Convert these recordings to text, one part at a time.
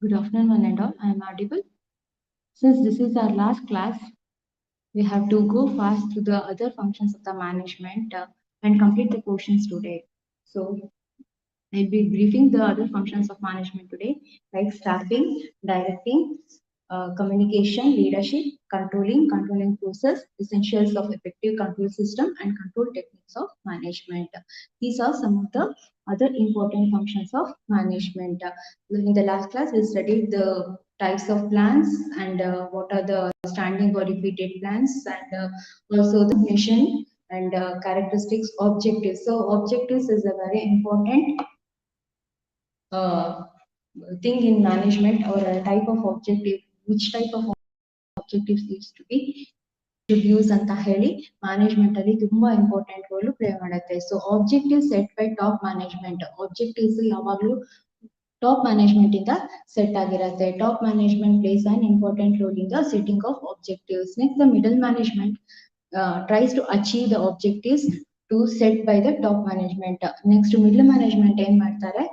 Good afternoon, one and all. I am audible. Since this is our last class, we have to go fast through the other functions of the management and complete the questions today. So I'll be briefing the other functions of management today, like staffing, directing, communication, leadership, controlling process, essentials of effective control system, and control techniques of management. These are some of the other important functions of management. In the last class, we studied the types of plans and what are the standing or repeated plans, and also the mission and characteristics, objectives. So objectives is a very important uh, thing in management, or a type of objective, which type of objectives needs to be should use ಅಂತ ಹೇಳಿ management ಅಲ್ಲಿ ತುಂಬಾ important role play ಮಾಡುತ್ತೆ. So objective set by top management. Objectives ಯಾವಾಗಲೂ top management ಇಂದ set ಆಗಿರುತ್ತೆ. Top management plays an important role in the setting of objectives. Next the middle management tries to achieve the objectives to set by the top management. Next middle management ಏನ್ ಮಾಡ್ತಾರೆ,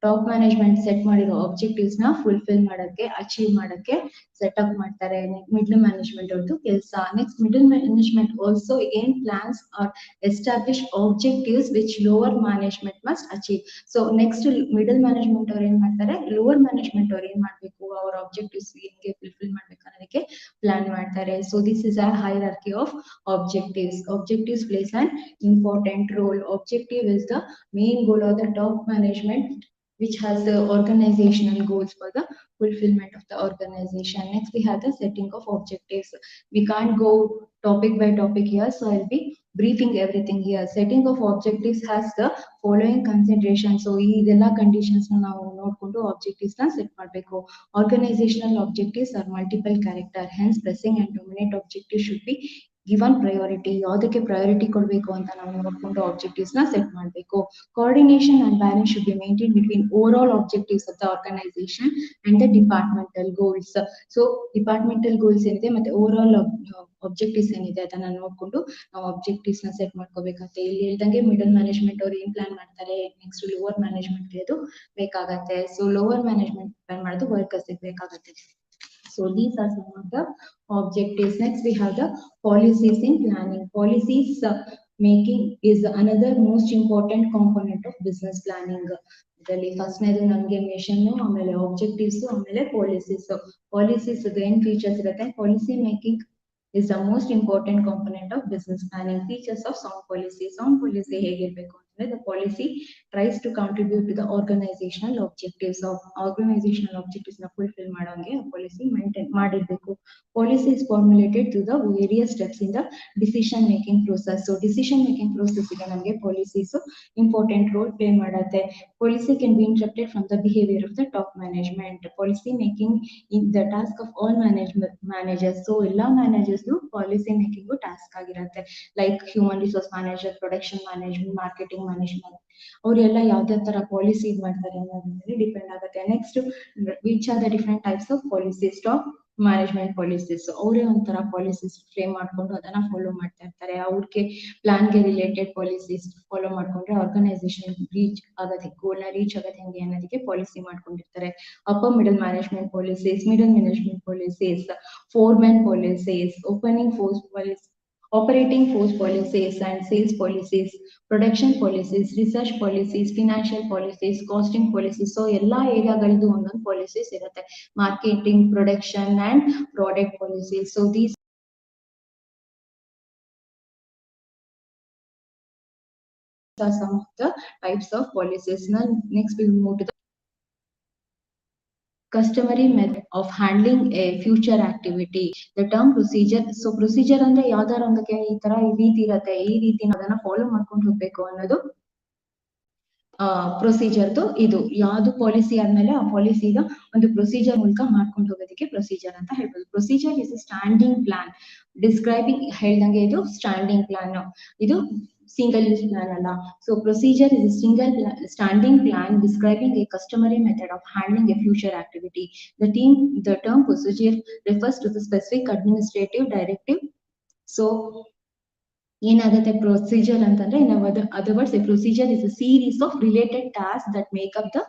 top management set ಮಾಡಿರೋ objectives ನ fulfil ಮಾಡಕ್ಕೆ, achieve ಮಾಡಕ್ಕೆ setup ಮಾಡ್ತಾರೆ. Middle management ಅವ್ರದ್ದು ಕೆಲಸ. Next middle management also ಏನ್ plans are establish objectives which lower management must achieve. So next middle management ಅವ್ರು ಏನ್ ಮಾಡ್ತಾರೆ, ಲೋವರ್ ಮ್ಯಾನೇಜ್ಮೆಂಟ್ ಅವ್ರು ಏನ್ ಮಾಡ್ಬೇಕು, ಅವ್ರ ಆಬ್ಜೆಕ್ಟಿವ್ಸ್ ಹೆಂಗೆ ಫುಲ್ಫಿಲ್ ಮಾಡ್ಬೇಕು ಅನ್ನೋದಕ್ಕೆ ಪ್ಲಾನ್ ಮಾಡ್ತಾರೆ. So this is a hierarchy of objectives. Objectives plays an important role. Objective is the main goal of the top management, which has the organizational goals for the fulfillment of the organization. Next, we have the setting of objectives. We can't go topic by topic here, so I'll be briefing everything here. Setting of objectives has the following consideration. So ಇದೆಲ್ಲ conditions ನಾವು ನೋಡ್ಕೊಂಡು objectives ನ set ಮಾಡಬೇಕು. Organizational objectives are multiple character, hence pressing and dominant objectives should be given priority. ಯಾವುದಕ್ಕೆ priority ಕೊಡಬೇಕು ಅಂತ ನಾವು ನೋಡ್ಕೊಂಡು ಆಬ್ಜೆಕ್ಟಿವ್ಸ್ ನ ಸೆಟ್ ಮಾಡಬೇಕು. Coordination and balance should be maintain between overall objectives of the organisation and the departmental goals. So departmental goals ಏನಿದೆ ಮತ್ತೆ over all objectives ಏನಿದೆ ಅದನ್ನ ನೋಡ್ಕೊಂಡು ನಾವು ಆಬ್ಜೆಕ್ಟಿವ್ಸ್ ನ ಸೆಟ್ ಮಾಡ್ಕೋಬೇಕಾಗುತ್ತೆ. ಇಲ್ಲಿ ಹೇಳ್ದಂಗೆ ಮಿಡಲ್ ಮ್ಯಾನೇಜ್ಮೆಂಟ್ ಅವ್ರು ಏನ್ ಪ್ಲಾನ್ ಮಾಡ್ತಾರೆ, ನೆಕ್ಸ್ಟ್ ಲೋವರ್ ಮ್ಯಾನೇಜ್ಮೆಂಟ್ ಅದು ಬೇಕಾಗತ್ತೆ. ಸೊ ಲೋವರ್ ಮ್ಯಾನೇಜ್ಮೆಂಟ್ ಪ್ಲಾನ್ ಮಾಡೋದು ವರ್ಕರ್ಸ್ ಬೇಕಾಗತ್ತೆ. So these are some of the objectives. Next, we have the policies in planning. Policies making is another most important component of business planning. ಇದರಲ್ಲಿ ಫಸ್ಟ್ನೇದು ನಮಗೆ mission, ಆಮೇಲೆ objectives, ಆಮೇಲೆ policies. Policies ಏನ್ features ಇರುತ್ತೆ, policy making is the most important component of business planning. Features of sound policy. Sound policy ಹೇಗಿರ್ಬೇಕು ಅಂದ್ರೆ, the policy tries to contribute to the organizational objectives of organizational objectives ನ fulfill ಮಾಡೋಂಗೆ policy maintain ಮಾಡಿರ್ಬೇಕು. Policy is formulated through the various steps in the decision making process. So decision making process ಗೆ ನಮಗೆ policies important role play ಮಾಡುತ್ತೆ. Policy can be interrupted from the behavior of the top management. Policy making in the task of all managers. So ಎಲ್ಲ managers policy making task ಆಗಿರುತ್ತೆ. Like human resource manager, production management, marketing management, ಅವರೆಲ್ಲ ಯಾವ್ದೇ ತರ policy ಮಾಡ್ತಾರೆ ಅನ್ನೋದ್ರ ಮೇಲೆ depend ಆಗುತ್ತೆ. Next, which are the different types of policies. Top management policies ಅವರೇ ಒಂಥರ ಪಾಲಿಸೀಸ್ ಫ್ರೇಮ್ ಮಾಡ್ಕೊಂಡು ಅದನ್ನ ಫಾಲೋ ಮಾಡ್ತಾ ಇರ್ತಾರೆ. ಅವ್ರಿಗೆ ಪ್ಲಾನ್ಗೆ ರಿಲೇಟೆಡ್ ಪಾಲಿಸೀಸ್ ಫಾಲೋ ಮಾಡ್ಕೊಂಡ್ರೆ ಆರ್ಗನೈಸೇಷನ್ ರೀಚ್ ಆಗೋದಕ್ಕೆ, ಗೋಲ್ನ ರೀಚ್ ಆಗೋದು ಹೆಂಗೆ ಅನ್ನೋದಕ್ಕೆ ಪಾಲಿಸಿ ಮಾಡ್ಕೊಂಡಿರ್ತಾರೆ. Upper middle management policies, middle management policies, foreman policies, opening force policies, operating force policies and sales policies, production policies, research policies, financial policies, costing policies. So ಎಲ್ಲ ಏರಿಯಾಗಳದ್ದು ಒಂದೊಂದು policies ಇರುತ್ತೆ. Marketing, production and product policies. So these are some of the types of policies. Now next we will move to the customary method of handling a future activity. The term procedure. So procedure ಅಂದ್ರೆ ಯಾವ್ದಾರ ಒಂದಕ್ಕೆ ಈ ತರ ಈ ರೀತಿ ಇರತ್ತೆ, ಈ ರೀತಿ ಅದನ್ನ ಫಾಲೋ ಮಾಡ್ಕೊಂಡು ಹೋಗ್ಬೇಕು ಅನ್ನೋದು ಪ್ರೊಸೀಜರ್ದು. ಇದು ಯಾವ್ದು ಪಾಲಿಸಿ ಆದ್ಮೇಲೆ ಆ ಪಾಲಿಸಿಗ ಒಂದು ಪ್ರೊಸೀಜರ್ ಮೂಲಕ ಮಾಡ್ಕೊಂಡು ಹೋಗೋದಕ್ಕೆ ಪ್ರೊಸೀಜರ್ ಅಂತ ಹೇಳ್ಬೋದು. Procedure is standing plan describing, ಹೇಳ್ದಂಗೆ ಇದು ಸ್ಟ್ಯಾಂಡಿಂಗ್ ಪ್ಲಾನ್, ಇದು single use plan alla. So procedure is a single standing plan describing a customary method of handling a future activity. The term procedure refers to the specific administrative directive. So ಏನಾಗುತ್ತೆ procedure ಅಂತಂದ್ರೆ, in other words, a procedure is a series of related tasks that make up the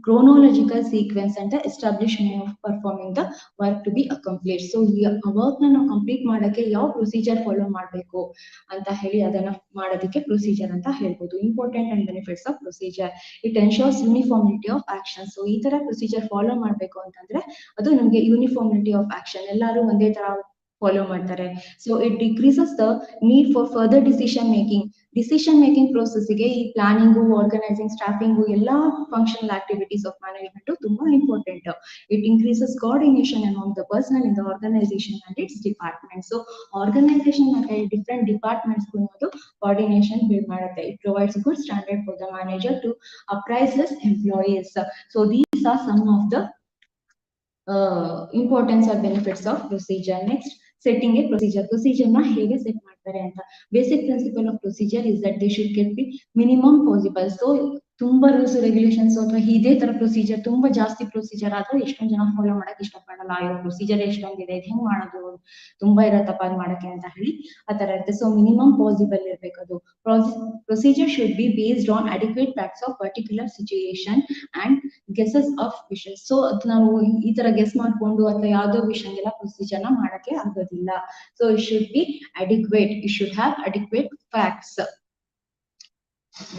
chronological sequence and the establishment of performing the work to be accomplished. So ಈ work ನಾವು complete ಮಾಡಕ್ಕೆ ಯಾವ procedure follow ಮಾಡಬೇಕು ಅಂತ ಹೇಳಿ ಅದನ್ನ ಮಾಡೋದಕ್ಕೆ procedure ಅಂತ ಹೇಳ್ಬೋದು. Important and benefits of procedure: it ensures uniformity of action. So ಈ ತರ ಪ್ರೊಸೀಜರ್ ಫಾಲೋ ಮಾಡಬೇಕು ಅಂತಂದ್ರೆ ಅದು ನಮಗೆ ಯೂನಿಫಾರ್ಮಿಟಿ ಆಫ್ ಆಕ್ಷನ್, ಎಲ್ಲರೂ ಒಂದೇ ತರ ಫಾಲೋ ಮಾಡ್ತಾರೆ. So it decreases the need for further decision making ಪ್ರೋಸೆಸ್ಗೆ ಈ ಪ್ಲಾನಿಂಗು, ಆರ್ಗನೈಸಿಂಗ್, ಸ್ಟಾಫಿಂಗು ಎಲ್ಲಾ ಫಂಕ್ಷನಲ್ ಆಕ್ಟಿವಿಟೀಸ್ ಆಫ್ ಮ್ಯಾನೇಜ್ಮೆಂಟ್ ತುಂಬಾ important. It increases coordination among the personnel in the organisation and its department. So organisation ಮತ್ತೆ different departments ಅನ್ನೋದು coordination build ಮಾಡುತ್ತೆ. It provides good standard for the manager to appraise his employees. So these are some of the importance or benefits of procedure. Next, setting A procedure ನ ಹೇಗೆ set ಮಾಡ್ತಾರೆ ಅಂತ. Basic principle of procedure is that they should get be minimum possible. So ತುಂಬಾ rules regulations ಅಥವಾ ಇದೇ ತರ procedure, ತುಂಬಾ ಜಾಸ್ತಿ ಪ್ರೊಸೀಜರ್ ಆದ್ರೆ ಎಷ್ಟೊಂದ್ ಜನ ಫಾಲೋ ಮಾಡಕ್ ಇಷ್ಟಪಡಲ್ಲ. ಅಯ್ಯೋ ಪ್ರೊಸೀಜರ್ ಎಷ್ಟೊಂದಿದೆ, ಇದು ಹೆಂಗ್ ಮಾಡೋದು, ತುಂಬಾ ಇರತ್ತಪ್ಪ ಅದ್ ಮಾಡಕ್ಕೆ ಅಂತ ಹೇಳಿ ಆತರ ಇರುತ್ತೆ. ಸೊ ಮಿನಿಮಮ್ ಪಾಸಿಬಲ್ ಇರ್ಬೇಕು ಅದು. Procedure should be based on adequate facts of particular situation and guesses of wishes. So ನಾವು ಈ ತರ ಗೆಸ್ ಮಾಡ್ಕೊಂಡು ಅಥವಾ ಯಾವ್ದೋ ವಿಷಯಗೆಲ್ಲ ಪ್ರೊಸೀಜರ್ ನ ಮಾಡಕ್ಕೆ ಆಗೋದಿಲ್ಲ. So it should be adequate, it should have adequate facts.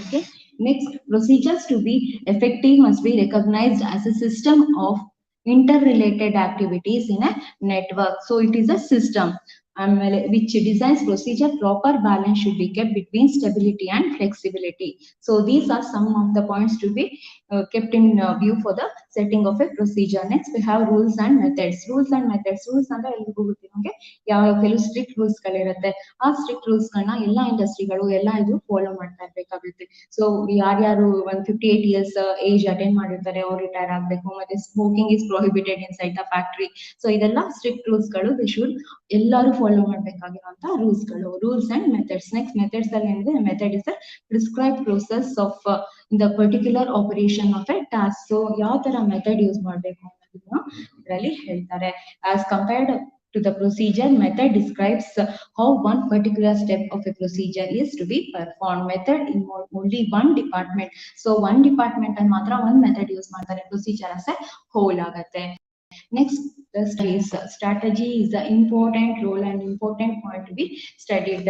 Okay. Next, procedures to be effective must be recognized as a system of interrelated activities in a network. So it is a system which designs procedure. Proper balance should be kept between stability and flexibility. So these are some of the points to be kept in view for the setting of a procedure. Next, we have rules and methods. Rules ಅಂದ್ರೆ ಎಲ್ರಿಗೂ ಗೊತ್ತಿದೆ ನಮಗೆ ಯಾವ ಕೆಲವು strict rules ಗಳಿರುತ್ತೆ. ಆ strict rules ಗಳನ್ನ ಎಲ್ಲಾ ಇಂಡಸ್ಟ್ರಿಗಳು ಎಲ್ಲ ಇದು ಫಾಲೋ ಮಾಡ್ತಾ ಇರ್ಬೇಕಾಗುತ್ತೆ. ಸೊ ಯಾರ್ಯಾರು 158 years ಏಜ್ ಅಟೆಂಡ್ ಮಾಡಿರ್ತಾರೆ ಅವ್ರು ರಿಟೈರ್ ಆಗ್ಬೇಕು. ಮತ್ತೆ smoking is prohibited in side the factory. So ಇದೆಲ್ಲ ಸ್ಟ್ರಿಕ್ಟ್ ರೂಲ್ಸ್ ಗಳು, ದೇ ಶುಡ್ ಎಲ್ಲರೂ ಫಾಲೋ ಮಾಡ್ಬೇಕಾಗಿರುವಂತ ರೂಲ್ಸ್ ಗಳು. Rules and methods. Next, methods ಅಲ್ಲಿ ಏನಿದೆ, method is a prescribe process of the particular operation of A task. So ಯಾವ ತರ method use ಮಾಡ್ಬೇಕು ಅನ್ನೋದನ್ನ ಇದರಲ್ಲಿ ಹೇಳ್ತಾರೆ. As compared to the procedure, method describes how one particular step of a procedure is to be performed. Method involves only one department. So one department and matra one method use ಮಾಡ್ತಾರೆ, procedure as a whole ಆಗುತ್ತೆ. Next, the strategy is the important role and important point to be studied.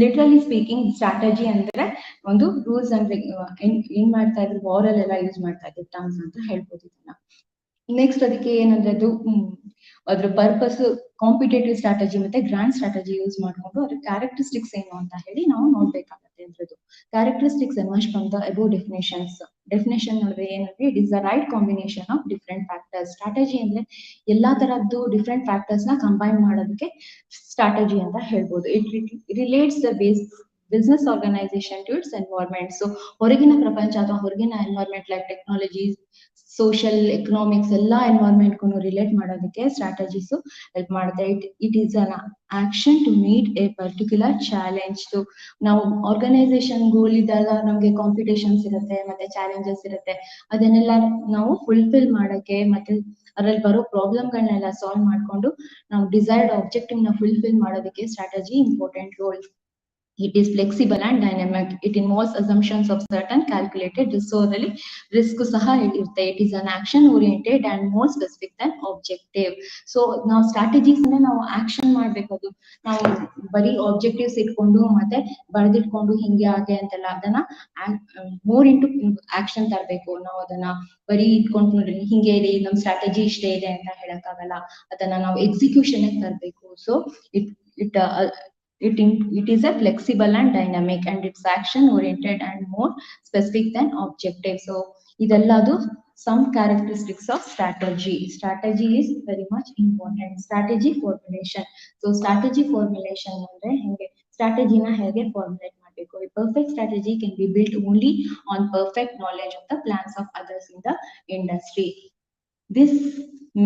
Literally speaking strategy ಅಂದ್ರೆ ಒಂದು rules ಅಂದ್ರೆ ಏನ್ ಮಾಡ್ತಾ ಇದ್ರು, ವಾರಲ್ ಎಲ್ಲ use ಮಾಡ್ತಾ ಇದ್ರು ಟರ್ಮ್ಸ್ ಅಂತ ಹೇಳ್ಬೋದು ಇದನ್ನ. ನೆಕ್ಸ್ಟ್ ಅದಕ್ಕೆ ಏನಂದ್ರೆ ಅದು ಅದ್ರ ಪರ್ಪಸ್ ಕಾಂಪಿಟೇಟಿವ್ ಸ್ಟ್ರಾಟಜಿ ಮತ್ತೆ ಗ್ರಾಂಡ್ ಸ್ಟ್ರಾಟಜಿ ಯೂಸ್ ಮಾಡ್ಕೊಂಡು ಅದ್ರ ಕ್ಯಾರೆಕ್ಟರಿಸ್ಟಿಕ್ಸ್ ಏನು ಅಂತ ಹೇಳಿ ನಾವು ನೋಡ್ಬೇಕಾಗತ್ತೆ. ಅದ್ರದ್ದು characteristics emerge from the above definitions. Definition ನೋಡಿದ್ರೆ ಏನಂದ್ರೆ, it is the right combination of different factors. Strategy ಅಂದ್ರೆ ಎಲ್ಲಾ ತರದ್ದು ಡಿಫ್ರೆಂಟ್ ಫ್ಯಾಕ್ಟರ್ಸ್ ನ ಕಂಬೈನ್ ಮಾಡೋದಕ್ಕೆ ಸ್ಟ್ರಾಟಜಿ ಅಂತ ಹೇಳ್ಬೋದು. It relates the business organisation to its environment. So ಹೊರಗಿನ ಪ್ರಪಂಚ ಅಥವಾ ಹೊರಗಿನ environment like technology, social, economics ಎಲ್ಲಾ ಎನ್ವೈರ್ಮೆಂಟ್ ರಿಲೇಟ್ ಮಾಡೋದಕ್ಕೆ ಸ್ಟ್ರಾಟಜೀಸ್ ಹೆಲ್ಪ್ ಮಾಡುತ್ತೆ. It is an action to meet a particular challenge. ನಾವು ಆರ್ಗನೈಸೇಷನ್ ಗೋಲ್ ಇದ್ದಾಗ ನಮ್ಗೆ ಕಾಂಪಿಟೇಷನ್ಸ್ ಇರುತ್ತೆ ಮತ್ತೆ ಚಾಲೆಂಜಸ್ ಇರುತ್ತೆ. ಅದನ್ನೆಲ್ಲ ನಾವು ಫುಲ್ಫಿಲ್ ಮಾಡಕ್ಕೆ ಮತ್ತೆ ಅದ್ರಲ್ಲಿ ಬರೋ ಪ್ರಾಬ್ಲಮ್ಗಳನ್ನೆಲ್ಲ ಸಾಲ್ವ್ ಮಾಡ್ಕೊಂಡು ನಾವು ಡಿಸೈರ್ಡ್ ಆಬ್ಜೆಕ್ಟಿವ್ ನ ಫುಲ್ಫಿಲ್ ಮಾಡೋದಕ್ಕೆ strategy important role. It is flexible and dynamic. It involves assumptions of certain calculated risk. So really risk saha irutte. It is an action oriented and more specific than objective. So now strategies ಅಂದ್ರೆ ನಾವು action ಮಾಡ್ಬೇಕು. ಅದು ನಾವು ಬರೀ objectives ಇಟ್ಕೊಂಡು ಮತ್ತೆ ಬರೆದಿಟ್ಕೊಂಡು ಹಿಂಗೆ ಹಾಗೆ ಅಂತೆಲ್ಲ ಅದನ್ನ ಮೋರ್ ಇಂಟು ಆಕ್ಷನ್ ತರಬೇಕು. ನಾವು ಅದನ್ನ ಬರೀ ಇಟ್ಕೊಂಡು ನೋಡ್ರಿ ಹಿಂಗೆ ಇದೆ ನಮ್ ಸ್ಟ್ರಾಟಜಿ ಇಷ್ಟೇ ಇದೆ ಅಂತ ಹೇಳಕ್ಕಾಗಲ್ಲ. ಅದನ್ನ ನಾವು ಎಕ್ಸಿಕ್ಯೂಷನ್ ತರಬೇಕು. So it is a flexible and dynamic and it's action oriented and more specific than objective. So idelladu some characteristics of strategy. Strategy is very much important. Strategy formulation. So strategy formulation andre henge strategy na hege formulate ಮಾಡಬೇಕು. A perfect strategy can be built only on perfect knowledge of the plans of others in the industry. This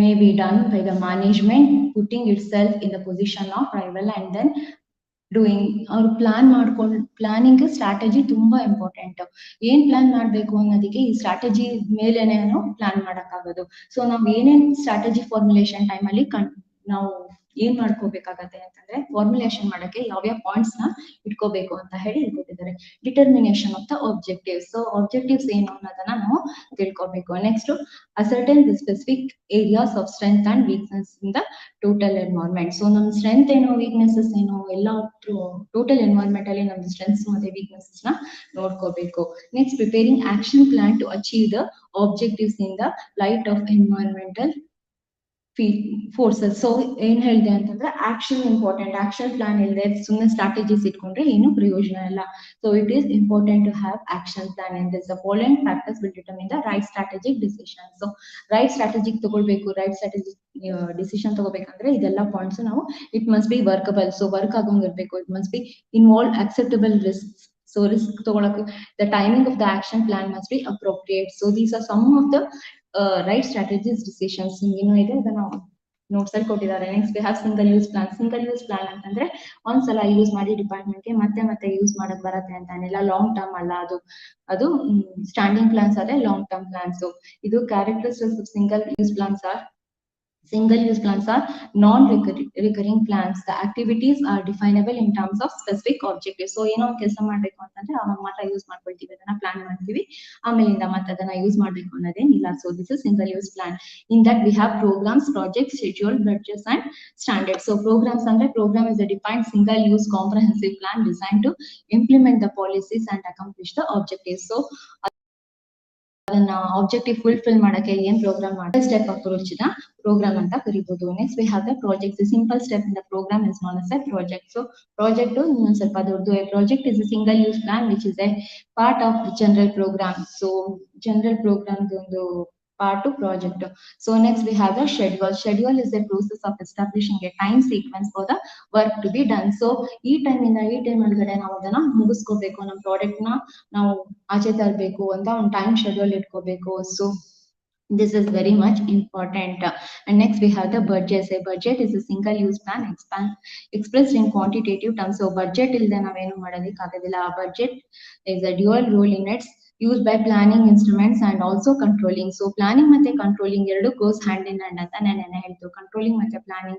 may be done by the management putting itself in the position of rival and then doing. ಅವ್ರು plan ಮಾಡ್ಕೊಂಡು, planning strategy ತುಂಬಾ important. ಏನ್ plan ಮಾಡ್ಬೇಕು ಅನ್ನೋದಕ್ಕೆ ಈ strategy ಮೇಲೆನೆ plan ಮಾಡಕ್ಕಾಗೋದು. So ನಾವ್ ಏನೇನ್ ಸ್ಟ್ರಾಟಜಿ ಫಾರ್ಮುಲೇಷನ್ ಟೈಮ್ ಅಲ್ಲಿ ನಾವು ಏನ್ ಮಾಡ್ಕೋಬೇಕಾಗತ್ತೆ ಅಂತಂದ್ರೆ ಫಾರ್ಮುಲೇಷನ್ ಮಾಡಕ್ಕೆ ಯಾವ್ಯಾವ ಪಾಯಿಂಟ್ಸ್ ನ ಇಟ್ಕೋಬೇಕು ಅಂತ ಹೇಳಿ ಕೊಟ್ಟಿದ್ದಾರೆ. Determination of the objectives. So objectives ಏನು ಅನ್ನೋದನ್ನ ನಾವು ತಿಳ್ಕೋಬೇಕು. Next ascertain the specific areas of strength and weakness in the total environment. So ನಮ್ ಸ್ಟ್ರೆಂತ್ ಏನು, ವೀಕ್ನೆಸಸ್ ಏನು, ಎಲ್ಲ ಟೋಟಲ್ ಎನ್ವೈರನ್ಮೆಂಟ್ ಅಲ್ಲಿ ನಮ್ದು ಸ್ಟ್ರೆಂತ್ಸ್ ಮತ್ತೆ ವೀಕ್ನೆಸಸ್ ನ ನೋಡ್ಕೋಬೇಕು. Next preparing action plan to achieve the objectives in the light of environmental forces. So ಏನ್ ಹೇಳಿದೆ ಅಂತಂದ್ರೆ ಆಕ್ಷನ್ ಇಂಪಾರ್ಟೆಂಟ್. ಆಕ್ಷನ್ ಪ್ಲಾನ್ ಇಲ್ಲದೆ ಸುಮ್ಮನೆ ಸ್ಟ್ರಾಟಜೀಸ್ ಇಟ್ಕೊಂಡ್ರೆ ಏನು ಪ್ರಯೋಜನ ಇಲ್ಲ. So it is important to have action plan in this. The following factors will determine the right strategic decision. So right strategic ತಗೊಳ್ಬೇಕು, ರೈಟ್ ಸ್ಟ್ರಾಟಜಿಕ್ ಡಿಸಿಷನ್ ತಗೋಬೇಕಂದ್ರೆ ಇದೆಲ್ಲ ಪಾಯಿಂಟ್ಸ್ ನಾವು it must be workable. So work ಆಗೋಂಗ್ ಇರ್ಬೇಕು. It must be involve acceptable risk. So risk ತಗೊಳಕ್ the timing of the action plan must be appropriate. So these are some of the right strategies decisions. ಇನ್ನೂ ಇದೆ, ಅದನ್ನ notes ಅಲ್ಲಿ ಕೊಟ್ಟಿದ್ದಾರೆ. Next we have single use plan. Single use plan ಅಂತಂದ್ರೆ ಒಂದ್ಸಲ use ಮಾಡಿ department ಗೆ ಮತ್ತೆ ಯೂಸ್ ಮಾಡಕ್ ಬರತ್ತೆ ಅಂತಾನೆಲ್ಲ. ಲಾಂಗ್ ಟರ್ಮ್ ಅಲ್ಲ ಅದು ಸ್ಟ್ಯಾಂಡಿಂಗ್ ಪ್ಲಾನ್ಸ್ ಅದೇ ಲಾಂಗ್ ಟರ್ಮ್ ಪ್ಲಾನ್ಸ್. ಇದು characteristics of single-use plans are non-recurring plans. The activities are definable in terms of specific objectives. So ಏನೋ ಕೆಲಸ ಮಾಡ್ಬೇಕು ಅಂತಂದ್ರೆ ಅವಾಗ ಮಾತ್ರ ಯೂಸ್ ಮಾಡ್ಕೊಳ್ತೀವಿ, ಅದನ್ನ ಪ್ಲಾನ್ ಮಾಡ್ತೀವಿ, ಆಮೇಲಿಂದ ಮತ್ತೆ ಅದನ್ನ ಯೂಸ್ ಮಾಡ್ಬೇಕು ಅನ್ನೋದೇನಿಲ್ಲ. So this is single use plan. In that we have programs, projects, schedule, budgets and standards. So programs ಅಂದ್ರೆ program is a defined single use comprehensive plan designed to implement the policies and accomplish the objectives. So ಅದನ್ನ objective fulfil ಮಾಡಕ್ಕೆ ಏನ್ program ಮಾಡಿ step approach ನ programme ಅಂತ ಕರಿಬಹುದು. Next we have the project. Simple step in the programme is known as a project. So project ಇನ್ನೊಂದ್ ಸ್ವಲ್ಪ ದೊಡ್ಡದು. A project is a single use plan which is a part of general programme. So general programme ಒಂದು part to project. So next we have the schedule. Schedule is the process of establishing a time sequence for the work to be done. So ಈ time ಒಳಗಡೆ ನಾವು ಅದನ್ನ ಮುಗಿಸ್ಕೋಬೇಕು, ನಮ್ಮ product ನ ನಾವು ಆಚೆ ತರಬೇಕು ಅಂತ ಒಂದು ಟೈಮ್ ಶೆಡ್ಯೂಲ್ ಇಟ್ಕೋಬೇಕು. So this is very much important. And next we have the budget. A budget is a single use plan expressed in quantitative terms. So budget ಇಲ್ಲದೆ ನಾವೇನು ಮಾಡೋದಕ್ಕಾಗೋದಿಲ್ಲ. Budget is a dual role in its used by planning instruments and also controlling. So planning ಮತ್ತೆ controlling ಎರಡು goes hand in hand ಅಂತ ನಾನು ಹೇಳ್ತು. controlling ಮತ್ತೆ planning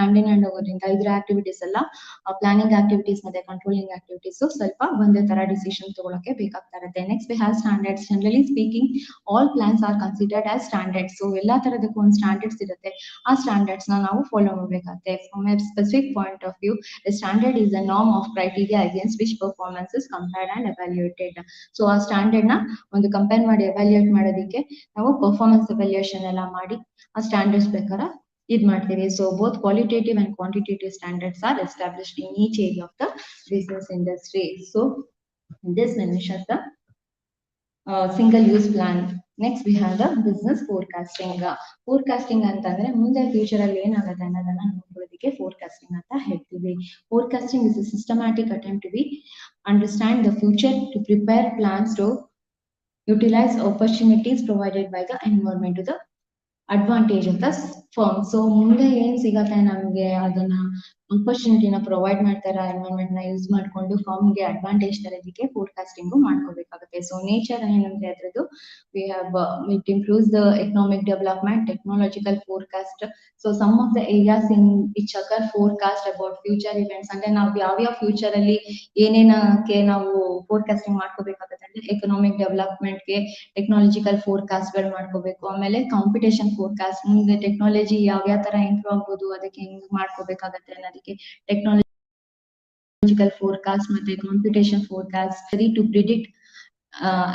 hand in hand ಹೋಗೋದ್ರಿಂದ ಇದ್ರ ಆಕ್ಟಿವಿಟೀಸ್ ಎಲ್ಲ ಪ್ಲಾನಿಂಗ್ ಆಕ್ಟಿವಿಟೀಸ್ ಮತ್ತೆ ಕಂಟ್ರೋಲಿಂಗ್ ಆಕ್ಟಿವಿಟೀಸ್ ಸ್ವಲ್ಪ ಒಂದೇ ತರ ಡಿಸಿಷನ್ ತಗೊಳಕ್ಕೆ ಬೇಕಾಗ್ತಾ ಇರುತ್ತೆ. Next we have standards. Generally speaking all plans are considered as standards. So ಎಲ್ಲಾ ತರದಕ್ಕೂ ಒಂದು ಸ್ಟ್ಯಾಂಡರ್ಡ್ಸ್ ಇರುತ್ತೆ, ಆ ಸ್ಟ್ಯಾಂಡರ್ಡ್ಸ್ ನಾವು ಫಾಲೋ ಮಾಡಬೇಕಾಗುತ್ತೆ. From A specific point of view, a standard is a norm of criteria against which performance is compared and evaluated. So ಆ standard ನ ಒಂದು ಕಂಪೇರ್ ಮಾಡಿ ಎವ್ಯಾಲ್ಯೂಯೇಟ್ ಮಾಡೋದಕ್ಕೆ ನಾವು ಪರ್ಫಾರ್ಮೆನ್ಸ್ ಎವ್ಯಾಲ್ಯೂಯೇಷನ್ ಎಲ್ಲ ಮಾಡಿ ಆ ಸ್ಟ್ಯಾಂಡರ್ಡ್ಸ್ ಪ್ರಕಾರ ಇದ್ ಮಾಡ್ತೀವಿ. So both qualitative and quantitative standards are established in each area of the business industry. So this measures the single use plan. Next we have the business forecasting. Forecasting ಅಂತಂದ್ರೆ ಮುಂದೆ future ಅಲ್ಲಿ ಏನಾಗುತ್ತೆ ಅನ್ನೋದನ್ನ ನೋಡ್ಕೊಳ್ಳೋದಕ್ಕೆ forecasting ಅಂತ ಹೇಳ್ತೀವಿ. Forecasting is a systematic attempt to understand the future, to prepare plans to utilize opportunities provided by the environment to the advantage of the firm. So ಮುಂದೆ ಏನ್ ಸಿಗತ್ತೆ ನಮ್ಗೆ ಅದನ್ನ ಆಪರ್ಚುನಿಟಿನ ಪ್ರೊವೈಡ್ ಮಾಡ್ತಾರ, ಎನ್ವೈರನ್ಮೆಂಟ್ ನ ಯೂಸ್ ಮಾಡ್ಕೊಂಡು ಫರ್ಮ್ ಗೆ ಅಡ್ವಾಂಟೇಜ್ ತರೋದಕ್ಕೆ ಫೋರ್ಕಾಸ್ಟಿಂಗ್ ಮಾಡ್ಕೋಬೇಕಾಗುತ್ತೆ. ಸೊ ನೇಚರ್ ಏನಂದ್ರೆ ಅದ್ರದ್ದು we have it improves the economic development, technological forecast. So some of the areas in which occur forecast about future events ಅಂದ್ರೆ ನಾವು ಯಾವ ಫ್ಯೂಚರ್ ಅಲ್ಲಿ ಏನೇನಕ್ಕೆ ನಾವು ಫೋರ್ಕಾಸ್ಟಿಂಗ್ ಮಾಡ್ಕೋಬೇಕಾಗುತ್ತೆ ಅಂದ್ರೆ ಎಕನಾಮಿಕ್ ಡೆವಲಪ್ಮೆಂಟ್ ಗೆ ಟೆಕ್ನಾಲಜಿಕಲ್ ಫೋರ್ಕಾಸ್ಟ್ ಗಳು ಮಾಡ್ಕೋಬೇಕು. ಆಮೇಲೆ ಕಾಂಪಿಟೇಷನ್ ಫೋರ್ಕಾಸ್ಟ್, ಮುಂದೆ ಟೆಕ್ನಾಲಜಿ ಯಾವ ತರ ಇಂಪ್ರೂವ್ ಆಗ್ಬೋದು ಅದಕ್ಕೆ ಹೆಂಗ್ ಮಾಡ್ಕೋಬೇಕಾಗತ್ತೆ ಅನ್ನೋದಕ್ಕೆ ಟೆಕ್ನಾಲಜಿಕಲ್ ಫೋರ್ಕಾಸ್ಟ್ ಮತ್ತೆ competition forecast to predict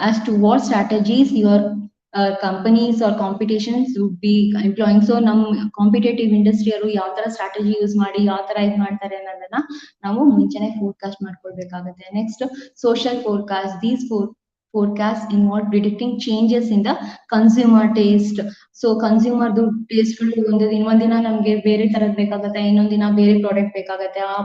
as to what strategies your companies or competitions would be employing. So ನಮ್ ಕಾಂಪಿಟೇಟಿವ್ ಇಂಡಸ್ಟ್ರಿ ಅವರು ಯಾವ ತರ ಸ್ಟ್ರಾಟಜಿ ಯೂಸ್ ಮಾಡಿ ಯಾವ ತರ ಇದ್ ಮಾಡ್ತಾರೆ ಅನ್ನೋದನ್ನ ನಾವು ಮುಂಚೆನೆ ಫೋರ್ಕಾಸ್ಟ್ ಮಾಡ್ಕೊಳ್ಬೇಕಾಗುತ್ತೆ. Next social forecast. These forecast involve predicting changes in the consumer taste. So consumer taste ಇನ್ನೊಂದ್ ದಿನ ನಮ್ಗೆ ಬೇರೆ ತರದ್ ಬೇಕಾಗತ್ತೆ, ಇನ್ನೊಂದ್ ದಿನ ಬೇರೆ ಪ್ರಾಡಕ್ಟ್ ಬೇಕಾಗತ್ತೆ, ಆ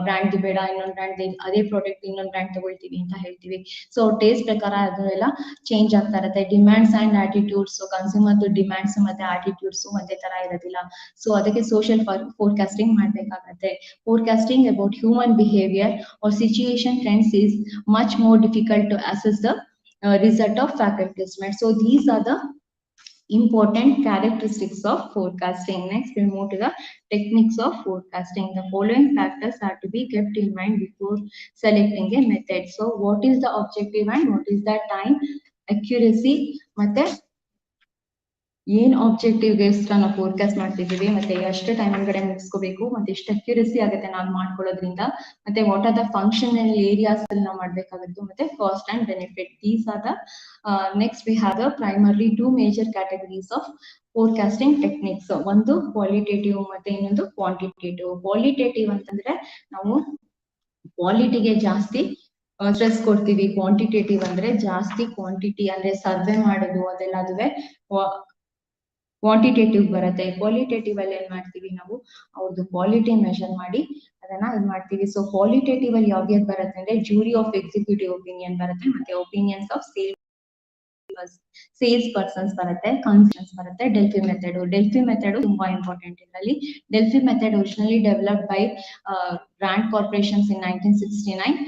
ಬ್ರ್ಯಾಂಡ್ ಬೇಡ ಇನ್ನೊಂದ್ ಬ್ರ್ಯಾಂಡ್ ಅದೇ ಪ್ರಾಡಕ್ಟ್ ಇನ್ನೊಂದ್ ಬ್ರ್ಯಾಂಡ್ ತಗೊಳ್ತೀವಿ ಅಂತ ಹೇಳ್ತೀವಿ. ಸೊ ಟೇಸ್ಟ್ ಪ್ರಕಾರ ಅದೆಲ್ಲ ಚೇಂಜ್ ಆಗ್ತಾ ಇರುತ್ತೆ. Demands and attitudes. So consumer demands ಮತ್ತೆ ಆಟಿಟ್ಯೂಡ್ಸ್ ಒಂದೇ ತರ ಇರೋದಿಲ್ಲ. ಸೊ ಅದಕ್ಕೆ ಸೋಷಿಯಲ್ ಫೋರ್ಕಾಸ್ಟಿಂಗ್ ಮಾಡ್ಬೇಕಾಗತ್ತೆ. Forecasting about human behavior or situation trends is much more difficult to assess the result of faculty estimate. So these are the important characteristics of forecasting. Next, we move to the techniques of forecasting. The following factors are to be kept in mind before selecting a method. So, what is the objective and what is the time, accuracy, ಮತ್ತೆ ಏನ್ ಆಬ್ಜೆಕ್ಟಿವ್ಗೆ ನಾವು forecast ಮಾಡ್ತಿದ್ದೀವಿ, ಮತ್ತೆ ಎಷ್ಟು time ಒಳಗಡೆ ಮುಗಿಸ್ಕೋಬೇಕು, ಮತ್ತೆ ಎಷ್ಟು accuracy ಆಗುತ್ತೆ ನಾವು ಮಾಡ್ಕೊಳ್ಳೋದ್ರಿಂದ, ಮತ್ತೆ what are the functional areas ನಾವು ಮಾಡ್ಬೇಕಾಗುತ್ತೆ, ಮತ್ತೆ cost and benefit. These are the next we have the primarily two major categories of forecasting techniques. ಒಂದು ಕ್ವಾಲಿಟೇಟಿವ್ ಮತ್ತೆ ಇನ್ನೊಂದು ಕ್ವಾಂಟಿಟೇಟಿವ್. ಕ್ವಾಲಿಟೇಟಿವ್ ಅಂತಂದ್ರೆ ನಾವು ಕ್ವಾಲಿಟಿಗೆ ಜಾಸ್ತಿ ಸ್ಟ್ರೆಸ್ ಕೊಡ್ತೀವಿ. ಕ್ವಾಂಟಿಟೇಟಿವ್ ಅಂದ್ರೆ ಜಾಸ್ತಿ ಕ್ವಾಂಟಿಟಿ ಅಂದ್ರೆ ಸರ್ವೆ ಮಾಡೋದು ಅದೆಲ್ಲ ಅದುವೆ ಕ್ವಾಂಟಿಟೇಟಿವ್ ಬರುತ್ತೆ. ಕ್ವಾಲಿಟೇಟಿವ್ ಅಲ್ಲಿ ಏನ್ ಮಾಡ್ತೀವಿ ನಾವು ಅವ್ರದ್ದು ಕ್ವಾಲಿಟಿ ಮೆಷರ್ ಮಾಡಿ ಅದನ್ನ ಇದ್ ಮಾಡ್ತೀವಿ. ಸೊ ಕ್ವಾಲಿಟೇಟಿವ್ ಅಲ್ಲಿ ಯಾವ್ದು ಬರುತ್ತೆ ಅಂದ್ರೆ ಜೂರಿ ಆಫ್ ಎಕ್ಸಿಕ್ಯೂಟಿವ್ ಒಪಿನಿಯನ್ ಬರುತ್ತೆ, ಮತ್ತೆ ಒಪಿನಿಯನ್ಸ್ ಆಫ್ ಸೇಲ್ಸ್ ಪರ್ಸನ್ಸ್ ಬರುತ್ತೆ, ಕನ್ಸಲ್ಟೆಂಟ್ಸ್ ಬರುತ್ತೆ. Delphi method. ಡೆಲ್ಫಿ ಮೆಥಡ್ ತುಂಬಾ ಇಂಪಾರ್ಟೆಂಟ್ ಇದರಲ್ಲಿ. Delphi method originally developed by brand corporations in 1969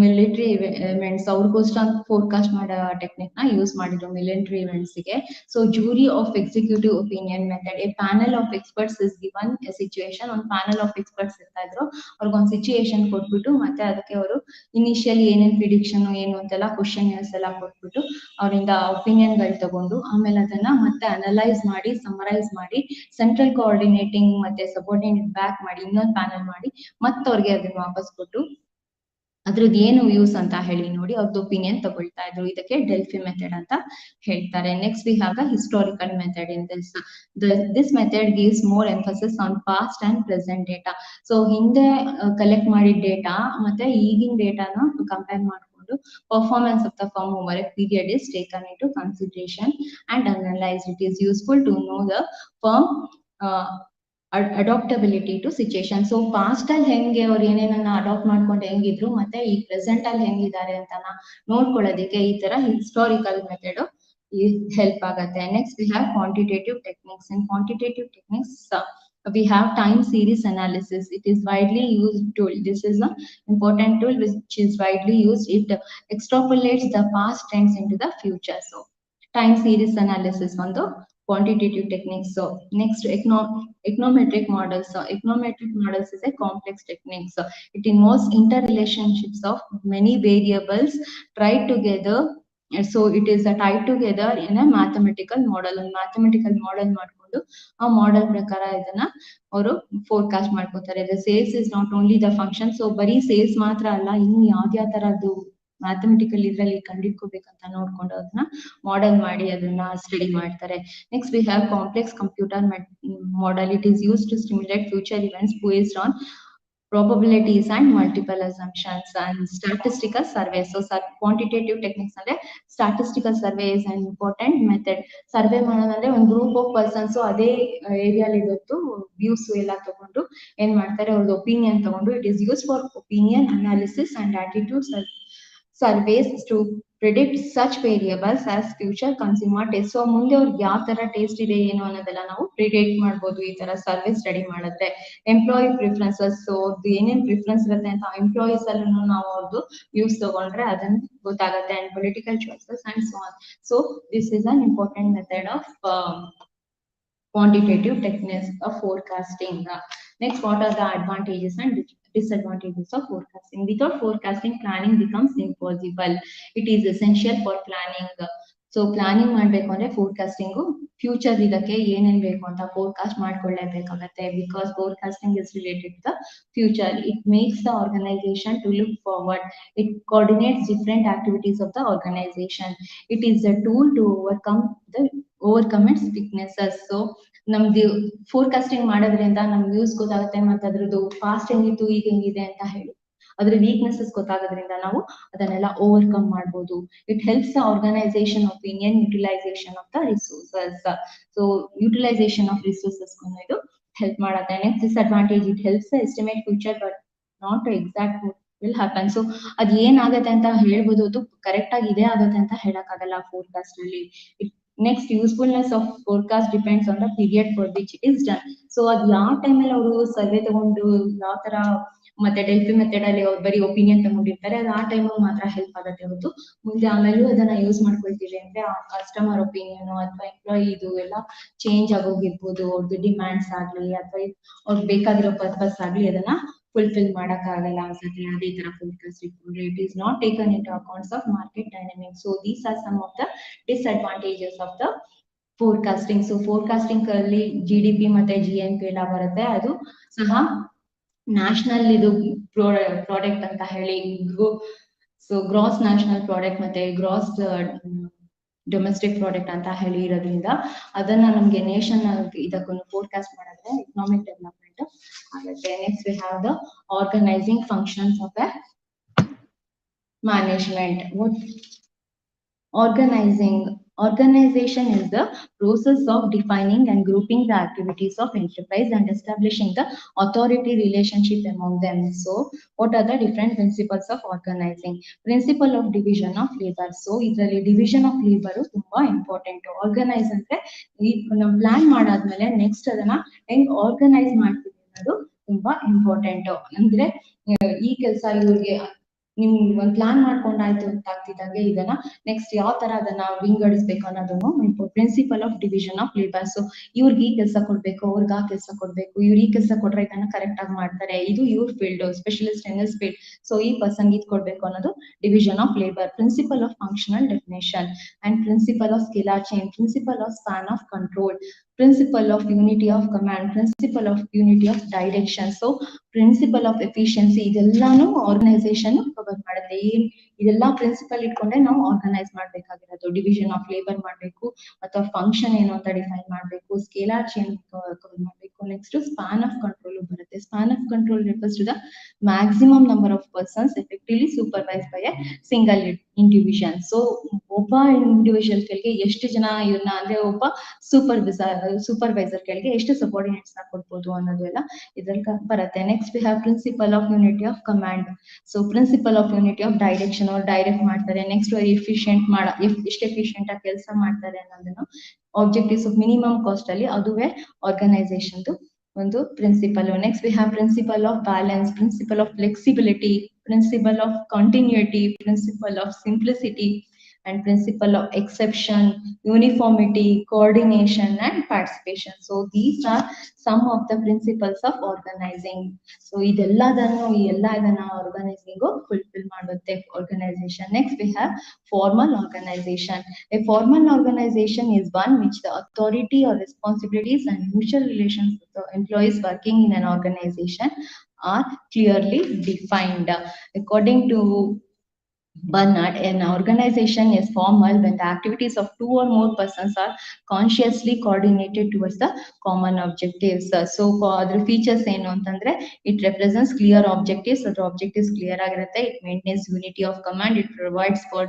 military events. ಅವ್ರಿಗೋಸ್ಕರ ಫೋರ್ಕಾಸ್ಟ್ ಮಾಡೋ ಟೆಕ್ನಿಕ್ ನ ಯೂಸ್ ಮಾಡಿದ್ರು ಮಿಲಿಟರಿ ಇವೆಂಟ್ಸ್ ಗೆ. So jury of executive opinion method. A panel of experts is given A situation. ಒಂದು panel of experts ಇರ್ತಾ ಇದ್ರು, ಅವ್ರಿಗೊಂದು situation ಕೊಟ್ಬಿಟ್ಟು ಮತ್ತೆ ಅದಕ್ಕೆ ಅವರು ಇನಿಷಿಯಲಿ ಏನೇನ್ ಪ್ರಿಡಿಕ್ಷನ್ ಏನು ಅಂತೆಲ್ಲ ಕ್ವಶನ್ಸ್ ಎಲ್ಲ ಕೊಟ್ಬಿಟ್ಟು ಅವರಿಂದ ಒಪಿನಿಯನ್ ಗಳು ತಗೊಂಡು ಆಮೇಲೆ ಅದನ್ನ ಮತ್ತೆ ಅನಲೈಸ್ ಮಾಡಿ ಸಮರೈಸ್ ಮಾಡಿ ಸೆಂಟ್ರಲ್ ಕೋಆರ್ಡಿನೇಟಿಂಗ್ ಮತ್ತೆ ಸಬಾರ್ಡಿನೇಟ್ ಬ್ಯಾಕ್ ಮಾಡಿ ಇನ್ನೊಂದು ಪ್ಯಾನಲ್ ಮಾಡಿ ಮತ್ತೆ ಅವ್ರಿಗೆ ಅದನ್ನ ವಾಪಸ್ ಕೊಟ್ಟು ಅದ್ರದ್ದು ಏನು ಯೂಸ್ ಅಂತ ಹೇಳಿ ನೋಡಿ ಅವ್ರದ್ದು ಒಪಿನಿಯನ್ ತಗೊಳ್ತಾ ಇದ್ರು. ಇದಕ್ಕೆ ಡೆಲ್ಫಿ ಮೆಥಡ್ ಅಂತ ಹೇಳ್ತಾರೆ. Next we have the historical method. In this method gives more emphasis on past and present data. So ಹಿಂದೆ ಕಲೆಕ್ಟ್ ಮಾಡಿದ ಡೇಟಾ ಮತ್ತೆ ಈಗಿನ ಡೇಟಾನ ಕಂಪೇರ್ ಮಾಡ್ಕೊಂಡು performance of the firm over a period is taken into consideration and analyse. It is useful to know the firm adaptability to situation. So past ಅಲ್ಲಿ ಹೆಂಗೆ ಅವ್ರು ಏನೇನನ್ನ adapt ಮಾಡ್ಕೊಂಡು ಹೆಂಗಿದ್ರು ಮತ್ತೆ ಈ ಪ್ರೆಸೆಂಟ್ ಅಲ್ಲಿ ಹೆಂಗಿದ್ದಾರೆ ಅಂತ ನೋಡ್ಕೊಳ್ಳೋದಕ್ಕೆ ಈ ತರ ಹಿಸ್ಟಾರಿಕಲ್ ಮೆಥಡ್ ಹೆಲ್ಪ್ ಆಗತ್ತೆ. Next we have quantitative techniques. In quantitative techniques we have time series analysis. It is widely used tool. This is an important tool which is widely used. It extrapolates the past trends into the future. So time series analysis on the quantitative techniques. So next econometric models. So econometric models is a complex technique. So it involves interrelationships of many variables tried together. So it is tied together in a mathematical model. ಒಂದು mathematical model ಮಾಡ್ಕೊಂಡು ಆ model ಪ್ರಕಾರ ಇದನ್ನ ಅವರು forecast ಮಾಡ್ಕೋತಾರೆ. The sales is not only the function. So ಬರೀ sales ಮಾತ್ರ ಅಲ್ಲ, ಇನ್ನು ಯಾವ್ದ್ಯಾವ ತರದ್ದು ಮ್ಯಾಥಮೆಟಿಕಲ್ ಇದ್ರಲ್ಲಿ ಕಂಡಿಡ್ಕೋಬೇಕಂತ ನೋಡ್ಕೊಂಡು ಅದನ್ನ ಮಾಡೆಲ್ ಮಾಡಿ ಅದನ್ನ ಸ್ಟಡಿ ಮಾಡ್ತಾರೆ. Next we have complex computer model. It is use to stimulate future events based on probabilities and multiple assumptions. And statistical survey. So quantitative techniques ಅಂದ್ರೆ statistical survey is an important method. Survey ಮಾಡೋದಂದ್ರೆ ಒಂದು group of persons ಅದೇ ಏರಿಯಾಲಿ ಇವತ್ತು views ಎಲ್ಲ ತಗೊಂಡು ಏನ್ ಮಾಡ್ತಾರೆ ಅವ್ರದ್ದು ಒಪಿನಿಯನ್ ತಗೊಂಡು it is use for opinion analysis and attitude surveys to predict such variables as future consumer taste. So ಮುಂದೆ ಅವ್ರಿಗೆ ಯಾವ ತರ ಟೇಸ್ಟ್ ಇದೆ ಏನು ಅನ್ನೋದೆಲ್ಲ ನಾವು ಪ್ರಿಡಿಕ್ಟ್ ಮಾಡ್ಬೋದು ಈ ತರ ಸರ್ವೆ ಸ್ಟಡಿ ಮಾಡಿದ್ರೆ. Employee preferences. ಸೊ ಏನೇನ್ ಪ್ರಿಫರೆನ್ಸ್ ಇರುತ್ತೆ ಅಂತ ಎಂಪ್ಲಾಯೀಸ್ ಅಲ್ಲೂ ನಾವು ಅವ್ರದ್ದು ವ್ಯೂಸ್ ತಗೊಂಡ್ರೆ ಅದನ್ನ ಗೊತ್ತಾಗುತ್ತೆ. And political choices and so on. So this is an important method of quantitative techniques of forecasting. Next, what are the advantages and disadvantages of forecasting? Without forecasting, planning becomes impossible. It is essential for planning. So planning ಮಾಡ್ಬೇಕು ಅಂದ್ರೆ forecasting future ಇದಕ್ಕೆ ಏನೇನ್ ಬೇಕು ಅಂತ forecast ಮಾಡ್ಕೊಳ್ಳೇಬೇಕಾಗತ್ತೆ. Because forecasting is related to the future. It makes the organisation to look forward. It coordinates different activities of the organisation. It is a tool to overcome its weaknesses. So ನಮ್ದು forecasting ಮಾಡೋದ್ರಿಂದ ನಮ್ಗೆ use ಗೊತ್ತಾಗುತ್ತೆ ಮತ್ತೆ ಅದ್ರದ್ದು past ಹೆಂಗಿತ್ತು ಈಗ ಹೆಂಗಿದೆ ಅಂತ ಹೇಳಿ ಅದ್ರ ವೀಕ್ನೆಸಸ್ ಗೊತ್ತಾಗೋದ್ರಿಂದ ನಾವು ಅದನ್ನೆಲ್ಲ ಓವರ್ಕಮ್ ಮಾಡ್ಬೋದು. It helps the organisation opinion utilisation of the resources. So utilisation of resources ಇದು ಹೆಲ್ಪ್ ಮಾಡುತ್ತೆ. Next disadvantage. It helps estimate future but not exact will happen. So ಅದ್ ಏನಾಗತ್ತೆ ಅಂತ ಹೇಳ್ಬೋದು, ಅದು ಕರೆಕ್ಟ್ ಆಗಿ ಇದೇ ಆಗತ್ತೆ ಅಂತ ಹೇಳಕ್ ಆಗಲ್ಲ ಫೋರ್ಕಾಸ್ಟ್ ಅಲ್ಲಿ. Next usefulness of forecast depends on the period for which it is done. So ಅದ್ ಯಾವ ಟೈಮಲ್ಲಿ ಅವರು ಸರ್ವೆ ತಗೊಂಡು ಯಾವ ತರ ಮತ್ತೆ ಡೆಲ್ಫಿ ಮೆಥಡ್ ಅಲ್ಲಿ ಅವ್ರು ಬರೀ ಒಪಿನಿಯನ್ ತಗೊಂಡಿರ್ತಾರೆ, ಅದು ಆ ಟೈಮ್ ಮಾತ್ರ ಹೆಲ್ಪ್ ಆಗುತ್ತೆ ಹೊರತು ಮುಂದೆ ಆಮೇಲೂ ಅದನ್ನ ಯೂಸ್ ಮಾಡ್ಕೊಳ್ತೀವಿ ಅಂದ್ರೆ ಆ ಕಸ್ಟಮರ್ ಒಪಿನಿಯನ್ ಅಥವಾ ಎಂಪ್ಲಾಯಿದು ಎಲ್ಲ ಚೇಂಜ್ ಆಗೋಗಿರ್ಬೋದು, ಅವ್ರದ್ದು ಡಿಮ್ಯಾಂಡ್ಸ್ ಆಗ್ಲಿ ಅಥವಾ ಅವ್ರಿಗೆ ಬೇಕಾಗಿರೋ ಪರ್ಪಸ್ ಆಗ್ಲಿ ಅದನ್ನ ಫುಲ್ಫಿಲ್ ಮಾಡಕ್ ಆಗಲ್ಲ ಅನ್ಸುತ್ತೆ. ಅದೇ ತರ ಫೋರ್ಕಾಸ್ಟ್ ಇಟ್ಕೊಂಡ್ರೆ it is not taken into accounts of market dynamics. So these are some of the disadvantages of the forecasting. So forecasting ಅಲ್ಲಿ GDP ಮತ್ತೆ GNP ಎಲ್ಲ ಬರುತ್ತೆ, ಅದು ಸಹ ನ್ಯಾಷನಲ್ ಇದು ಪ್ರಾಡಕ್ಟ್ ಅಂತ ಹೇಳಿ. ಸೊ ಗ್ರಾಸ್ ನ್ಯಾಷನಲ್ ಪ್ರಾಡಕ್ಟ್ ಮತ್ತೆ ಗ್ರಾಸ್ ಡೊಮೆಸ್ಟಿಕ್ ಪ್ರಾಡಕ್ಟ್ ಅಂತ ಹೇಳಿ ಇರೋದ್ರಿಂದ ಅದನ್ನ ನಮ್ಗೆ ನೇಷನ್ ಇದಕ್ಕೂ ಫೋರ್ಕಾಸ್ಟ್ ಮಾಡಿದ್ರೆ ಎಕನಾಮಿಕ್ ಡೆವಲಪ್ಮೆಂಟ್ ಆಗುತ್ತೆ. Next we have the organising functions of a management. Organization is the process of defining and grouping the activities of enterprise and establishing the authority relationship among them. So, what are the different principles of organizing? Principle of division of labor. So, ಇದರಲ್ಲಿ division of labor ತುಂಬಾ important. Organize ಅಂದ್ರೆ ನಾವು plan ಮಾಡಾದ್ಮೇಲೆ next ಅದನ್ನ ಹೆಂಗ್ organise ಮಾಡ್ತೀವಿ ಅನ್ನೋದು ತುಂಬಾ ಇಂಪಾರ್ಟೆಂಟ್. ಅಂದ್ರೆ ಈ ಕೆಲಸ ಇವ್ರಿಗೆ ನಿಮ್ ಒಂದ್ ಪ್ಲಾನ್ ಮಾಡ್ಕೊಂಡಾಯ್ತು ಅಂತ ಆಗ್ತಿದ್ದಂಗೆ ಇದನ್ನ ನೆಕ್ಸ್ಟ್ ಯಾವ ತರ ಅದನ್ನ ವಿಂಗಡಿಸ್ಬೇಕು ಅನ್ನೋದನ್ನು principle of division of labour. So ಇವ್ರಿಗೆ ಈ ಕೆಲಸ ಕೊಡ್ಬೇಕು, ಅವ್ರಿಗೆ ಆ ಕೆಲಸ ಕೊಡ್ಬೇಕು, ಇವ್ರು ಈ ಕೆಲಸ ಕೊಟ್ರೆ ಇದನ್ನ ಕರೆಕ್ಟ್ ಆಗಿ ಮಾಡ್ತಾರೆ, ಇದು ಇವ್ರ field, specialist in this field, so ಈ ಪರ್ಸನ್ ಇದ್ ಕೊಡ್ಬೇಕು ಅನ್ನೋದು division of labour. Principle of functional definition and principle of scalar chain, principle of span of control, principle of unity of command, principle of unity of direction. So principle of efficiency ಇದೆಲ್ಲಾನು organisation cover ಮಾಡುತ್ತೆ. ಇದೆಲ್ಲಾ principle ಇಟ್ಕೊಂಡೆ ನಾವು organise ಮಾಡ್ಬೇಕಾಗಿರೋದು. Division of labour ಮಾಡ್ಬೇಕು, ಅಥವಾ function ಏನು ಅಂತ ಡಿಫೈನ್ ಮಾಡ್ಬೇಕು, ಸ್ಕೇಲಾರ್ ಚೈನ್ ಕವರ್ ಮಾಡ್ಬೇಕು. ನೆಕ್ಸ್ಟ್ ಸ್ಪ್ಯಾನ್ ಆಫ್ ಕಂಟ್ರೋಲ್ ಬರುತ್ತೆ. Span of control refers to the maximum number of persons effectively supervise by a single individual. So ಒಬ್ಬ ಇಂಡಿವಿಜುವಲ್ ಕೆಳಗೆ ಎಷ್ಟು ಜನ ಇವ್ರನ್ನ ಅಂದ್ರೆ ಒಬ್ಬ ಸೂಪರ್ವೈಸರ್ ಕೆಳಗೆ ಎಷ್ಟು ಸಬಾರ್ಡಿನೇಟ್ಸ್ ನ ಕೊಡ್ಬೋದು ಅನ್ನೋದು ಎಲ್ಲ ಇದ್ರಲ್ಲಿ ಬರುತ್ತೆ. Next we have principle of unity of command. So principle of unity of direction, ಅವ್ರು ಡೈರೆಕ್ಟ್ ಮಾಡ್ತಾರೆ. ನೆಕ್ಸ್ಟ್ ಎಷ್ಟು ಎಫಿಷಿಯಂಟ್ ಆಗಿ ಕೆಲಸ ಮಾಡ್ತಾರೆ ಅನ್ನೋದನ್ನು ಆಬ್ಜೆಕ್ಟಿವ್ಸ್ ಆಫ್ ಮಿನಿಮಮ್ ಕಾಸ್ಟ್ ಅಲ್ಲಿ, ಅದುವೇ ಆರ್ಗನೈಸೇಷನ್ ಒಂದು principle. Next we have principle of balance, principle of flexibility, principle of continuity, principle of simplicity and principle of exception, uniformity, coordination and participation. So these are some of the principles of organizing. So ಇದನ್ನ organizing fulfill ಮಾಡುತ್ತೆ organization. Next we have formal organization. A formal organization is one which the authority or responsibilities and mutual relations of the employees working in an organization are clearly defined. According to Bernard, an organization is formal when the activities of two or more persons are consciously coordinated towards the common objectives. So, other features ಏನು ಅಂತಂದ್ರೆ it represents clear objectives. Other objectives clear ಆಗಿರುತ್ತೆ. It maintains unity of command. It provides for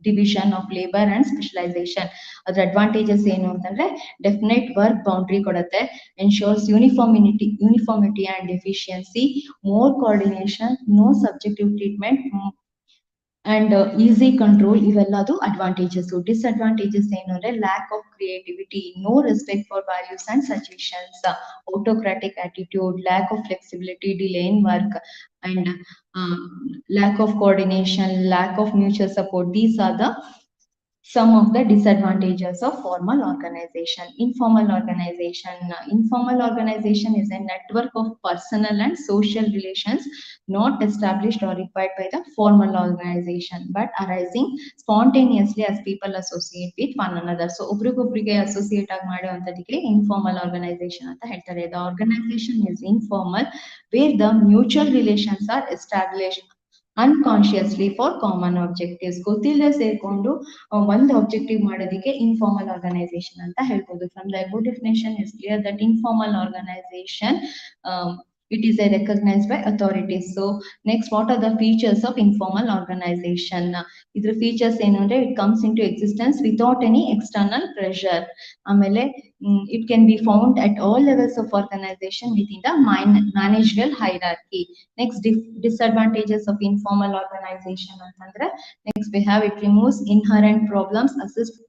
division of labor and specialization. Other advantages ಏನು ಅಂತಂದ್ರೆ definite work boundary ಕೊಡುತ್ತೆ. Ensures uniformity and efficiency. More coordination. No subjective treatment. And easy control. ಇವೆಲ್ಲದು advantages. Disadvantages ಏನು ಅಂದ್ರೆ lack of creativity, no respect for values and suggestions, autocratic attitude, lack of flexibility, delay in work, and lack of coordination, lack of mutual support. These are the some of the disadvantages of formal organization. Informal organization. Informal organization is a network of personal and social relations not established or required by the formal organization, but arising spontaneously as people associate with one another. So ಒಬ್ರಿಗೊಬ್ರಿಗೆ associate ಆಗಿ ಮಾಡುವಂತದಕ್ಕೆ informal organization ಅಂತ ಹೇಳ್ತಾರೆ. The organization is informal where the mutual relations are established unconsciously for common objectives. ಗೊತ್ತಿಲ್ಲದೆ ಸೇರ್ಕೊಂಡು ಒಂದು objective ಮಾಡೋದಕ್ಕೆ informal organisation ಅಂತ ಹೇಳ್ಬೋದು. From the above definition is clear that informal organisation it is a recognized by authorities. So next, what are the features of informal organization? Idra features ಏನು ಅಂದ್ರೆ it comes into existence without any external pressure. ಆಮೇಲೆ it can be found at all levels of organization within the managerial hierarchy. Next, disadvantages of informal organization ಅಂತಂದ್ರೆ next we have it removes inherent problems, assists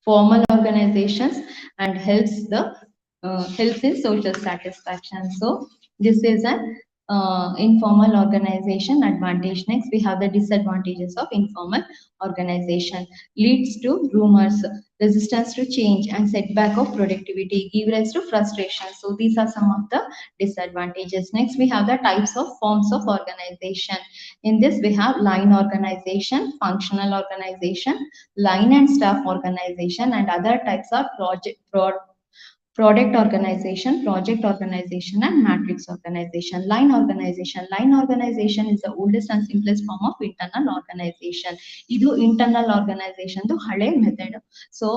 formal organizations and helps in social satisfaction. So this is an informal organization advantage. Next, we have the disadvantages of informal organization. Leads to rumors, resistance to change, and setback of productivity, give rise to frustration. So these are some of the disadvantages. Next, we have the types of forms of organization. In this, we have line organization, functional organization, line and staff organization, and other types are product organization, project organization, and matrix organization. Line organization. Line organization is the oldest and simplest form of internal organization. Idu internal organization ದು ಹಳೆ method. So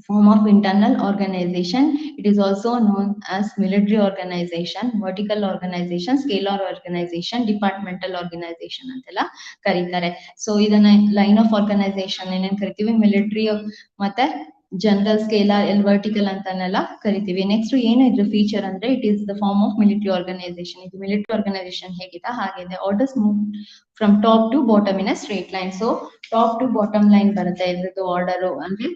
form of internal organization. It is also known as military organization, vertical organization, scalar organization, departmental organization ಅಂತೆಲ್ಲ ಕರೀತಾರೆ. So ಇದನ್ನ line of organisation ಏನೇನ್ ಕರಿತೀವಿ, military ಮತ್ತೆ general, scalar, vertical ಅಂತಾನೆಲ್ಲ ಕರಿತೀವಿ. Next ಏನು ಇದ್ರ ಫೀಚರ್ ಅಂದ್ರೆ, it is the form of military organisation. ಇದು ಮಿಲಿಟರಿ ಆರ್ಗನೈಸೇಷನ್ ಹೇಗಿದೆ ಹಾಗಿದೆ. Orders move from top to bottom in a straight line. So top to bottom line ಬರುತ್ತೆ ಇದ್ರದ್ದು ಆರ್ಡರ್. ಅಂದ್ರೆ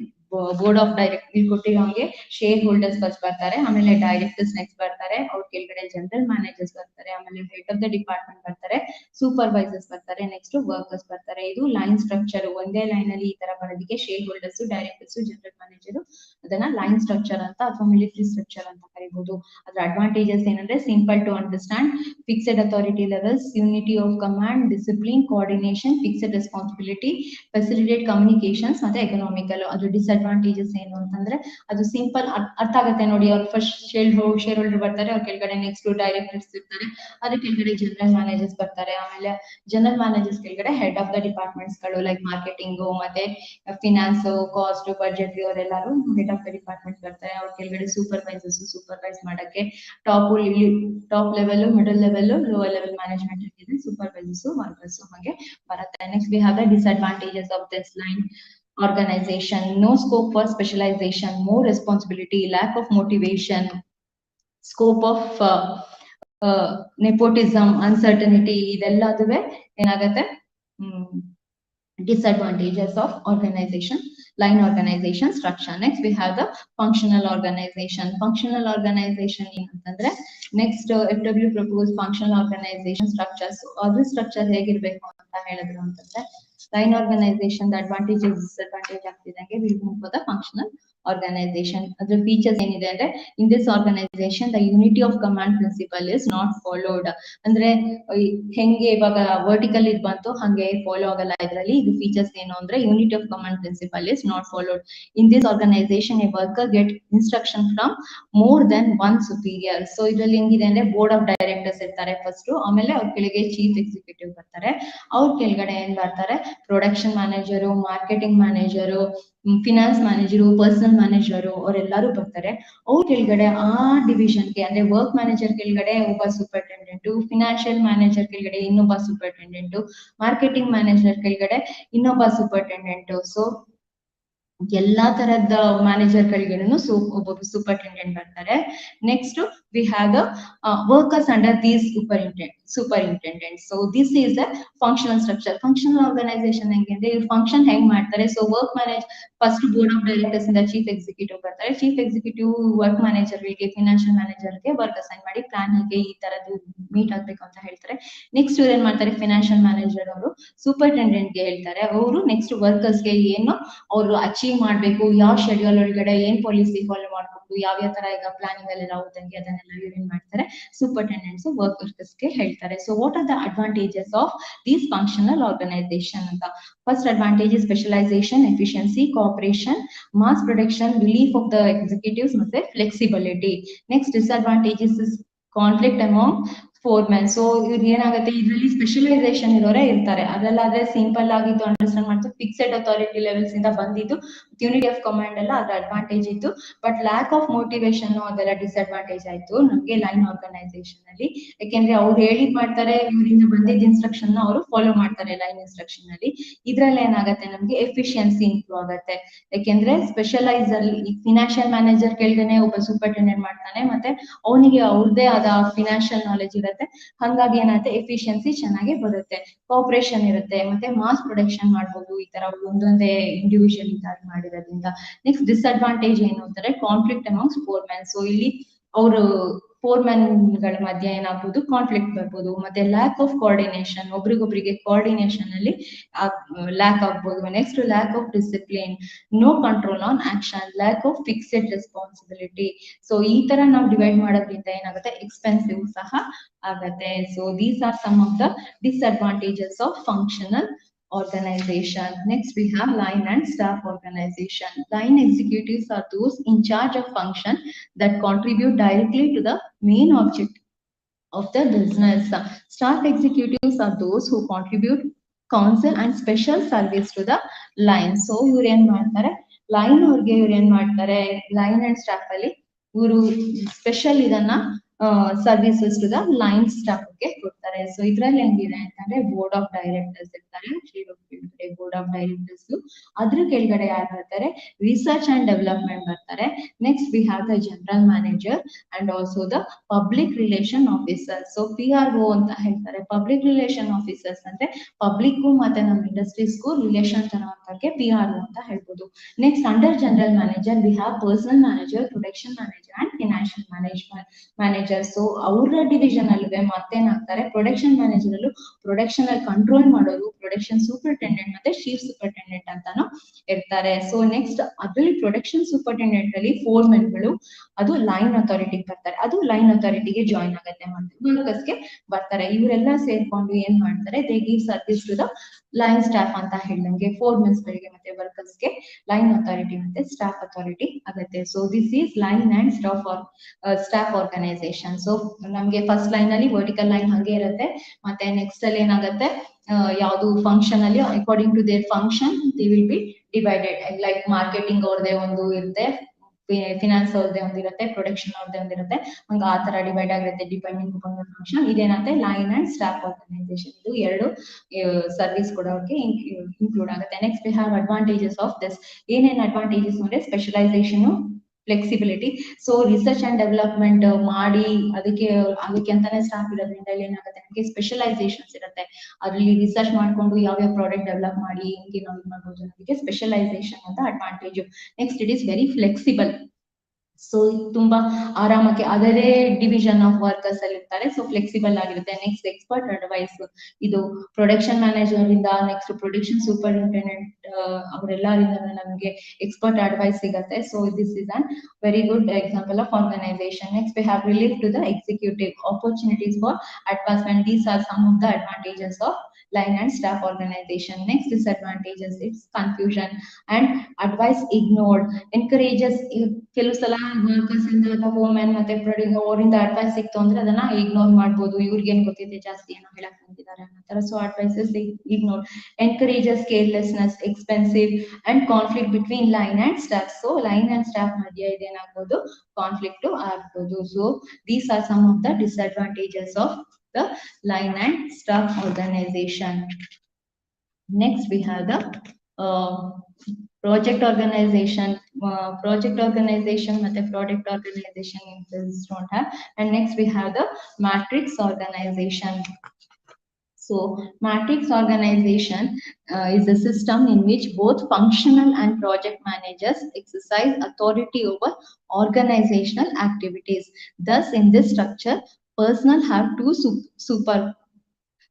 ಬೋರ್ಡ್ ಆಫ್ ಡೈರೆಕ್ಟರ್ ಕೊಟ್ಟಿರೋಂಗೆ ಶೇರ್ ಹೋಲ್ಡರ್ಸ್ ಫಸ್ಟ್ ಬರ್ತಾರೆ, ಆಮೇಲೆ directors next ಬರ್ತಾರೆ, ಅವ್ರ ಕೆಳಗಡೆ ಜನರಲ್ ಮ್ಯಾನೇಜರ್ಸ್ ಬರ್ತಾರೆ, ಆಮೇಲೆ ಹೆಡ್ ಆಫ್ ದ ಡಿಪಾರ್ಟ್ಮೆಂಟ್ ಬರ್ತಾರೆ, ಸೂಪರ್ವೈಸರ್ಸ್ ಬರ್ತಾರೆ, ನೆಕ್ಸ್ಟ್ ವರ್ಕರ್ಸ್ ಬರ್ತಾರೆ. ಇದು ಲೈನ್ ಸ್ಟ್ರಕ್ಚರ್. ಒಂದೇ ಲೈನ್ ಅಲ್ಲಿ ಈ ತರ ಬರೋದಕ್ಕೆ shareholders, directors, general manager, ಅದನ್ನ ಲೈನ್ ಸ್ಟ್ರಕ್ಚರ್ ಅಂತ ಅಥವಾ ಮಿಲಿಟರಿ ಸ್ಟ್ರಕ್ಚರ್ ಅಂತ ಕರಿಬಹುದು. ಅದ್ರ ಅಡ್ವಾಂಟೇಜಸ್ ಏನಂದ್ರೆ, simple to understand, fixed authority levels, unity of command, discipline, coordination, fixed responsibility, facilitate communications, ಮತ್ತೆ ಎಕನಾಮಿಕಲ್. ಅದು ಡಿಸ್ಅಡ್ವಾಂಟೇಜಸ್ ಏನು ಅಂತಂದ್ರೆ, ಅದು ಸಿಂಪಲ್ ಅರ್ಥ ಆಗುತ್ತೆ ನೋಡಿ. ಅವ್ರು ಫಸ್ಟ್ ಶೇರ್ ಹೋಲ್ಡರ್ ಬರ್ತಾರೆ, ಅವ್ರ ಕೆಳಗಡೆ ನೆಕ್ಸ್ಟ್ ಡೈರೆಕ್ಟರ್ಸ್ ಇರ್ತಾರೆ, ಅದ್ರ ಕೆಳಗಡೆ ಜನರಲ್ ಮ್ಯಾನೇಜರ್ಸ್ ಬರ್ತಾರೆ, ಆಮೇಲೆ ಜನರಲ್ ಮ್ಯಾನೇಜರ್ಸ್ ಕೆಳಗಡೆ ಹೆಡ್ ಆಫ್ ದ ಡಿಪಾರ್ಟ್ಮೆಂಟ್ಸ್ ಗಳು ಲೈಕ್ ಮಾರ್ಕೆಟಿಂಗ್ ಮತ್ತೆ ಫಿನಾನ್ಸ್, ಕಾಸ್ಟ್, ಬಜೆಟ್ ಇವರೆಲ್ಲರೂ ಹೆಡ್ ಆಫ್ ದ ಡಿಪಾರ್ಟ್ಮೆಂಟ್ ಬರ್ತಾರೆ. ಅವ್ರ ಕೆಳಗಡೆ ಸೂಪರ್ವೈಸರ್ಸ್ ಸೂಪರ್ವೈಸ್ ಮಾಡಕ್ಕೆ top level, middle level, lower level management ಇದೆ, ಸೂಪರ್ವೈಸರ್ಸ್, ವರ್ಕರ್ಸ್ ಹಾಗೆ ಬರುತ್ತೆ. Next we have the disadvantages of this line organization. No scope for specialization, more responsibility, lack of motivation, scope of nepotism, uncertainty, ಇದೆಲ್ಲದುವೆ ಏನಾಗುತ್ತೆ disadvantages of organization, line organization structure. Next we have the functional organization. Functional organization ಏನಂತಂದ್ರೆ, next FW propose functional organization structures. ಅದು structure ಹೇಗಿರ್ಬೇಕು ಅಂತ ಹೇಳಿದ್ರು ಅಂತಂದ್ರೆ, line organization, the advantages, disadvantage ಆಗ್ತಿದಂಗೆ we move for the functional organization. Other features ಏನಿದೆ ಅಂದ್ರೆ, in this organization the unity of command principle is not followed. ಅಂದ್ರೆ ಹೆಂಗೆ ಇವಾಗ ವರ್ಟಿಕಲ್ ಇದ್ ಬಂತು ಹಂಗೆ ಫಾಲೋ ಆಗಲ್ಲ ಇದರಲ್ಲಿ. ಇದು ಫೀಚರ್ಸ್ ಏನು ಅಂದ್ರೆ, unity of command principle is not followed. In this organization a worker get instruction from more than one superior. So ಇದರಲ್ಲಿ ಹೆಂಗಿದೆ ಅಂದ್ರೆ, ಬೋರ್ಡ್ ಆಫ್ ಡೈರೆಕ್ಟರ್ಸ್ ಇರ್ತಾರೆ ಫಸ್ಟ್, ಆಮೇಲೆ ಅವ್ರ ಕೆಳಗೆ ಚೀಫ್ ಎಕ್ಸಿಕ್ಯೂಟಿವ್ ಬರ್ತಾರೆ, ಅವ್ರ ಕೆಳಗಡೆ ಏನ್ ಬರ್ತಾರೆ, production manager, marketing manager, finance manager, personal manager, ಅವರೆಲ್ಲರೂ ಬರ್ತಾರೆ. ಅವ್ರ ಕೆಳಗಡೆ ಆ ಡಿವಿಷನ್ಗೆ ಅಂದ್ರೆ ವರ್ಕ್ ಮ್ಯಾನೇಜರ್ ಕೆಳಗಡೆ ಒಬ್ಬ ಸೂಪರ್ಟೆಂಡೆಂಟ್, ಫಿನಾನ್ಷಿಯಲ್ ಮ್ಯಾನೇಜರ್ ಕೆಳಗಡೆ ಇನ್ನೊಬ್ಬ ಸೂಪರ್ಟೆಂಡೆಂಟ್, ಮಾರ್ಕೆಟಿಂಗ್ ಮ್ಯಾನೇಜರ್ ಕೆಳಗಡೆ ಇನ್ನೊಬ್ಬ ಸೂಪರ್ಟೆಂಡೆಂಟ್. ಸೊ ಎಲ್ಲಾ ತರದ ಮ್ಯಾನೇಜರ್ ಗಳಿಗೂ ಒಬ್ಬೊಬ್ಬ ಸೂಪರ್ಟೆಂಡೆಂಟ್ ಬರ್ತಾರೆ. Next we have the workers under these superintendent. So this is the functional structure. Functional organization ಹೆಂಗೆ ಅಂದ್ರೆ, ಫಂಕ್ಷನ್ ಹೆಂಗ್ ಮಾಡ್ತಾರೆ. So work manage first board of directors ಇಂದ ಚೀಫ್ ಎಕ್ಸಿಕ್ಯೂಟಿವ್ ಬರ್ತಾರೆ. ಚೀಫ್ ಎಕ್ಸಿಕ್ಯೂಟಿವ್ ವರ್ಕ್ ಮ್ಯಾನೇಜರ್ ಗೆ, ಫಿನಾನ್ಷಿಯಲ್ ಮ್ಯಾನೇಜರ್ ಗೆ work assign ಮಾಡಿ plan ಹೀಗೆ ಈ ತರದ್ದು ಮೀಟ್ ಆಗ್ಬೇಕು ಅಂತ ಹೇಳ್ತಾರೆ. ನೆಕ್ಸ್ಟ್ ಇವ್ರು ಏನ್ ಮಾಡ್ತಾರೆ, ಫಿನಾನ್ಷಿಯಲ್ ಮ್ಯಾನೇಜರ್ ಅವರು ಸೂಪರ್ಟೆಂಡೆಂಟ್ ಗೆ ಹೇಳ್ತಾರೆ. ಅವರು ನೆಕ್ಸ್ಟ್ ವರ್ಕರ್ಸ್ ಗೆ ಏನು ಅವರು ಅಚೀವ್ ಮಾಡ್ಬೇಕು, ಯಾವ ಶೆಡ್ಯೂಲ್ ಒಳಗಡೆ ಏನ್ ಪಾಲಿಸಿ ಫಾಲೋ ಮಾಡ್ಬೇಕು, ಯಾವ ತರ ಈಗ ಪ್ಲಾನಿಂಗ್ ಅಲ್ಲೆಲ್ಲ ಹೋದಂಗೆ ಅದನ್ನೆಲ್ಲ ಇವ್ರು ಏನ್ ಮಾಡ್ತಾರೆ, ಸೂಪರ್ಟೆಂಡೆಂಟ್ಸ್ ವರ್ಕರ್ಸ್ ಗೆ ಹೇಳ್ತಾರೆ. So what are the advantages of these functional organisation ಅಂತ. First advantage is specialisation, efficiency, cooperation, mass production, relief of the executives ಮತ್ತೆ flexibility. Next disadvantages is conflict among foremen. So ಇವ್ರು ಏನಾಗುತ್ತೆ, ಇದರಲ್ಲಿ ಸ್ಪೆಷಲೈಸೇಷನ್ ಇರೋರೇ ಇರ್ತಾರೆ. ಅದೆಲ್ಲಾದ್ರೆ ಸಿಂಪಲ್ ಆಗಿತ್ತು, understand ಮಾಡ್ತು, ಫಿಕ್ಸೆಡ್ ಅಥಾರಿಟಿ ಲೆವೆಲ್ಸ್ ಇಂದ ಬಂದಿದ್ದು, ಯೂನಿಟಿ ಆಫ್ ಕಮಾಂಡ್ ಎಲ್ಲ ಅದ್ರ ಅಡ್ವಾಂಟೇಜ್ ಇತ್ತು. ಬಟ್ ಲ್ಯಾಕ್ ಆಫ್ ಮೋಟಿವೇಶನ್ ಅದೆಲ್ಲ ಡಿಸ್ಅಡ್ವಾಂಟೇಜ್ ಆಯ್ತು ನಮ್ಗೆ ಲೈನ್ ಆರ್ಗನೈಸೇಷನ್ ಅಲ್ಲಿ. ಯಾಕೆಂದ್ರೆ ಅವ್ರು ಹೇಳಿದ್ ಮಾಡ್ತಾರೆ, ಇವರಿಂದ ಬಂದಿದ್ದ ಇನ್ಸ್ಟ್ರಕ್ಷನ್ ಅವರು ಫಾಲೋ ಮಾಡ್ತಾರೆ ಲೈನ್ ಇನ್ಸ್ಟ್ರಕ್ಷನ್ ಅಲ್ಲಿ. ಇದ್ರಲ್ಲಿ ಏನಾಗುತ್ತೆ, ನಮ್ಗೆ ಎಫಿಷಿಯನ್ಸಿ ಇಂಪ್ರೂವ್ ಆಗುತ್ತೆ. ಯಾಕೆಂದ್ರೆ ಸ್ಪೆಷಲೈಸ್ ಅಲ್ಲಿ ಫಿನಾನ್ಷಿಯಲ್ ಮ್ಯಾನೇಜರ್ ಕೆಳಗಡೆ ಒಬ್ಬ ಸೂಪರ್ಟೆಂಡೆಂಟ್ ಮಾಡ್ತಾನೆ, ಮತ್ತೆ ಅವನಿಗೆ ಅವ್ರದೇ ಆದ ಫಿನಾನ್ಷಿಯಲ್ ನಾಲೆಜ್ ಇರುತ್ತೆ. ಹಂಗಾಗಿ ಏನಾಗುತ್ತೆ, ಎಫಿಷಿಯನ್ಸಿ ಚೆನ್ನಾಗಿ ಬರುತ್ತೆ, ಕೋಆಪರೇಷನ್ ಇರುತ್ತೆ, ಮತ್ತೆ ಮಾಸ್ ಪ್ರೊಡಕ್ಷನ್ ಮಾಡ್ಬೋದು ಈ ತರ ಒಂದೊಂದೇ ಇಂಡಿವಿಜುವಲ್ ಇದಾಗಿ ಮಾಡಿರೋದ್ರಿಂದ. ನೆಕ್ಸ್ಟ್ ಡಿಸ್ಅಡ್ವಾಂಟೇಜ್ ಏನು ಅಂತಾರೆ, ಕಾನ್ಫ್ಲಿಕ್ಟ್ ಅಮಾಂಗ್ಸ್ ಫೋರ್ಮೆನ್. ಸೊ ಇಲ್ಲಿ ಅವರು ಫೋರ್ಮ್ಯಾನ್ಗಳ ಮಧ್ಯೆ ಏನಾಗ್ಬೋದು, ಕಾನ್ಫ್ಲಿಕ್ಟ್ ಬರ್ಬೋದು. ಮತ್ತೆ ಲ್ಯಾಕ್ ಆಫ್ ಕೋಆರ್ಡಿನೇಷನ್, ಒಬ್ರಿಗೊಬ್ರಿಗೆ ಕೋಆರ್ಡಿನೇಷನ್ ಅಲ್ಲಿ ಲ್ಯಾಕ್ ಆಗ್ಬೋದು. Next lack of discipline, no control on action, lack of fixed responsibility. So ಈ ತರ ನಾವು ಡಿವೈಡ್ ಮಾಡೋದ್ರಿಂದ ಏನಾಗುತ್ತೆ, ಎಕ್ಸ್ಪೆನ್ಸಿವ್ ಸಹ ಆಗತ್ತೆ. So these are some of the disadvantages of functional organization. Next we have line and staff organization. Line executives are those in charge of function that contribute directly to the main objective of the business. Staff executives are those who contribute counsel and special service to the line. So ಇವ್ರು ಏನ್ ಮಾಡ್ತಾರೆ, line ಅವ್ರಿಗೆ ಇವ್ರು ಏನ್ ಮಾಡ್ತಾರೆ, line and staff ಅಲ್ಲಿ ಇವರು special ಇದನ್ನ services to the line staff ಗೆ ಕೊಡ್ತಾರೆ. ಸೊ ಇದ್ರಲ್ಲಿ ಹೆಂಗಿದೆ ಅಂತಂದ್ರೆ, ಬೋರ್ಡ್ ಆಫ್ ಡೈರೆಕ್ಟರ್ಸ್ ಇರ್ತಾರೆ, ಬೋರ್ಡ್ ಆಫ್ ಡೈರೆಕ್ಟರ್ಸ್, ಅದ್ರ ಕೆಳಗಡೆ ಯಾರು ಬರ್ತಾರೆ, ರಿಸರ್ಚ್ ಅಂಡ್ ಡೆವಲಪ್ಮೆಂಟ್ ಬರ್ತಾರೆ. Next we have the general manager and also the public relation officer. So PRO ಅಂತ ಹೇಳ್ತಾರೆ. ಪಬ್ಲಿಕ್ ರಿಲೇಷನ್ ಆಫೀಸರ್ಸ್ ಅಂದ್ರೆ ಪಬ್ಲಿಕ್ ಮತ್ತೆ ನಮ್ಮ ಇಂಡಸ್ಟ್ರೀಸ್ಗೂ ರಿಲೇಷನ್ ತರೋಂತಕ್ಕೆ PRO ಅಂತ ಹೇಳ್ಬೋದು. Next under general manager we have personnel manager, production manager and financial manager. So ಅವರ ಡಿವಿಷನ್ ಅಲ್ಲದೆ ಮತ್ತೇನಾಗ್ತಾರೆ, ಪ್ರೊಡಕ್ಷನ್ ಮ್ಯಾನೇಜರ್ ಅಲ್ಲೂ ಪ್ರೊಡಕ್ಷನ್ ಅಲ್ಲಿ ಕಂಟ್ರೋಲ್ ಮಾಡೋದು ಪ್ರೊಡಕ್ಷನ್ ಸೂಪರಿಂಟೆಂಡೆಂಟ್ ಮತ್ತೆ ಚೀಫ್ ಸೂಪರಿಂಟೆಂಡೆಂಟ್ ಅಂತಾನು ಇರ್ತಾರೆ. ಸೊ ನೆಕ್ಸ್ಟ್ ಅದ್ರಲ್ಲಿ ಪ್ರೊಡಕ್ಷನ್ ಸೂಪರಿಂಟೆಂಡೆಂಟ್ ಅಲ್ಲಿ ಫೋರ್ಮೆನ್ ಗಳು ಅದು ಲೈನ್ ಅಥಾರಿಟಿಗೆ ಬರ್ತಾರೆ, ಅದು ಲೈನ್ ಅಥಾರಿಟಿಗೆ ಜಾಯಿನ್ ಆಗುತ್ತೆ, ಮತ್ತೆ ವರ್ಕರ್ಸ್ ಗೆ ಬರ್ತಾರೆ. ಇವರೆಲ್ಲ ಸೇರ್ಕೊಂಡು ಏನ್ ಮಾಡ್ತಾರೆ, they give service to the line staff ಅಂತ ಹೇಳ್ದಂಗೆ ಫೋರ್ಮೆನ್ಸ್ ಗಳಿಗೆ ಮತ್ತೆ ವರ್ಕರ್ಸ್ ಗೆ ಲೈನ್ ಅಥಾರಿಟಿ ಮತ್ತೆ ಸ್ಟಾಫ್ ಅಥಾರಿಟಿ ಆಗುತ್ತೆ. So this is line and staff organisation. So ನಮ್ಗೆ ಫಸ್ಟ್ ಲೈನ್ ಅಲ್ಲಿ ವರ್ಟಿಕಲ್ ಲೈನ್ ಹಂಗೆ ಇರುತ್ತೆ, ಮತ್ತೆ ನೆಕ್ಸ್ಟ್ ಅಲ್ಲಿ ಏನಾಗುತ್ತೆ, ಯಾವುದು ಫಂಕ್ಷನ್ ಅಲ್ಲಿ according to their function they will be divided. Like marketing ಅವ್ರದೇ ಒಂದು ಇರುತ್ತೆ, ಫಿನಾನ್ಸ್ ಅವ್ರದೇ ಒಂದಿರುತ್ತೆ, ಪ್ರೊಡಕ್ಷನ್ ಅವ್ರದೇ ಒಂದಿರುತ್ತೆ, ಹಂಗ ಆ ತರ ಡಿವೈಡ್ ಆಗಿರುತ್ತೆ ಡಿಪೆಂಡಿಂಗ್ ಅಪಾನ್ ದ ಫಂಕ್ಷನ್. ಇದೇನಂತೆ ಲೈನ್ ಅಂಡ್ ಸ್ಟಾಫ್ ಆರ್ಗನೈಸೇಷನ್, ಇದು ಎರಡು ಸರ್ವಿಸ್ ಕೊಡೋಕೆ ಇನ್ಕ್ಲೂಡ್ ಆಗುತ್ತೆ. Next we have advantages of this. ಏನೇನ್ ಅಡ್ವಾಂಟೇಜಸ್ ಅಂದ್ರೆ, specialisation, flexibility. So research and development ಮಾಡಿ ಅದಕ್ಕೆ ಅಂತಾನೆ ಸ್ಟಾಫ್ ಇರೋದ್ರಿಂದ ಇಲ್ಲಿ ಏನಾಗುತ್ತೆ, ನಮಗೆ ಸ್ಪೆಷಲೈಸೇಷನ್ಸ್ ಇರುತ್ತೆ. ಅದ್ರಲ್ಲಿ ರಿಸರ್ಚ್ ಮಾಡ್ಕೊಂಡು ಯಾವ್ಯಾವ ಪ್ರಾಡಕ್ಟ್ ಡೆವಲಪ್ ಮಾಡಿ ಹಿಂಗೆ ನಾವು ಇದು ಮಾಡ್ಬೋದು ಅನ್ನೋದಕ್ಕೆ ಸ್ಪೆಷಲೈಸೇಷನ್ ಅಂತ advantage. Next it is very flexible. So ತುಂಬಾ ಆರಾಮಕ್ಕೆ ಅದರೇ ಡಿವಿಷನ್ ಆಫ್ ವರ್ಕರ್ಸ್ ಅಲ್ಲಿ ಇರ್ತಾರೆ, ಸೊ ಫ್ಲೆಕ್ಸಿಬಲ್ ಆಗಿರುತ್ತೆ. ನೆಕ್ಸ್ಟ್ ಎಕ್ಸ್ಪರ್ಟ್ ಅಡ್ವೈಸ್, ಇದು ಪ್ರೊಡಕ್ಷನ್ ಮ್ಯಾನೇಜರ್ ಇಂದ ನೆಕ್ಸ್ಟ್ ಪ್ರೊಡಕ್ಷನ್ ಸೂಪರಿಂಟೆಂಡೆಂಟ್ ಅವರೆಲ್ಲರಿಂದ ನಮಗೆ ಎಕ್ಸ್ಪರ್ಟ್ ಅಡ್ವೈಸ್ ಸಿಗುತ್ತೆ. So this is an very good example of organisation. Next we have relief to the executive, opportunities for advancement. These are some of the advantages of line and staff organization. Next disadvantages, it's confusion and advice ignored. Encourages ಕೆಲವು ಸಲ workers ಇಂದ ಅಥವಾ women ಮತ್ತೆ ಅವರಿಂದ advice ಸಿಕ್ತು ಅಂದ್ರೆ ಅದನ್ನ ignore ಮಾಡ್ಬೋದು, ಇವ್ರಿಗೆ ಏನ್ ಗೊತ್ತಿದೆ ಜಾಸ್ತಿ ಏನೋ ಹೇಳಕ್ ಬಂದಿದ್ದಾರೆ ಅನ್ನೋ ತರ. So advices ignore. Encourages carelessness, expensive and conflict between line and staff. So line and staff ಮಧ್ಯೆ ಇದೇನಾಗ್ಬೋದು, ಕಾನ್ಫ್ಲಿಕ್ಟ್ ಆಗ್ಬೋದು. So these are some of the disadvantages of the line and staff organization. Next we have the project organization. Project organization ಮತ್ತೆ product organization don't have. And next we have the matrix organization. So matrix organization is a system in which both functional and project managers exercise authority over organizational activities. Thus in this structure, personnel have two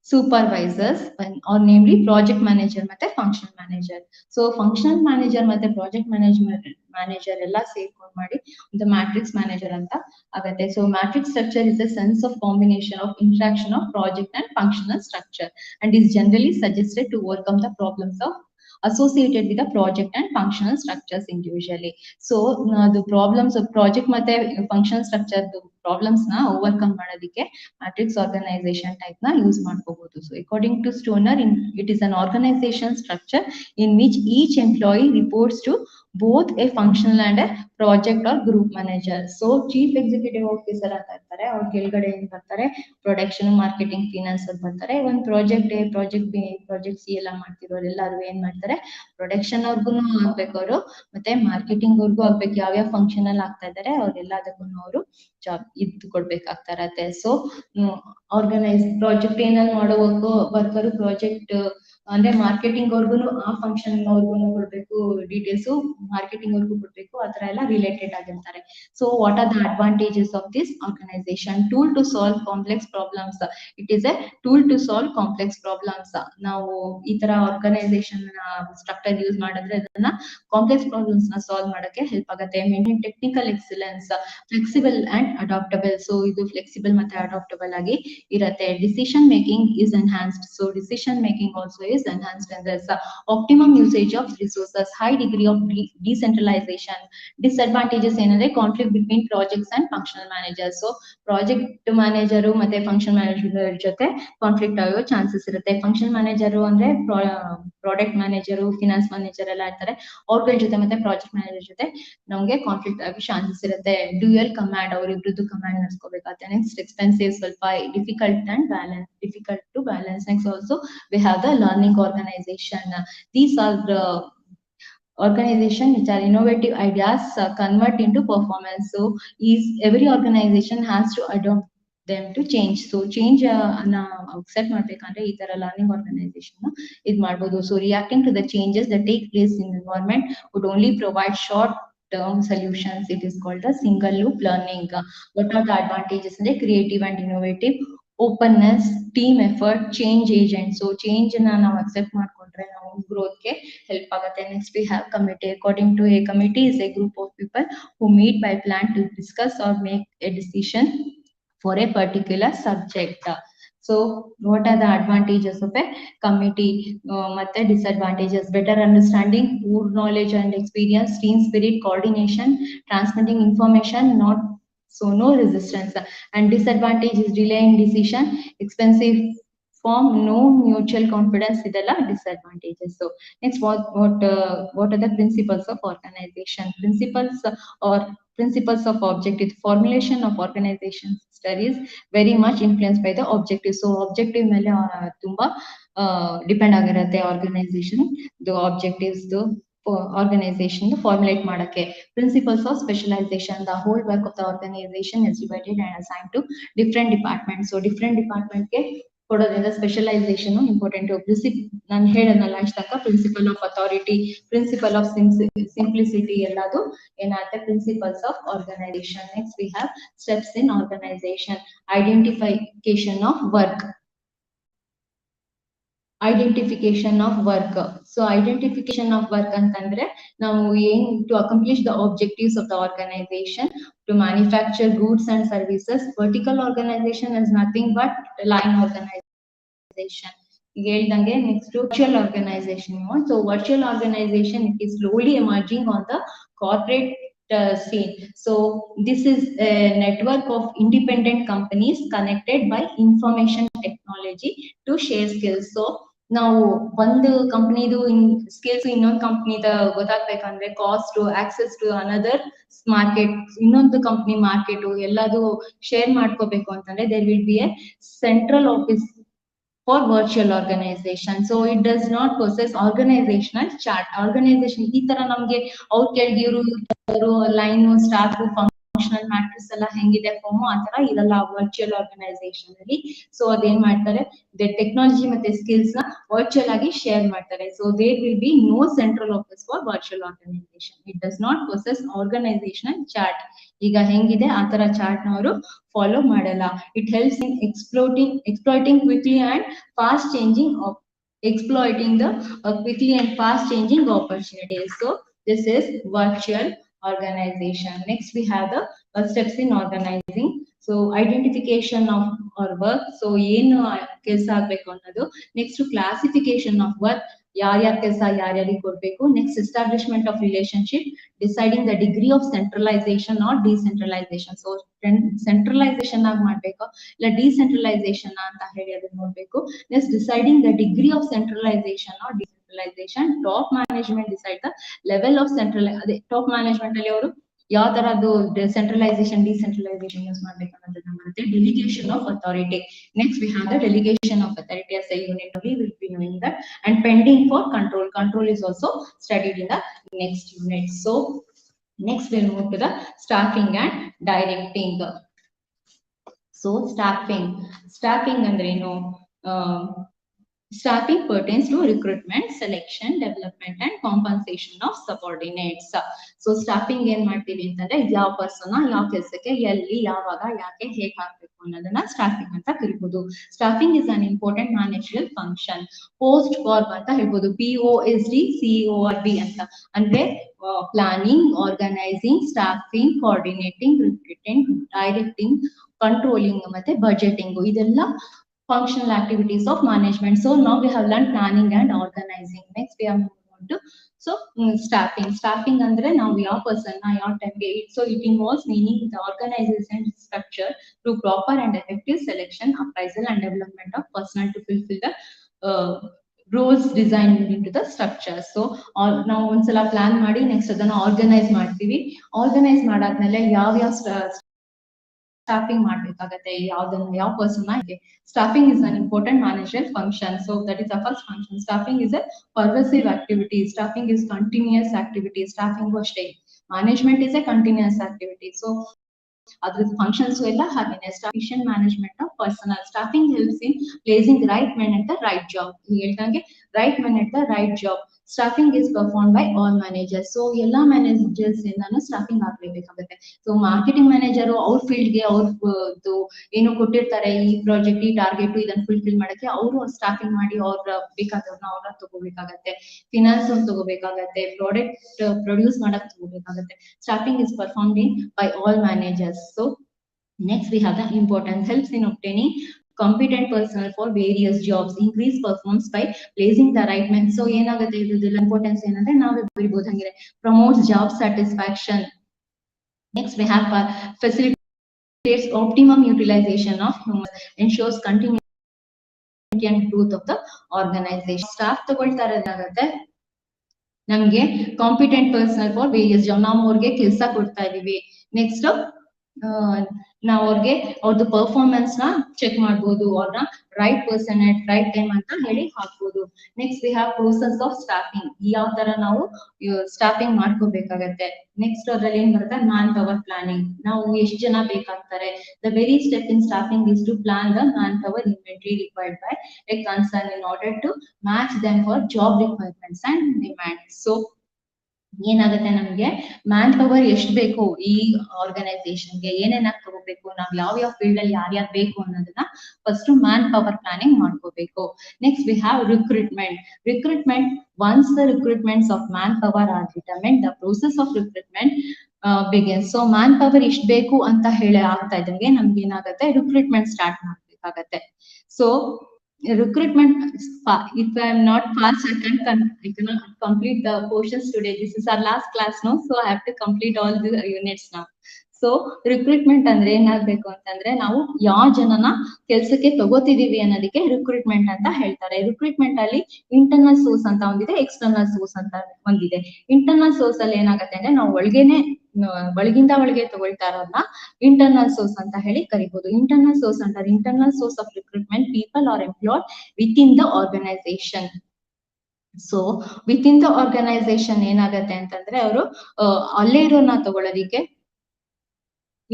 supervisors, or namely project manager ಮತ್ತೆ functional manager. So functional manager ಮತ್ತೆ project manager ಎಲ್ಲ ಸೇರ್ಕೊಂಡು ಮಾಡಿ ಒಂದು matrix manager ಅಂತ ಆಗುತ್ತೆ. So matrix structure is a sense of combination of interaction of project and functional structure and is generally suggested to overcome the problems of associated with the project and functional structures individually. So the problems of project ಮತ್ತೆ functional structure problems ನ overcome ಮಾಡೋದಕ್ಕೆ matrix organisation type ನ use ಮಾಡ್ಕೋಬಹುದು. So according to Stoner, it is an organisation structure in which each employee reports to both a functional and a project or group manager. So chief executive officer ಅಂತ ಇರ್ತಾರೆ, ಅವ್ರ ಕೆಳಗಡೆ ಏನ್ ಬರ್ತಾರೆ, production, marketing, finance ಅವ್ರು ಬರ್ತಾರೆ. ಒಂದು project A, project B, project C ಎಲ್ಲ ಮಾಡ್ತಿರೋರು ಎಲ್ಲರೂ ಏನ್ ಮಾಡ್ತಾರೆ, ಪ್ರೊಡಕ್ಷನ್ ಅವ್ರಿಗೂ ಆಗ್ಬೇಕು ಅವರು, ಮತ್ತೆ ಮಾರ್ಕೆಟಿಂಗ್ ಅವ್ರಿಗೂ ಆಗ್ಬೇಕು. ಯಾವ್ಯಾವ ಫಂಕ್ಷನ್ ಅಲ್ಲಿ ಆಗ್ತಾ ಇದಾರೆ ಅವ್ರೆಲ್ಲದಕ್ಕೂ ಅವರು ಜಾಬ್ ಇದು ಕೊಡ್ಬೇಕಾಗ್ತಾ ಇರತ್ತೆ. ಸೊ ಆರ್ಗನೈಸ್ ಪ್ರಾಜೆಕ್ಟ್ ಏನಲ್ಲಿ ಮಾಡೋ ವರ್ಕರ್ ಪ್ರಾಜೆಕ್ಟ್ ಅಂದ್ರೆ ಮಾರ್ಕೆಟಿಂಗ್ ಅವ್ರಿಗೂ ಆ ಫಂಕ್ಷನ್ ಅವ್ರಿಗೂ ಕೊಡ್ಬೇಕು ಡೀಟೇಲ್ಸ್, ಮಾರ್ಕೆಟಿಂಗ್ ಅವ್ರಿಗೂ ಕೊಡ್ಬೇಕು, ಆ ತರ ಎಲ್ಲ ರಿಲೇಟೆಡ್ ಆಗಿರ್ತಾರೆ. So what are the advantages of this organisation? Tool to solve complex problems. It is a tool to solve complex problems. ನಾವು ಈ ತರ ಆರ್ಗನೈಸೇಷನ್ ಸ್ಟ್ರಕ್ಚರ್ ಯೂಸ್ ಮಾಡಿದ್ರೆ ಅದನ್ನ ಕಾಂಪ್ಲೆಕ್ಸ್ ಪ್ರಾಬ್ಲಮ್ಸ್ ನ ಸಾಲ್ವ್ ಮಾಡಕ್ಕೆ ಹೆಲ್ಪ್ ಆಗುತ್ತೆ. Maintain technical excellence, flexible and adaptable. So ಇದು flexible ಮತ್ತೆ ಅಡಾಪ್ಟಬಲ್ ಆಗಿ ಇರುತ್ತೆ. Decision making is enhanced. So decision making also is enhanced in this. Optimum usage of resources, high degree of decentralization. Disadvantages ಏನಂದ್ರೆ conflict between projects and functional manager. So project manager ಮತ್ತೆ function manager ಜೊತೆ conflict ಆಗೋ chances ಇರುತ್ತೆ. Function manager ಅಂದ್ರೆ product manager, finance manager ಎಲ್ಲ ಇರ್ತಾರೆ, ಅವ್ರಗಳ ಜೊತೆ ಮತ್ತೆ ಪ್ರಾಜೆಕ್ಟ್ ಮ್ಯಾನೇಜರ್ ಜೊತೆ ನಮ್ಗೆ ಕಾನ್ಫ್ಲಿಕ್ಟ್ ಆಗೋ ಚಾನ್ಸಸ್ ಇರುತ್ತೆ. ಡ್ಯೂಯಲ್ ಕಮಾಂಡ್, ಅವ್ರಿಬ್ರದ್ದು ಕಮಾಂಡ್ ನಡೆಸ್ಕೋಬೇಕಾಗುತ್ತೆ. ನೆಕ್ಸ್ಟ್ ಎಕ್ಸ್ಪೆನ್ಸಿವ್, ಸ್ವಲ್ಪ difficult and balance, difficult to balance. Next also we have the learning organization. These are the organization which are innovative ideas convert into performance. So is every organization has to adopt them to change. So change ಅನ್ನ accept ಮಾಡ್ಬೇಕಂದ್ರೆ ಈ ತರ learning organization ಇದ್ ಮಾಡ್ಬೋದು. So reacting to the changes that take place in environment would only provide short term solutions. It is called a single loop learning. What are the advantages? Creative and innovative, openness, team effort, change agent. So change na ನಾವು accept ಮಾಡ್ಕೊಂಡ್ರೆ ನಾವು growth ಗೆ help ಆಗುತ್ತೆ. Next we have committee. According to a committee is a group of people who meet by plan to discuss or make a decision for a particular subject. So what are the advantages of a committee? ಮತ್ತೆ disadvantages: better understanding, poor knowledge and experience, team spirit, coordination, transmitting information, not so no resistance. And disadvantage is delay in decision, expensive form, no mutual confidence. ಇದೆಲ್ಲ disadvantages. So next what are the principles of organization? Principles of objective. Formulation of organization studies very much influenced by the objective. So objective ಮೇಲೆ ತುಂಬಾ depend ಆಗಿರುತ್ತೆ organisation objectives organization formulate ಮಾಡಕ್ಕೆ. Principles of specialization. The whole work of the organization is divided and assigned to different departments. So different department ಗೆ ಕೊಡೋದ್ರಿಂದ specialisation important. ನಾನು ಹೇಳೋದಲ್ಲ ಇಷ್ಟ ತನಕ, principle of authority, principle of simplicity ಎಲ್ಲದು ಏನಾಗುತ್ತೆ principles of organisation. Next we have steps in organisation. Identification of work. Identification of work. So identification of work ಅಂತಂದ್ರೆ ನಾವು ಏನ್ to accomplish the objectives of the organisation, to manufacture goods and services. Vertical organisation is nothing but line organisation. ಈಗ ಹೇಳ್ದಂಗೆ next virtual organisation. So virtual organisation it is slowly emerging on the corporate scene. So this is a network of independent companies connected by information technology to share skills. So ನಾವು ಒಂದು ಕಂಪ್ನಿದು skills ಇನ್ನೊಂದು ಕಂಪ್ನಿದ ಗೊತ್ತಾಗ್ಬೇಕಂದ್ರೆ cost, access to another market, ಇನ್ನೊಂದು company market ಎಲ್ಲದು share ಮಾಡ್ಕೋಬೇಕು ಅಂತಂದ್ರೆ there will be a central office for virtual organization. So it does not possess organizational chart. Organization ಈ ತರ ನಮ್ಗೆ ಅವ್ರು ಕೆಳಗಿರು ಲೈನ್ ಸ್ಟಾಫ್ ಫಂಕ್ಷನಲ್ ಮ್ಯಾಟ್ರಿಕ್ಸ್ ಎಲ್ಲ ಹೆಂಗಿದೆ ಫಾರ್ಮ್ ಆ ತರ ಇರಲ್ಲ ವರ್ಚುವಲ್ ಆರ್ಗನೈಸೇಷನ್ ಅಲ್ಲಿ. ಸೊ ಅದೇನ್ ಮಾಡ್ತಾರೆ, ಟೆಕ್ನಾಲಜಿ ಮತ್ತೆ ಸ್ಕಿಲ್ಸ್ ನ ವರ್ಚುವಲ್ ಆಗಿ ಶೇರ್ ಮಾಡ್ತಾರೆ. So there will be no central office for virtual organisation. It does not possess organisational chart. ಈಗ ಹೆಂಗಿದೆ ಆ ತರ ಚಾರ್ಟ್ ನ ಅವರು ಫಾಲೋ ಮಾಡಲ್ಲ. It helps in exploiting quickly and fast changing of exploiting the quickly and fast changing opportunities. So this is virtual organization. Next we have the steps in organizing. So identification of our work. So ಏನು ಕೆಲಸ ಆಗ್ಬೇಕು ಅನ್ನೋದು. Next classification of work, ಯಾರ್ಯಾರ ಕೆಲಸ ಯಾರ್ಯಾರಿಗೆ ಕೊಡ್ಬೇಕು. Next establishment of relationship, deciding the degree of centralisation or decentralisation. So centralisation ಆಗಿ ಮಾಡ್ಬೇಕು ಇಲ್ಲ ಡಿಸೆಂಟ್ರಲೈಸೇಷನ್ ಅಂತ ಹೇಳಿ ಅದನ್ನ ನೋಡ್ಬೇಕು. Next deciding the degree of centralisation or decentralisation. Top management decide the level of ಅದೇ ಟಾಪ್ ಮ್ಯಾನೇಜ್ಮೆಂಟ್ ಅಲ್ಲಿ ಅವರು ಯಾವ ತರದ್ದು ಸೆಂಟ್ರಲೈಸೇಷನ್ ಡಿಸೆಂಟ್ರಲೈಸೇಷನ್ ಯೂಸ್ ಮಾಡ್ಬೇಕು ಅನ್ನೋದನ್ನ ಮಾಡುತ್ತೆ. Delegation of authority. Next we have the delegation of authority as a unit. We will be knowing that. And pending for control. Control is also studied in the next unit. So next we'll move to the staffing and directing. So staffing ಅಂದ್ರೆ ಏನು, Staffing pertains to recruitment, selection, development and compensation of subordinates. So staffing ಏನ್ ಮಾಡ್ತೀವಿ ಅಂತಂದ್ರೆ ಯಾವ person ಯಾವ ಕೆಲಸಕ್ಕೆ ಎಲ್ಲಿ ಯಾವಾಗ ಯಾಕೆ ಹೇಗೆ ಹಾಕ್ಬೇಕು ಅನ್ನೋದನ್ನ ಸ್ಟಾಫಿಂಗ್ ಅಂತ ಕರಿಬಹುದು. Staffing is an important managerial function. Post corp ಅಂತ ಹೇಳ್ಬೋದು, POST CORP ಅಂತ. ಅಂದ್ರೆ planning, organising, staffing, coordinating, recruiting, directing, controlling ಮತ್ತೆ ಬಜೆಟಿಂಗ್, ಇದೆಲ್ಲ functional activities of management. So now we have learned planning and organizing. Next we are moving on to staffing. Staffing andre now ಯಾವ person na ಯಾವ time ge, so it involves meaning the organization structure through proper and effective selection, appraisal and development of personnel to fulfill the roles designed into the structure. So ನಾವು ಒಂದ್ಸಲ plan ಮಾಡಿ next ಅದನ್ನ organise ಮಾಡ್ತೀವಿ. Organise ಮಾಡಾದ್ಮೇಲೆ ಯಾವ staffing ಮಾಡ್ಬೇಕಾಗತ್ತೆ, ಯಾವ person ಇದೆ. Staffing is an important managerial function. So that is the first function. Staffing is a pervasive activity. Staffing is continuous activity. Staffing ಅಷ್ಟೇ, management is a continuous activity. So ಅದ್ರ functions ಎಲ್ಲ ಹಾಗೇನೆ. Staffing management of personnel. Staffing helps in placing right men at the right job. ಹೇಳ್ದಂಗೆ right men at the right job. Staffing is perform by all managers. So ಎಲ್ಲಾ managers ಇಂದಾನು ಸ್ಟಾಫಿಂಗ್ ಆಗ್ಲೇಬೇಕಾಗುತ್ತೆ. So marketing manager ಅವ್ರ field ಗೆ ಅವ್ರದ್ದು ಏನು ಕೊಟ್ಟಿರ್ತಾರೆ, ಈ ಪ್ರಾಜೆಕ್ಟ್ ಈ ಟಾರ್ಗೆಟ್ ಇದನ್ನ ಫುಲ್ಫಿಲ್ ಮಾಡಕ್ಕೆ ಅವರು ಸ್ಟಾಫಿಂಗ್ ಮಾಡಿ ಅವ್ರ ಬೇಕಾದವ್ರನ್ನ ಅವ್ರ ತಗೋಬೇಕಾಗತ್ತೆ. ಫಿನಾನ್ಸ್ ಅವ್ರು ತಗೋಬೇಕಾಗತ್ತೆ, ಪ್ರಾಡಕ್ಟ್ ಪ್ರೊಡ್ಯೂಸ್ ಮಾಡಕ್ ತಗೋಬೇಕಾಗತ್ತೆ. Staffing is performed in by all managers. So next we have the importance. Helps in obtaining competent personnel for various jobs. Increase performance by placing the right men. So ಏನಾಗುತ್ತೆ ಇದ್ರದ್ದು importance ಏನಂದ್ರೆ ನಾವೇ ಬರಿಬಹುದು ಹಂಗಿದ್ರೆ. Promotes job satisfaction. Next we have facilitates optimum utilization of humans. Ensures continuity and growth of the organization. Staff ತಗೊಳ್ತಾ ಇರೋದಾಗುತ್ತೆ ನಮ್ಗೆ competent personal for various job. ನಾವು ಅವ್ರಿಗೆ ಕೆಲಸ ಕೊಡ್ತಾ ಇದೀವಿ. ನೆಕ್ಸ್ಟ್ ನಾವು ಅವ್ರಿಗೆ ಅವ್ರದ್ದು ಪರ್ಫಾರ್ಮೆನ್ಸ್ ನ ಚೆಕ್ ಮಾಡ್ಬೋದು, ಅವ್ರನ್ನ right person at right time ಅಂತ ಹೇಳಿ ಹಾಕ್ಬೋದು. Next we have process of staffing. ಯಾವ ತರ ನಾವು ಸ್ಟಾಫಿಂಗ್ ಮಾಡ್ಕೋಬೇಕಾಗತ್ತೆ. ನೆಕ್ಸ್ಟ್ ಅದ್ರಲ್ಲಿ ಏನ್ ಬರುತ್ತೆ, ಮ್ಯಾನ್ ಪವರ್ ಪ್ಲಾನಿಂಗ್. ನಾವು ಎಷ್ಟು ಜನ ಬೇಕಾಗ್ತಾರೆ. The very step in staffing is to plan the man power inventory required by a concern in order to match them for job requirements and demand. So ಏನಾಗುತ್ತೆ, ನಮ್ಗೆ man power ಎಷ್ಟು ಬೇಕು ಈ ಆರ್ಗನೈಸೇಷನ್ಗೆ, ಏನೇನಾಗ್ ತಗೋಬೇಕು, ನಾವ್ ಯಾವ ಫೀಲ್ಡ್ ಅಲ್ಲಿ ಯಾರ್ಯಾರು ಬೇಕು ಅನ್ನೋದನ್ನ ಫಸ್ಟ್ ಮ್ಯಾನ್ ಪವರ್ ಪ್ಲಾನಿಂಗ್ ಮಾಡ್ಕೋಬೇಕು. Next we have recruitment. Recruitment, once the recruitments of man power are determined, the process of recruitment begins. So man power ಇಷ್ಟ ಬೇಕು ಅಂತ ಹೇಳಿ ಆಗ್ತಾ ಇದ್ದಂಗೆ ನಮ್ಗೆ ಏನಾಗುತ್ತೆ, ರಿಕ್ರೂಟ್ಮೆಂಟ್ ಸ್ಟಾರ್ಟ್ ಮಾಡ್ಬೇಕಾಗತ್ತೆ. So recruitment, if I am not fast, I cannot complete the portions today. This is our last class, no? So I have to complete all the units now. So recruitment ಅಂದ್ರೆ ಏನಾಗ್ಬೇಕು ಅಂತಂದ್ರೆ, ನಾವು ಯಾವ ಜನನ ಕೆಲ್ಸಕ್ಕೆ ತಗೋತಿದೀವಿ ಅನ್ನೋದಕ್ಕೆ recruitment ಅಂತ ಹೇಳ್ತಾರೆ. ರಿಕ್ರೂಟ್ಮೆಂಟ್ ಅಲ್ಲಿ ಇಂಟರ್ನಲ್ ಸೋರ್ಸ್ ಅಂತ ಒಂದಿದೆ, ಎಕ್ಸ್ಟರ್ನಲ್ ಸೋರ್ಸ್ ಅಂತ ಒಂದಿದೆ. ಇಂಟರ್ನಲ್ ಸೋರ್ಸ್ ಅಲ್ಲಿ ಏನಾಗುತ್ತೆ ಅಂದ್ರೆ, ನಾವು ಒಳಗಿಂದ ಒಳಗೆ ತಗೊಳ್ತಾ ಇರೋದನ್ನ ಇಂಟರ್ನಲ್ ಸೋರ್ಸ್ ಅಂತ ಹೇಳಿ ಕರಿಬಹುದು. ಇಂಟರ್ನಲ್ ಸೋರ್ಸ್ ಅಂತಾರೆ internal source of recruitment people are employed within the organisation. So within the organisation ಏನಾಗತ್ತೆ ಅಂತಂದ್ರೆ, ಅವರು ಅಲ್ಲೇ ಇರೋನ ತಗೊಳ್ಳೋದಿಕ್ಕೆ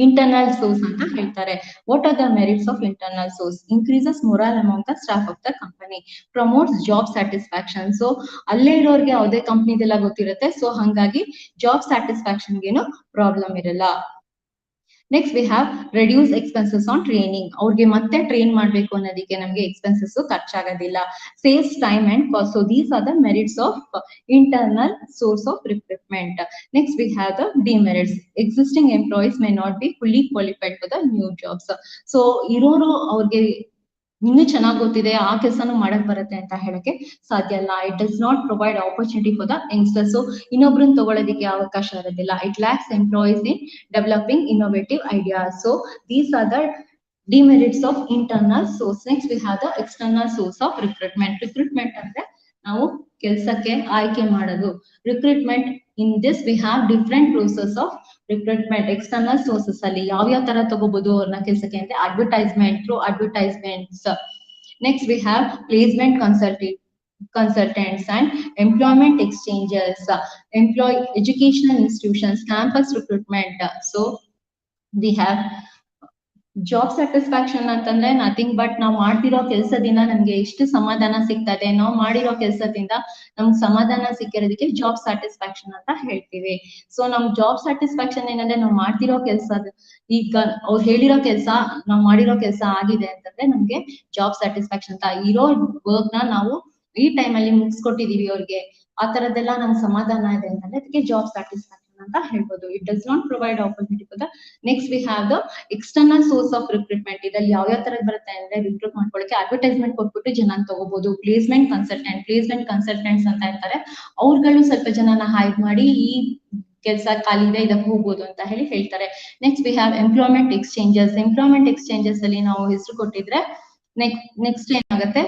internal source ಅಂತ ಹೇಳ್ತಾರೆ. What are the merits of internal source? Increases morale among the staff of the company, promotes job satisfaction. So ಅಲ್ಲೇ ಇರೋರ್ಗೆ ಯಾವುದೇ ಕಂಪ್ನಿದೆಲ್ಲ ಗೊತ್ತಿರುತ್ತೆ. ಸೊ ಹಂಗಾಗಿ ಜಾಬ್ ಸ್ಯಾಟಿಸ್ಫ್ಯಾಕ್ಷನ್ ಗೇನು ಪ್ರಾಬ್ಲಮ್ ಇರಲ್ಲ. Next we have reduce expenses on training. ಅವ್ರಿಗೆ ಮತ್ತೆ ಟ್ರೈನ್ ಮಾಡ್ಬೇಕು ಅನ್ನೋದಕ್ಕೆ ನಮ್ಗೆ ಎಕ್ಸ್ಪೆನ್ಸಸ್ ಖರ್ಚಾಗೋದಿಲ್ಲ. Saves time and cost. So these are the merits of internal source of recruitment. Next we have the demerits. Existing employees may not be fully qualified for the new jobs. So ಇರೋರು ಅವ್ರಿಗೆ ಇನ್ನೂ ಚೆನ್ನಾಗಿ ಗೊತ್ತಿದೆ, ಆ ಕೆಲಸನೂ ಮಾಡಕ್ ಬರುತ್ತೆ ಅಂತ ಹೇಳಕ್ಕೆ ಸಾಧ್ಯ ಇಲ್ಲ. It does not provide opportunity for the youngsters. ಇನ್ನೊಬ್ರನ್ನ ತಗೊಳ್ಳೋದಕ್ಕೆ ಅವಕಾಶ ಇರೋದಿಲ್ಲ. It lacks employees in developing innovative ideas. So these are the demerits of internal source. Next we have the external source of recruitment. Recruitment ಅಂದ್ರೆ ನಾವು ಕೆಲಸಕ್ಕೆ ಆಯ್ಕೆ ಮಾಡೋದು. Recruitment, in this we have different process of recruitment. External sources ಅಲ್ಲಿ ಯಾವ ತರ ತಗೋಬಹುದು ಅವ್ರನ್ನ ಕೆಲಸಕ್ಕೆ ಅಂದ್ರೆ, advertisement, through advertisements. Next we have placement consultants and employment exchanges, employee educational institutions, campus recruitment. So we have job satisfaction ಅಂತಂದ್ರೆ nothing but ನಾವು ಮಾಡ್ತಿರೋ ಕೆಲಸದಿಂದ ನಮ್ಗೆ ಎಷ್ಟು ಸಮಾಧಾನ ಸಿಗ್ತದೆ, ನಾವು ಮಾಡಿರೋ ಕೆಲಸದಿಂದ ನಮ್ಗೆ ಸಮಾಧಾನ ಸಿಕ್ಕಿರೋದಕ್ಕೆ ಜಾಬ್ ಸ್ಯಾಟಿಸ್ಫ್ಯಾಕ್ಷನ್ ಅಂತ ಹೇಳ್ತೀವಿ. ಸೊ ನಮ್ ಜಾಬ್ ಸ್ಯಾಟಿಸ್ಫ್ಯಾಕ್ಷನ್ ಏನಂದ್ರೆ ನಾವು ಮಾಡ್ತಿರೋ ಕೆಲಸ, ಈಗ ಅವ್ರು ಹೇಳಿರೋ ಕೆಲಸ, ನಾವು ಮಾಡಿರೋ ಕೆಲಸ ಆಗಿದೆ ಅಂತಂದ್ರೆ ನಮ್ಗೆ ಜಾಬ್ ಸ್ಯಾಟಿಸ್ಫ್ಯಾಕ್ಷನ್ ಅಂತ. ಇರೋ ವರ್ಕ್ ನ ನಾವು ಈ ಟೈಮ್ ಅಲ್ಲಿ ಮುಗಿಸ್ಕೊಟ್ಟಿದೀವಿ ಅವ್ರಿಗೆ, ಆ ತರದ್ದೆಲ್ಲ ನಮ್ಗೆ ಸಮಾಧಾನ ಇದೆ ಅಂತಂದ್ರೆ ಅದಕ್ಕೆ ಜಾಬ್ ಸ್ಯಾಟಿಸ್ಫ್ಯಾಕ್ಷನ್ ಅಂತ ಹೇಳ್ಬೋದು. It does not provide opportunity for the next we have the external source of recruitment. ಇದ್ರಲ್ಲಿ ಯಾವ ತರದ್ ಬರುತ್ತೆ ಅಂದ್ರೆ ರಿಕ್ರೂಟ್ ಮಾಡ್ಕೊಳ್ಳಕ್ಕೆ ಅಡ್ವರ್ಟೈಸ್ಮೆಂಟ್ ಕೊಟ್ಬಿಟ್ಟು ಜನ ತಗೋಬಹುದು. ಪ್ಲೇಸ್ಮೆಂಟ್ ಕನ್ಸಲ್ಟೆಂಟ್ಸ್ ಅಂತ ಇರ್ತಾರೆ, ಅವ್ರುಗಳು ಸ್ವಲ್ಪ ಜನನ ಹೈರ್ ಮಾಡಿ ಈ ಕೆಲಸ ಖಾಲಿ ಇದೆ ಇದಕ್ಕೆ ಹೋಗ್ಬೋದು ಅಂತ ಹೇಳ್ತಾರೆ. Next we have employment exchanges ಅಲ್ಲಿ ನಾವು ಹೆಸರು ಕೊಟ್ಟಿದ್ರೆ ನೆಕ್ಸ್ಟ್ ಏನಾಗುತ್ತೆ,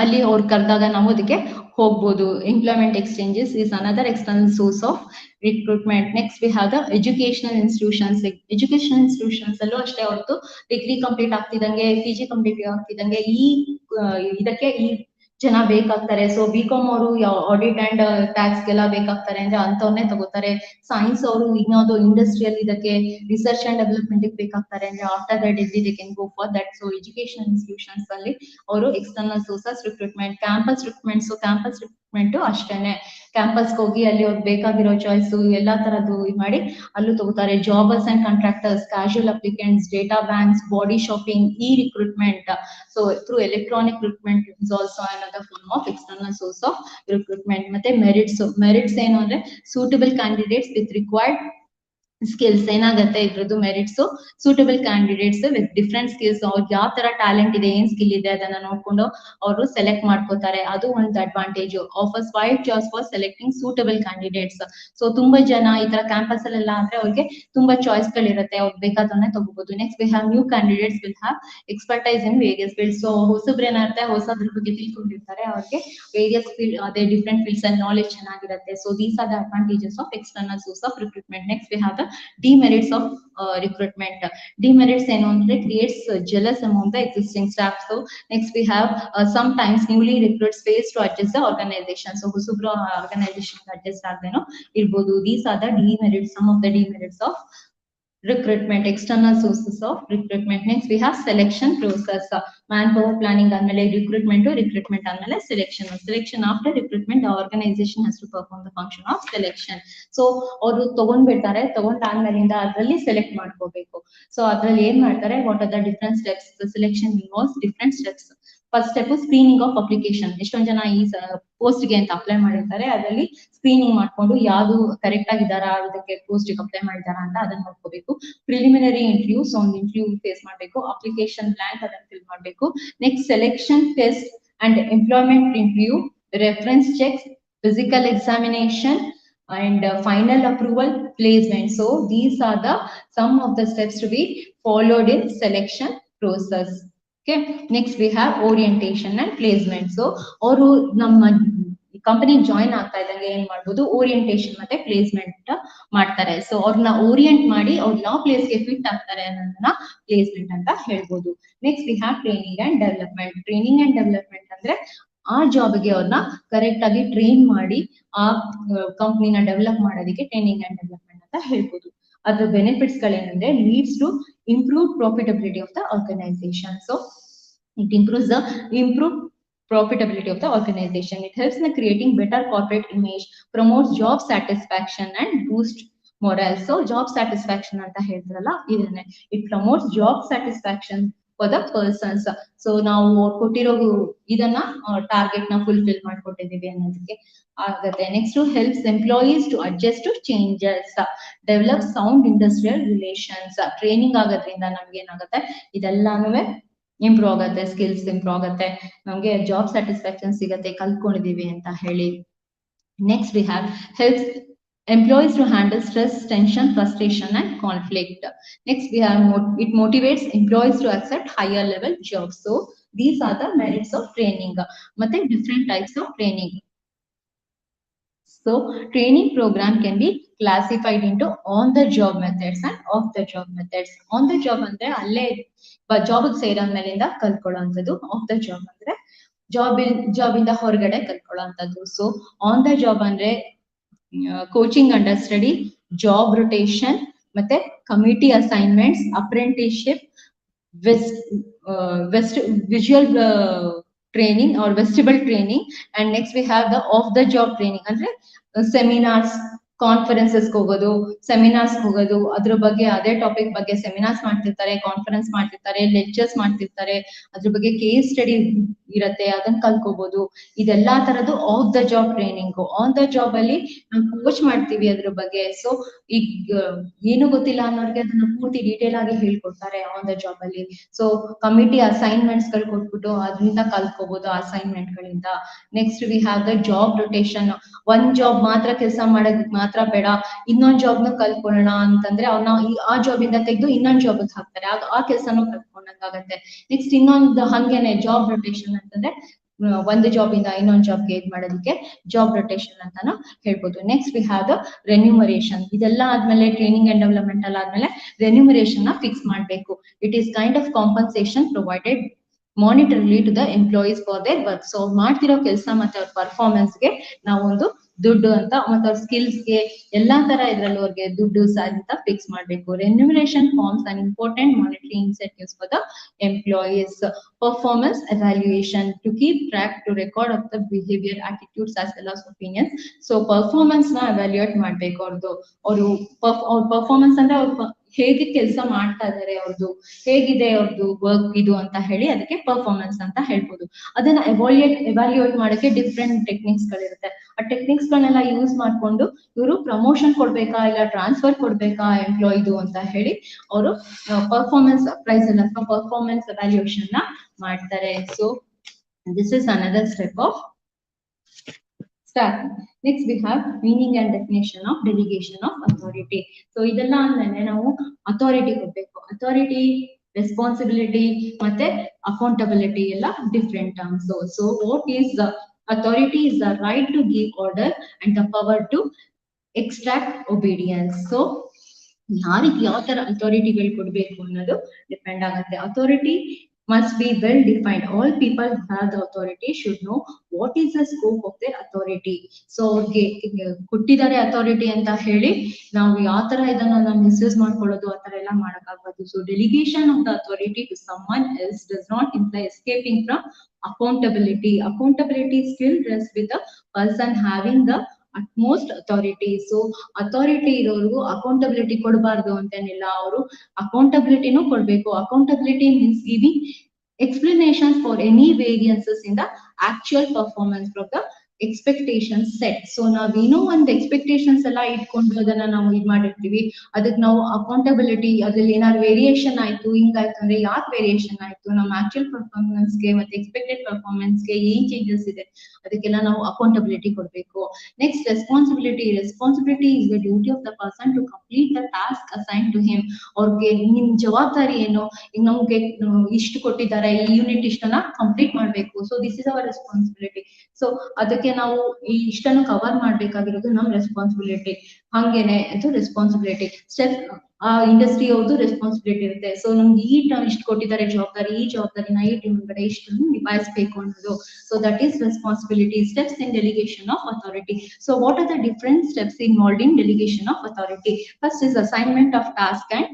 ಅಲ್ಲಿ ಅವ್ರು ಕರೆದಾಗ ನಾವು ಅದಕ್ಕೆ ಹೋಗ್ಬೋದು. Employment exchanges is another external source of recruitment. Next we have the educational institutions ಅಲ್ಲೂ ಅಷ್ಟೇ ಹೊರತು ಡಿಗ್ರಿ ಕಂಪ್ಲೀಟ್ ಆಗ್ತಿದಂಗೆ PG ಕಂಪ್ಲೀಟ್ ಆಗ್ತಿದಂಗೆ ಇದಕ್ಕೆ ಈ ಜನ ಬೇಕಾಗ್ತಾರೆ. ಸೊ BCom ಅವರು ಆಡಿಟ್ ಅಂಡ್ ಟ್ಯಾಕ್ಸ್ ಗೆಲ್ಲ ಬೇಕಾಗ್ತಾರೆ ಅಂದ್ರೆ ಅಂತವ್ರನ್ನೇ ತಗೋತಾರೆ. ಸೈನ್ಸ್ ಅವರು ಇನ್ಯಾವುದೋ ಇಂಡಸ್ಟ್ರಿಯಲ್ ಇದಕ್ಕೆ ರಿಸರ್ಚ್ ಅಂಡ್ ಡೆವಲಪ್ಮೆಂಟ್ ಬೇಕಾಗ್ತಾರೆ ಅಂದ್ರೆ after the degree they can go for that. So education institutions ಅಲ್ಲಿ ಅವರು external sources recruitment. Campus recruitment ಅಷ್ಟೇನೆ, ಕ್ಯಾಂಪಸ್ ಹೋಗಿ ಅಲ್ಲಿ ಅವ್ರಿಗೆ ಬೇಕಾಗಿರೋ ಚಾಯ್ಸ್ ಎಲ್ಲಾ ತರದ್ದು ಮಾಡಿ ಅಲ್ಲೂ ತಗೋತಾರೆ. Jobbers and contractors, casual applicants, data banks, body shopping, recruitment. So through electronic recruitment is also another form of external source of recruitment. ಮತ್ತೆ ಮೆರಿಟ್ಸ್ ಏನು ಅಂದ್ರೆ suitable candidates with required skills. ಏನಾಗುತ್ತೆ ಇದ್ರದ್ದು merits, suitable candidates with different skills. ಅವ್ರಿಗೆ ಯಾವ ತರ talent ಇದೆ, ಏನ್ ಸ್ಕಿಲ್ ಇದೆ ಅದನ್ನ ನೋಡ್ಕೊಂಡು ಅವರು ಸೆಲೆಕ್ಟ್ ಮಾಡ್ಕೋತಾರೆ. ಅದು ಒಂದು advantage. Offers 5 jobs for selecting suitable candidates. So ತುಂಬಾ ಜನ ಈ ತರ ಕ್ಯಾಂಪಸ್ ಅಲ್ಲೆಲ್ಲ ಅಂದ್ರೆ ಅವ್ರಿಗೆ ತುಂಬಾ ಚಾಯ್ಸ್ ಗಳಿರುತ್ತೆ, ಅವ್ರಿಗೆ ಬೇಕಾದನ್ನೇ ತಗೋಬಹುದು. Next we have new candidates will have expertise in various fields. So ಹೊಸಬ್ರು ಏನಾಗುತ್ತೆ, ಹೊಸದ್ರ ಬಗ್ಗೆ ತಿಳ್ಕೊಂಡಿರ್ತಾರೆ, ಅವ್ರಿಗೆ ವೇರಿಯಸ್ ಫೀಲ್ಡ್ ಅದೇ ಡಿಫ್ರೆಂಟ್ ಫೀಲ್ಡ್ಸ್ ಅಲ್ಲಿ ನಾಲೆಜ್ ಚೆನ್ನಾಗಿರುತ್ತೆ. So these are the advantages of external source of recruitment. Next we have the demerits of recruitment. Demerits ಏನು ಅಂದ್ರೆ creates jealous among the existing staff. So next we have sometimes newly recruits fails to adjust the organization. So ಹೊಸಬ್ರು organization adjust ಆಗದೇನೋ ಇರ್ಬೋದು. These are the demerits, some of the demerits of recruitment, external sources of recruitment. Next we have selection process. Manpower planning ಆದ್ಮೇಲೆ recruitment ಆದ್ಮೇಲೆ selection after recruitment the organization has to perform the function of selection. So ಅವರು ತಗೊಂಡಾದ್ಮೇಲಿಂದ ಅದರಲ್ಲಿ select ಮಾಡ್ಕೋಬೇಕು. So ಅದ್ರಲ್ಲಿ ಏನ್ ಮಾಡ್ತಾರೆ, what are the different steps. Selection involves different steps. First step screening of application. ಎಷ್ಟೊಂದ್ ಜನ ಈ ಪೋಸ್ಟ್ ಗೆ ಅಂತ ಅಪ್ಲೈ ಮಾಡಿರ್ತಾರೆ, ಅದರಲ್ಲಿ ಸ್ಕ್ರೀನಿಂಗ್ ಮಾಡ್ಕೊಂಡು ಯಾವ್ದು ಕರೆಕ್ಟ್ ಆಗಿದಾರಾ, ಇದಕ್ಕೆ ಪೋಸ್ಟ್ ಗೆ ಅಪ್ಲೈ ಮಾಡಿದಾರಾ ಅಂತ ಅದನ್ನ ನೋಡ್ಕೋಬೇಕು. ಪ್ರಿಲಿಮಿನರಿ ಇಂಟರ್ವ್ಯೂಸ್, ಒಂದು ಇಂಟರ್ವ್ಯೂ ಫೇಸ್ ಮಾಡ್ಬೇಕು. ಅಪ್ಲಿಕೇಶನ್ ಬ್ಲಾಂಕ್ ಅದನ್ನ ಫಿಲ್ ಮಾಡ್ಬೇಕು. Next selection test and employment interview, reference cheques, physical examination and final approval, placement. So these are the some of the steps to be followed in selection process. Okay, next we have orientation and placement. So ಅವರು ನಮ್ಮ company join ಆಗ್ತಾ ಇದ್ದಂಗೆ ಏನ್ ಮಾಡ್ಬೋದು, orientation ಮತ್ತೆ placement ಮಾಡ್ತಾರೆ. So ಅವ್ರನ್ನ orient ಮಾಡಿ ಅವ್ರು ಯಾವ ಪ್ಲೇಸ್ ಗೆ ಫಿಟ್ ಆಗ್ತಾರೆ ಅನ್ನೋದನ್ನ ಪ್ಲೇಸ್ಮೆಂಟ್ ಅಂತ ಹೇಳ್ಬೋದು. Next we have training and development ಅಂದ್ರೆ ಆ ಜಾಬ್ಗೆ ಅವ್ರನ್ನ ಕರೆಕ್ಟ್ ಆಗಿ ಟ್ರೈನ್ ಮಾಡಿ ಆ ಕಂಪ್ನಿನ ಡೆವಲಪ್ ಮಾಡೋದಕ್ಕೆ ಟ್ರೈನಿಂಗ್ ಅಂಡ್ ಡೆವಲಪ್ಮೆಂಟ್ ಅಂತ ಹೇಳ್ಬೋದು. ಅದ್ರ ಬೆನಿಫಿಟ್ಸ್ ಗಳೇನಂದ್ರೆ leads to improve profitability of the organisation. So it improves the improved profitability of the organization. It helps in creating better corporate image, promotes job satisfaction and boost morale. So job satisfaction anta ಹೇಳಿದ್ರಲ್ಲ ಇದನ್ನೇ, it promotes job satisfaction for the persons. So ನಾವು ಕೊಟ್ಟಿರೋ ಇದನ್ನ target ನ fulfil ಮಾಡ್ಕೊಟ್ಟಿದೀವಿ ಅನ್ನೋದಕ್ಕೆ ಆಗುತ್ತೆ. Next helps employees to adjust to changes, develop sound industrial relations. Training ಆಗೋದ್ರಿಂದ ನಮ್ಗೆ ಏನಾಗುತ್ತೆ, ಇದೆಲ್ಲಾನು ಇಂಪ್ರೂವ್ ಆಗುತ್ತೆ, ಸ್ಕಿಲ್ಸ್ ಇಂಪ್ರೂವ್ ಆಗುತ್ತೆ, ನಮ್ಗೆ ಜಾಬ್ ಸ್ಯಾಟಿಸ್ಫ್ಯಾಕ್ಷನ್ ಸಿಗತ್ತೆ, ಕಲ್ತ್ಕೊಂಡಿದೀವಿ ಅಂತ ಹೇಳಿ. Next we have helps employees to handle stress, tension, frustration and conflict. Next we have it motivates employees to accept higher level jobs. So these are the merits of training. Matte different types of training. So training program can be classified into on the job methods and off the job methods. On the job ಅಂದ್ರೆ ಅಲ್ಲೇ job ಸೇರೋ ಮೇಲಿಂದ ಕಲ್ತ್ಕೊಳ್ಳುವಂಥದ್ದು. Of the job ಅಂದ್ರೆ job ಇಂದ ಹೊರಗಡೆ ಕಲ್ತ್ಕೊಳ್ಳುವಂಥದ್ದು. So on the job ಅಂದ್ರೆ coaching under study, job rotation, ಮತ್ತೆ committee assignments, apprenticeship, West visual training or vestibular training, and next we have the off the job training ಅಂದ್ರೆ seminars, conferences ಹೋಗೋದು, seminars ಹೋಗೋದು, ಅದ್ರ ಬಗ್ಗೆ ಅದೇ ಟಾಪಿಕ್ ಬಗ್ಗೆ seminars ಮಾಡ್ತಿರ್ತಾರೆ, ಕಾನ್ಫರೆನ್ಸ್ ಮಾಡ್ತಿರ್ತಾರೆ, ಲೆಕ್ಚರ್ಸ್ ಮಾಡ್ತಿರ್ತಾರೆ, ಅದ್ರ ಬಗ್ಗೆ ಕೇಸ್ ಸ್ಟಡಿ ಇರತ್ತೆ, ಅದನ್ನ ಕಲ್ಕೋಬಹುದು. ಇದೆಲ್ಲಾ ತರದ್ದು of the job training. On the job ಅಲ್ಲಿ ನಾವು ಕೋಚ್ ಮಾಡ್ತೀವಿ ಅದ್ರ ಬಗ್ಗೆ. ಸೊ ಈಗ ಏನು ಗೊತ್ತಿಲ್ಲ ಅನ್ನೋರಿಗೆ ಅದನ್ನ ಪೂರ್ತಿ ಡೀಟೇಲ್ ಆಗಿ ಹೇಳ್ಕೊಡ್ತಾರೆ ಆನ್ ದ ಜಾಬ್ ಅಲ್ಲಿ. ಸೊ ಕಮಿಟಿ ಅಸೈನ್ಮೆಂಟ್ಸ್ ಗಳು ಕೊಟ್ಬಿಟ್ಟು ಅದರಿಂದ ಕಲ್ತ್ಕೋಬಹುದು ಅಸೈನ್ಮೆಂಟ್ ಗಳಿಂದ. Next we have the job rotation. ಒಂದ್ ಜಾಬ್ ಮಾತ್ರ ಕೆಲಸ ಮಾಡೋದ್ ಮಾತ್ರ ಬೇಡ, ಇನ್ನೊಂದ್ ಜಾಬ್ ನ ಕಲ್ತ್ಕೊಳ್ಳೋಣ ಅಂತಂದ್ರೆ ಅವ್ನ ಆ ಜಾಬ್ ಇಂದ ತೆಗೆದು ಇನ್ನೊಂದ್ ಜಾಬ್ ಹಾಕ್ತಾರೆ, ಆ ಕೆಲಸನೂ ಕಲ್ತ್ಕೊಂಡಂಗಾಗತ್ತೆ. ನೆಕ್ಸ್ಟ್ ಇನ್ನೊಂದು ಹಂಗೇನೆ ಜಾಬ್ ರೊಟೇಷನ್ ಅಂತಂದ್ರೆ ಒಂದು ಜಾಬ್ ಇಂದ ಇನ್ನೊಂದ್ ಜಾಬ್ಗೆ ಇದ್ ಮಾಡೋದಕ್ಕೆ ಜಾಬ್ ರೊಟೇಷನ್ ಅಂತಾನು ಹೇಳ್ಬೋದು. Next we have the remuneration. ಇದೆಲ್ಲ ಆದ್ಮೇಲೆ ಟ್ರೈನಿಂಗ್ ಅಂಡ್ ಡೆವಲಪ್ಮೆಂಟ್ ಅಲ್ಲಿ ಆದ್ಮೇಲೆ ರೆನ್ಯೂಮರೇಷನ್ ನ ಫಿಕ್ಸ್ ಮಾಡ್ಬೇಕು. It is kind of compensation provided monetarily to the employees for their work. So ಮಾಡ್ತಿರೋ ಕೆಲಸ ಮತ್ತೆ ಅವ್ರ ಪರ್ಫಾರ್ಮೆನ್ಸ್ಗೆ ನಾವೊಂದು ದುಡ್ಡು ಅಂತ, ಮತ್ತೆ ಅವ್ರ ಸ್ಕಿಲ್ಸ್ಗೆ ಎಲ್ಲಾ ತರ ಇದ್ರಲ್ಲಿ ಅವ್ರಿಗೆ ದುಡ್ಡು ಅಂತ ಫಿಕ್ಸ್ ಮಾಡ್ಬೇಕು. Remuneration forms an important monetary incentives for the employees. Performance evaluation to keep track to record of the behaviour, attitudes as well as opinions. So performance ನ ಎವ್ಯಾಲ್ಯೂಯೇಟ್ ಮಾಡ್ಬೇಕು. ಅವರು ಪರ್ಫಾರ್ಮೆನ್ಸ್ ಅಂದ್ರೆ ಅವ್ರು ಹೇಗೆ ಕೆಲಸ ಮಾಡ್ತಾ ಇದಾರೆ, ಅವ್ರದ್ದು ಹೇಗಿದೆ ಅವ್ರದ್ದು ವರ್ಕ್ ಇದು ಅಂತ ಹೇಳಿ ಅದಕ್ಕೆ ಪರ್ಫಾರ್ಮೆನ್ಸ್ ಅಂತ ಹೇಳ್ಬೋದು. ಅದನ್ನ ಎವಾಲ್ಯೂಯೇಟ್ ಮಾಡಕ್ಕೆ ಡಿಫ್ರೆಂಟ್ ಟೆಕ್ನಿಕ್ಸ್ ಗಳಿರುತ್ತೆ. ಆ ಟೆಕ್ನಿಕ್ಸ್ ಗಳನ್ನೆಲ್ಲ ಯೂಸ್ ಮಾಡ್ಕೊಂಡು ಇವರು ಪ್ರಮೋಷನ್ ಕೊಡ್ಬೇಕಾ ಇಲ್ಲ ಟ್ರಾನ್ಸ್ಫರ್ ಕೊಡ್ಬೇಕಾ ಎಂಪ್ಲಾಯಿದು ಅಂತ ಹೇಳಿ ಅವರು ಪರ್ಫಾರ್ಮೆನ್ಸ್ ಅಪ್ರೈಸಲ್ ಅಥವಾ ಪರ್ಫಾರ್ಮೆನ್ಸ್ ಎವ್ಯಾಲ್ಯೂಯೇಷನ್ ನ ಮಾಡ್ತಾರೆ. So this is another step of start. Next we have meaning and definition of delegation of authority. So ಇದೆಲ್ಲ ಅಂದ್ಮೇಲೆ ನಾವು ಅಥಾರಿಟಿ ಕೊಡ್ಬೇಕು. ಅಥಾರಿಟಿ, ರೆಸ್ಪಾನ್ಸಿಬಿಲಿಟಿ ಮತ್ತೆ ಅಕೌಂಟಬಿಲಿಟಿ ಎಲ್ಲ different terms. So what is the authority is the right to give order and the power to extract obedience. So ಯಾರಿಗೆ ಯಾವ ತರ ಅಥಾರಿಟಿಗಳು ಕೊಡ್ಬೇಕು ಅನ್ನೋದು ಡಿಪೆಂಡ್ ಆಗುತ್ತೆ. Authority must be well defined. All people who have the authority should know what is the scope of their authority. So ಅವ್ರಿಗೆ ಕೊಟ್ಟಿದ್ದಾರೆ authority ಅಂತ ಹೇಳಿ ನಾವು ಯಾವ ತರ ಇದನ್ನ ಮಿಸ್ಯೂಸ್ ಮಾಡ್ಕೊಳ್ಳೋದು ಆ ತರ ಎಲ್ಲ ಮಾಡಕ್ಕಾಗಬಾರ್ದು. So delegation of the authority to someone else does not imply escaping from accountability. Accountability still rests with the person having the utmost authority. So authority ಇರೋರ್ಗು ಅಕೌಂಟಬಿಲಿಟಿ ಕೊಡಬಾರ್ದು ಅಂತೇನಿಲ್ಲ, ಅವರು ಅಕೌಂಟಬಿಲಿಟಿನೂ ಕೊಡ್ಬೇಕು. Accountability means giving explanations for any variances in the actual performance from the expectations set. So ನಾವೇನೋ ಒಂದು expectations ಎಲ್ಲ ಇಟ್ಕೊಂಡು ಅದನ್ನ ನಾವು ಇದ್ ಮಾಡಿರ್ತೀವಿ, ಅದಕ್ಕೆ ನಾವು ಅಕೌಂಟಬಿಲಿಟಿ ಅದ್ರಲ್ಲಿ ಏನಾದ್ರು ವೇರಿಯೇಷನ್ ಆಯ್ತು ಹಿಂಗಾಯ್ತು ಅಂದ್ರೆ ಯಾಕೆ ವೇರಿಯೇಷನ್ ಆಯ್ತು, ನಮ್ಮ ಆಕ್ಚುಯಲ್ ಪರ್ಫಾರ್ಮೆನ್ಸ್ಗೆ ಮತ್ತೆ ಎಕ್ಸ್ಪೆಕ್ಟೆಡ್ ಪರ್ಫಾರ್ಮೆನ್ಸ್ಗೆ ಏನ್ ಚೇಂಜಸ್ ಇದೆ ಅದಕ್ಕೆಲ್ಲ ನಾವು ಅಕೌಂಟಬಿಲಿಟಿ ಕೊಡ್ಬೇಕು. Next responsibility. Responsibility is the duty of the person to complete the task assign to him. ಅವ್ರಿಗೆ ನಿಮ್ ಜವಾಬ್ದಾರಿ ಏನು, ಈಗ ನಮ್ಗೆ ಇಷ್ಟು ಕೊಟ್ಟಿದ್ದಾರೆ, ಈ ಯೂನಿಟ್ ಇಷ್ಟನ್ನ ಕಂಪ್ಲೀಟ್ ಮಾಡ್ಬೇಕು. So this is our responsibility. So ಅದಕ್ಕೆ ನಾವು ಈ ಇಷ್ಟನ್ನು ಕವರ್ ಮಾಡ್ಬೇಕಾಗಿರೋದು ನಮ್ ರೆಸ್ಪಾನ್ಸಿಬಿಲಿಟಿ. ಹಂಗೇನೆ ಅದು ರೆಸ್ಪಾನ್ಸಿಬಿಲಿಟಿ ಸ್ಟೆಪ್ ಆ ಇಂಡಸ್ಟ್ರಿ ಅವ್ರದ್ದು ರೆಸ್ಪಾನ್ಸಿಬಿಲಿಟಿ ಇರುತ್ತೆ. ಸೊ ನಮ್ಗೆ ಇಷ್ಟು ಕೊಟ್ಟಿದ್ದಾರೆ ಜವಾಬ್ದಾರಿ, ಈ ಜವಾಬ್ದಾರಿನ ಈ ಟೀಮ್ ಕಡೆ ಇಷ್ಟನ್ನು ನಿಭಾಯಿಸಬೇಕು ಅನ್ನೋದು. So that is responsibility. Steps in delegation of authority. So what are the different steps involved in delegation of authority? First is assignment of task and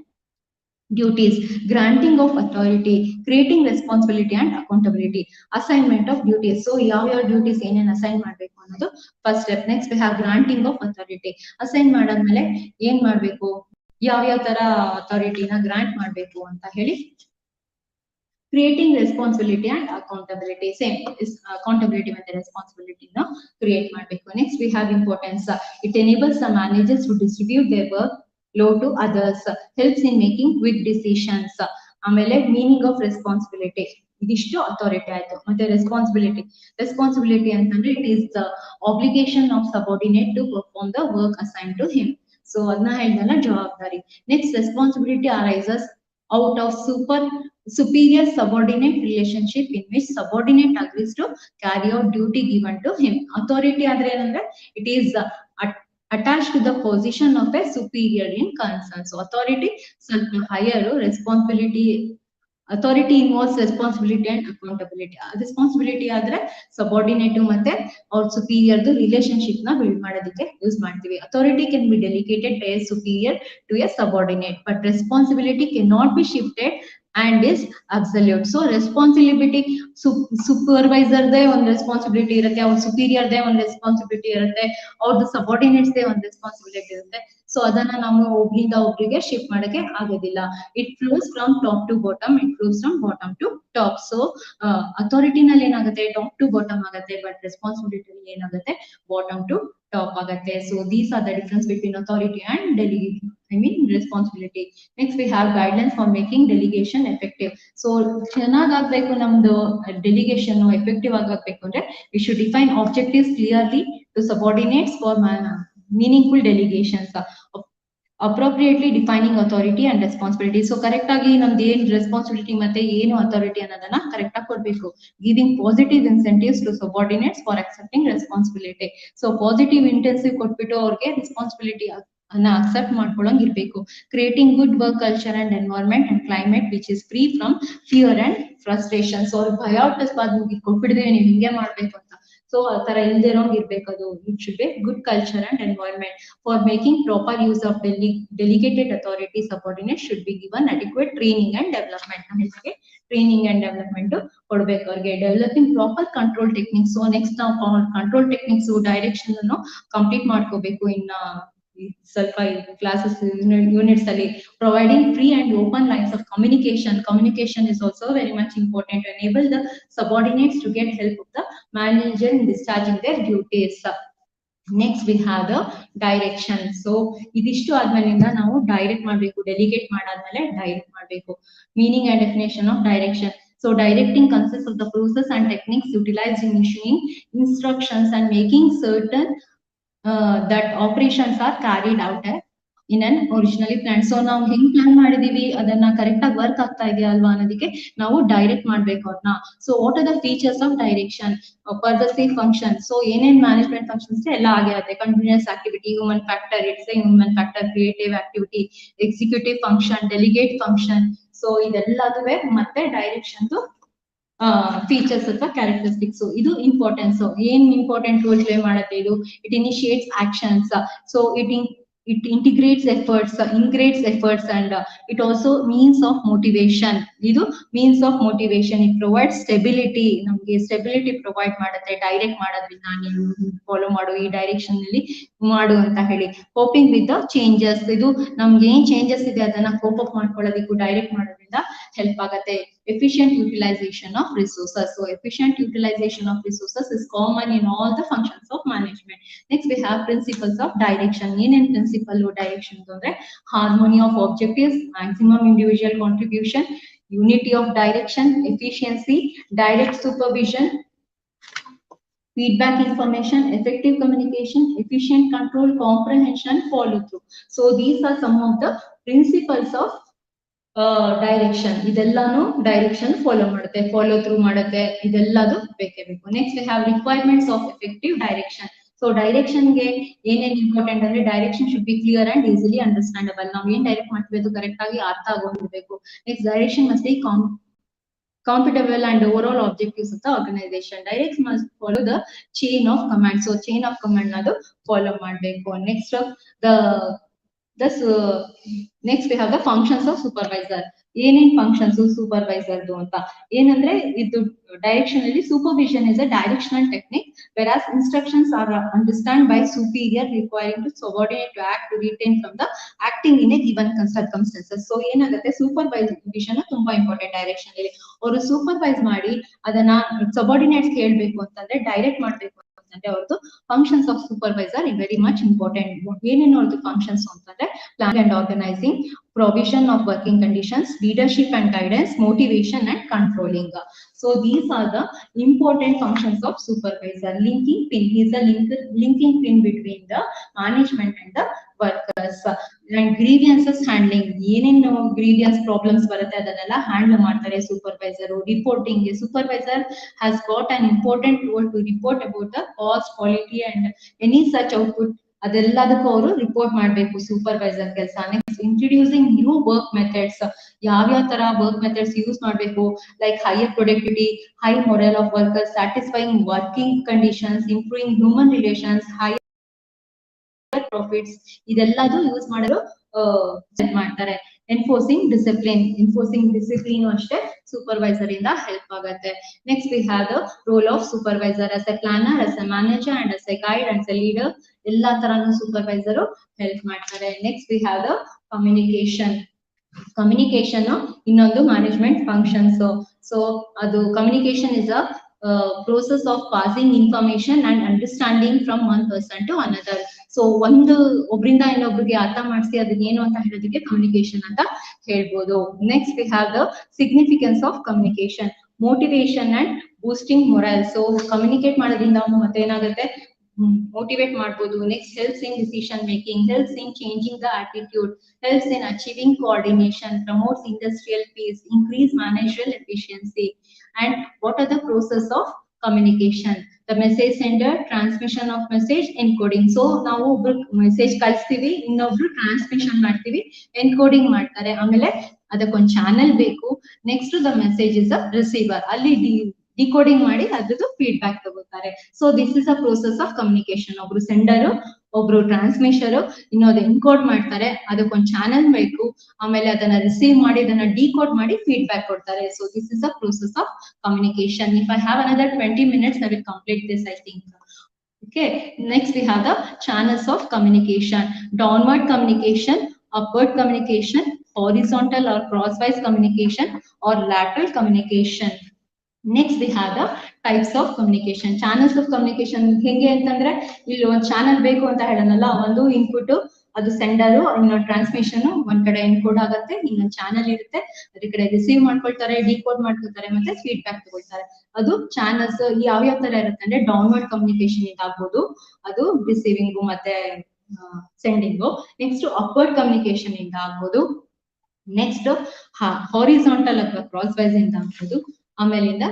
duties, granting of authority, creating responsibility and accountability. Assignment of duties. So ಯಾವ duties ಏನೇನ್ assign ಮಾಡ್ಬೇಕು ಅನ್ನೋದು first step. Next we have granting of authority. Assign ಮಾಡಾದ್ಮೇಲೆ ಏನ್ ಮಾಡ್ಬೇಕು, ಯಾವ ತರ ಅಥಾರಿಟಿನ grant ಮಾಡ್ಬೇಕು ಅಂತ ಹೇಳಿ. Creating responsibility and accountability. Same is accountability and responsibility na create ಮಾಡಬೇಕು. Next we have importance. It enables the managers to distribute their work load to others, helps in making quick decisions. ಆಮೇಲೆ meaning of responsibility. ಇದಿಷ್ಟು authority ಆಯ್ತು. ಮತ್ತೆ responsibility ಅಂತಂದ್ರೆ it is the obligation of subordinate to perform the work assign to him. So ಅದನ್ನ ಹೇಳ್ದಲ್ಲ ಜವಾಬ್ದಾರಿ. Next responsibility arises out of superior subordinate relationship in which subordinate agrees to carry out duty given to him. Authority andre enandre it is attached to the position of a superior in concern. So authority ಸ್ವಲ್ಪ higher, responsibility authority involves responsibility and accountability. Responsibility ಆದ್ರೆ subordinate ಮತ್ತೆ ಅವ್ರ ಸುಪೀರಿಯರ್ದು relationship ನ build ಮಾಡೋದಕ್ಕೆ use ಮಾಡ್ತೀವಿ. Authority can be delegated by a superior to a subordinate but responsibility can not be shifted and is absolute. So responsibility supervisor ದೇ ಒಂದು responsibility ಇರುತ್ತೆ, ಅವ್ರ ಸುಪೀರಿಯರ್ ದೇ ಒಂದು ರೆಸ್ಪಾನ್ಸಿಬಿಲಿಟಿ ಇರುತ್ತೆ, ಅವ್ರದ್ದು ಸಬಾರ್ಡಿನೇಟ್ಸ್ ದೇ ಒಂದು ರೆಸ್ಪಾನ್ಸಿಬಿಲಿಟಿ ಇರುತ್ತೆ. ಸೊ ಅದನ್ನ ನಾವು ಒಬ್ರಿಂದ ಒಬ್ರಿಗೆ ಶಿಫ್ಟ್ ಮಾಡಕ್ಕೆ ಆಗೋದಿಲ್ಲ. It flows from top to bottom, it flows from bottom to top. So ಅಥಾರಿಟಿನಲ್ಲಿ ಏನಾಗುತ್ತೆ ಟಾಪ್ ಟು ಬಾಟಮ್ ಆಗುತ್ತೆ, ಬಟ್ ರೆಸ್ಪಾನ್ಸಿಬಿಲಿಟಿ ಏನಾಗುತ್ತೆ ಬಾಟಮ್ ಟು ಟಾಪ್ ಆಗುತ್ತೆ. So these are the difference between authority and delegation, responsibility. Next we have guidelines for making delegation effective. So ಚೆನ್ನಾಗಿ ಆಗ್ಬೇಕು ನಮ್ದು delegation effective ಆಗಬೇಕು ಅಂದ್ರೆ we should define objectives clearly to subordinates for meaningful delegations. Appropriately defining authority and responsibility. So correct ಆಗಿ ನಮ್ದು ಏನ್ responsibility ಮತ್ತೆ ಏನು ಅಥಾರಿಟಿ ಅನ್ನೋದನ್ನ ಕರೆಕ್ಟ್ ಆಗಿ ಕೊಡ್ಬೇಕು. Giving positive incentives to subordinates for accepting responsibility. So positive intensive ಕೊಟ್ಬಿಟ್ಟು ಅವ್ರಿಗೆ ರೆಸ್ಪಾನ್ಸಿಬಿಲಿಟಿ ಅನ್ನ ಅಕ್ಸೆಪ್ಟ್ ಮಾಡ್ಕೊಳ್ಳಂಗ್ ಇರ್ಬೇಕು. Creating good work culture and environment and climate which is free from fear and frustration. So ಅವ್ರಿಗೆ ಭಯ ಹುಟ್ಟಿಸ್ಬಾರ್ದು, ಮುಗಿದ್ ಕೊಟ್ಬಿಡಿದ್ರೆ ನೀವು ಹಿಂಗೆ ಮಾಡ್ಬೇಕು ಅಂತ. ಸೊ ಆ ತರ ಇಲ್ದೇ ಇರೋಂಗ್ ಇರ್ಬೇಕು ಅದು. It should be good culture and environment. For making proper use of delegated authority, subordinates should be given adequate training and development. ನಮಗೆ ಟ್ರೈನಿಂಗ್ ಅಂಡ್ ಡೆವಲಪ್ಮೆಂಟ್ ಕೊಡ್ಬೇಕು ಅವ್ರಿಗೆ. Developing proper control techniques. So next ನಾವು control techniques direction ಅನ್ನು complete ಮಾಡ್ಕೋಬೇಕು ಇನ್ನ ಸ್ವಲ್ಪ classes units ಅಲ್ಲಿ. Providing free and open lines of communication. Communication is also very much important to enable the subordinates to get help of the manager in discharging their duties. Next we have the direction. So ಇದಿಷ್ಟು ಆದ್ಮೇಲಿಂದ ನಾವು direct ಮಾಡಬೇಕು. Delegate ಮಾಡಾದ್ಮೇಲೆ direct ಮಾಡಬೇಕು. Meaning and definition of direction. So directing consists of the process and techniques utilized in issuing instructions and making certain that operations are carried out in an originally planned. So ನಾವು ಹೆಂಗ್ plan ಮಾಡಿದೀವಿ ಅದನ್ನ correct ಆಗಿ work ಆಗ್ತಾ ಇದೆಯಾ ಅಲ್ವಾ ಅನ್ನೋದಕ್ಕೆ ನಾವು ಡೈರೆಕ್ಟ್ ಮಾಡ್ಬೇಕು ಅವ್ರನ್ನ. So what are the features of direction? Purposive function. So ಏನೇನ್ ಮ್ಯಾನೇಜ್ಮೆಂಟ್ ಫಂಕ್ಷನ್ಸ್ ಎಲ್ಲ ಆಗೇ ಆಗುತ್ತೆ. Continuous activity, human factor, it's a human factor, creative activity, executive function, delegate function. So ಇದೆಲ್ಲದುವೆ ಮತ್ತೆ ಡೈರೆಕ್ಷನ್ ಫೀಚರ್ಸ್ ಅಥವಾ ಕ್ಯಾರೆಕ್ಟರಿಸ್ಟಿಕ್ಸ್. ಇದು ಇಂಪಾರ್ಟೆನ್ಸ್. ಏನ್ important role play ಮಾಡುತ್ತೆ ಇದು? It initiates actions. So it integrates efforts and it also means of motivation. Idu means of motivation. It provides stability. Namge stability provide ಮಾಡುತ್ತೆ direct ಮಾಡೋದ್ರಿಂದ. ನೀವು follow ಮಾಡೋ ಈ ಡೈರೆಕ್ಷನ್ ಅಲ್ಲಿ ಮಾಡು ಅಂತ ಹೇಳಿ. Coping with the changes. ಇದು ನಮ್ಗೆ ಏನ್ ಚೇಂಜಸ್ ಇದೆ ಅದನ್ನ ಕೋಪ್ ಅಪ್ ಮಾಡ್ಕೊಳ್ಳೋದಕ್ಕೂ ಡೈರೆಕ್ಟ್ ಮಾಡೋದ್ರಿಂದ ಹೆಲ್ಪ್ ಆಗುತ್ತೆ. Efficient utilization of resources. So efficient utilization of resources is common in all the functions of management. Next we have principles of direction. ಏನೇನ್ principal direction ಅಂದ್ರೆ harmony of objectives, maximum individual contribution, unity of direction, efficiency, direct supervision, feedback information, effective communication, efficient control, comprehension, follow through. So these are some of the principles of direction. ಇದೆಲ್ಲಾನು direction follow ಮಾಡುತ್ತೆ, follow through ಮಾಡುತ್ತೆ. ಇದೆಲ್ಲದು ಬೇಕೇ ಬೇಕು. Next we have requirements of effective direction. So ಡೈರೆಕ್ಷನ್ಗೆ ಏನೇನ್ important ಅಂದ್ರೆ direction should be clear and easily understandable. ನಾವು ಏನ್ ಡೈರೆಕ್ಟ್ ಮಾಡ್ತೀವಿ ಅದು ಕರೆಕ್ಟ್ ಆಗಿ ಅರ್ಥ ಆಗೋಗಿರ್ಬೇಕು. Next direction must be compatible and overall objectives of the organization. Directs must follow the chain of command. So chain of command nadu follow ಮಾಡಬೇಕು. Next next we have the functions of supervisor. ಏನೇನ್ functions ಸೂಪರ್ವೈಸರ್ದು ಅಂತ ಏನಂದ್ರೆ ಇದು direction ಅಲ್ಲಿ supervision is a directional technique whereas instructions are understood by superior requiring to subordinate to act to retain from the acting in a given circumstances. So ಏನಾಗುತ್ತೆ ಸೂಪರ್ವೈಸೇಷನ್ ತುಂಬಾ important direction ಅಲ್ಲಿ. ಅವರು supervise ಮಾಡಿ ಅದನ್ನ ಸಬಾರ್ಡಿನೇಟ್ಸ್ ಹೇಳ್ಬೇಕು ಅಂತಂದ್ರೆ direct ಮಾಡ್ಬೇಕು ಅಂತಂದ್ರೆ ಅವ್ರದ್ದು functions of supervisor very much important. ಏನೇನು ಅವ್ರದ್ದು ಫಂಕ್ಷನ್ಸ್ ಅಂತಂದ್ರೆ plan and organising, provision of working conditions, leadership and guidance, motivation and controlling. So these are the important functions of supervisor. Linking pin is the linking pin between the management and the workers. And grievances handling. ಏನೇನು grievance problems ಬರುತ್ತೆ ಅದನ್ನೆಲ್ಲ handle ಮಾಡ್ತಾರೆ supervisor. Reporting. Supervisor has got an important role to report about the cost, quality and any such output ಅದೆಲ್ಲದಕ್ಕೂ ಅವರು report ಮಾಡಬೇಕು supervisor ಕೆಲಸ. Next introducing new work methods, ಯಾವ್ಯಾವ ತರ ವರ್ಕ್ ಮೆಥಡ್ಸ್ ಯೂಸ್ ಮಾಡಬೇಕು, like higher productivity, high morale of workers, satisfying working conditions, improving human relations, high profits, ಇದೆಲ್ಲದು use ಮಾಡಲು help ಮಾಡ್ತಾರೆ. ಎನ್ಫೋರ್ಸಿಂಗ್ ಡಿಸಿಪ್ಲಿನ್ ಅಷ್ಟೇ ಸೂಪರ್ವೈಸರ್ ಇಂದ ಹೆಲ್ಪ್ ಆಗುತ್ತೆ. Next we have the role of supervisor as a planner, as a manager and as a guide and a leader. ಎಲ್ಲಾ ತರಾನು supervisor help ಮಾಡ್ತಾರೆ. Next we have the communication. ಇನ್ನೊಂದು management functions. So ಅದು communication is a process of passing information and understanding from one person to another. So ಒಬ್ರಿಂದ ಇನ್ನೊಬ್ರಿಗೆ ಅರ್ಥ ಮಾಡಿಸಿ ಅದನ್ನ ಏನು ಅಂತ ಹೇಳೋದಕ್ಕೆ ಕಮ್ಯುನಿಕೇಶನ್ ಅಂತ ಹೇಳ್ಬೋದು. Next we have the significance of communication, motivation and boosting moral. So communicate ಮಾಡೋದ್ರಿಂದ ಮತ್ತೆ ಏನಾಗುತ್ತೆ, ಮೋಟಿವೇಟ್ ಮಾಡ್ಬೋದು. Next helps in decision making, helps in changing the attitude, helps in achieving coordination, promotes industrial peace, increase managerial efficiency. And what are the process of communication? The message sender, transmission of message, encoding. So ನಾವು ಒಬ್ರು message ಕಳಿಸ್ತೀವಿ, ಇನ್ನೊಬ್ರು transmission ಮಾಡ್ತೀವಿ, encoding ಮಾಡ್ತಾರೆ. ಆಮೇಲೆ ಅದಕ್ಕೊಂದು channel ಬೇಕು. Next the message is a receiver, ಅಲ್ಲಿ ಡಿಕೋಡಿಂಗ್ ಮಾಡಿ ಅದ್ರದ್ದು ಫೀಡ್ಬ್ಯಾಕ್ ತಗೋತಾರೆ. So this is a process of communication. ಒಬ್ರು ಸೆಂಡರು, ಒಬ್ರು ಟ್ರಾನ್ಸ್ಮಿಷರ್, ಇನ್ನೊಂದು ಎನ್ಕೋಡ್ ಮಾಡ್ತಾರೆ, ಅದಕ್ಕೊಂದು ಚಾನೆಲ್ ಬೇಕು, ಆಮೇಲೆ ಅದನ್ನ ರಿಸೀವ್ ಮಾಡಿ ಅದನ್ನ ಡಿಕೋಡ್ ಮಾಡಿ ಫೀಡ್ಬ್ಯಾಕ್ ಕೊಡ್ತಾರೆ. So this is a process of communication. If I have another 20 minutes I will complete this, I think. Okay, next we have the channels of communication: downward communication, upward communication, horizontal or crosswise communication, or lateral communication. Next we have the types of communication. Channels of communication ಹೆಂಗೆ ಅಂತಂದ್ರೆ, ಇಲ್ಲಿ ಒಂದು channel ಬೇಕು ಅಂತ ಹೇಳೋಣಲ್ಲ, ಒಂದು input, ಅದು sender, ಇನ್ನೊಂದು transmission, ಒಂದ್ ಕಡೆ ಎನ್ಕೋಡ್ ಆಗುತ್ತೆ, ಇನ್ನೊಂದು ಚಾನಲ್ ಇರುತ್ತೆ, ಅದ್ರ ಕಡೆ ರಿಸೀವ್ ಮಾಡ್ಕೊಳ್ತಾರೆ, ಡಿಕೋಡ್ ಮಾಡ್ಕೊಳ್ತಾರೆ, ಮತ್ತೆ ಫೀಡ್ಬ್ಯಾಕ್ ತಗೊಳ್ತಾರೆ. ಅದು ಚಾನಲ್ಸ್ ಯಾವ್ಯಾವ ತರ ಇರುತ್ತೆ ಅಂದ್ರೆ, ಡೌನ್ವರ್ಡ್ ಕಮ್ಯುನಿಕೇಶನ್ ಇದಾಗ್ಬೋದು, ಅದು ರಿಸೀವಿಂಗು ಮತ್ತೆ ಸೆಂಡಿಂಗು. ನೆಕ್ಸ್ಟ್ ಅಪ್ವರ್ಡ್ ಕಮ್ಯುನಿಕೇಶನ್ ಇಂದ ಆಗ್ಬೋದು. ನೆಕ್ಸ್ಟ್ ಹಾರಿಜಾಂಟಲ್ ಅಥವಾ ಕ್ರಾಸ್ ವೈಸ್ ಇಂದ ಆಗ್ಬೋದು. ಆಮೇಲಿಂದ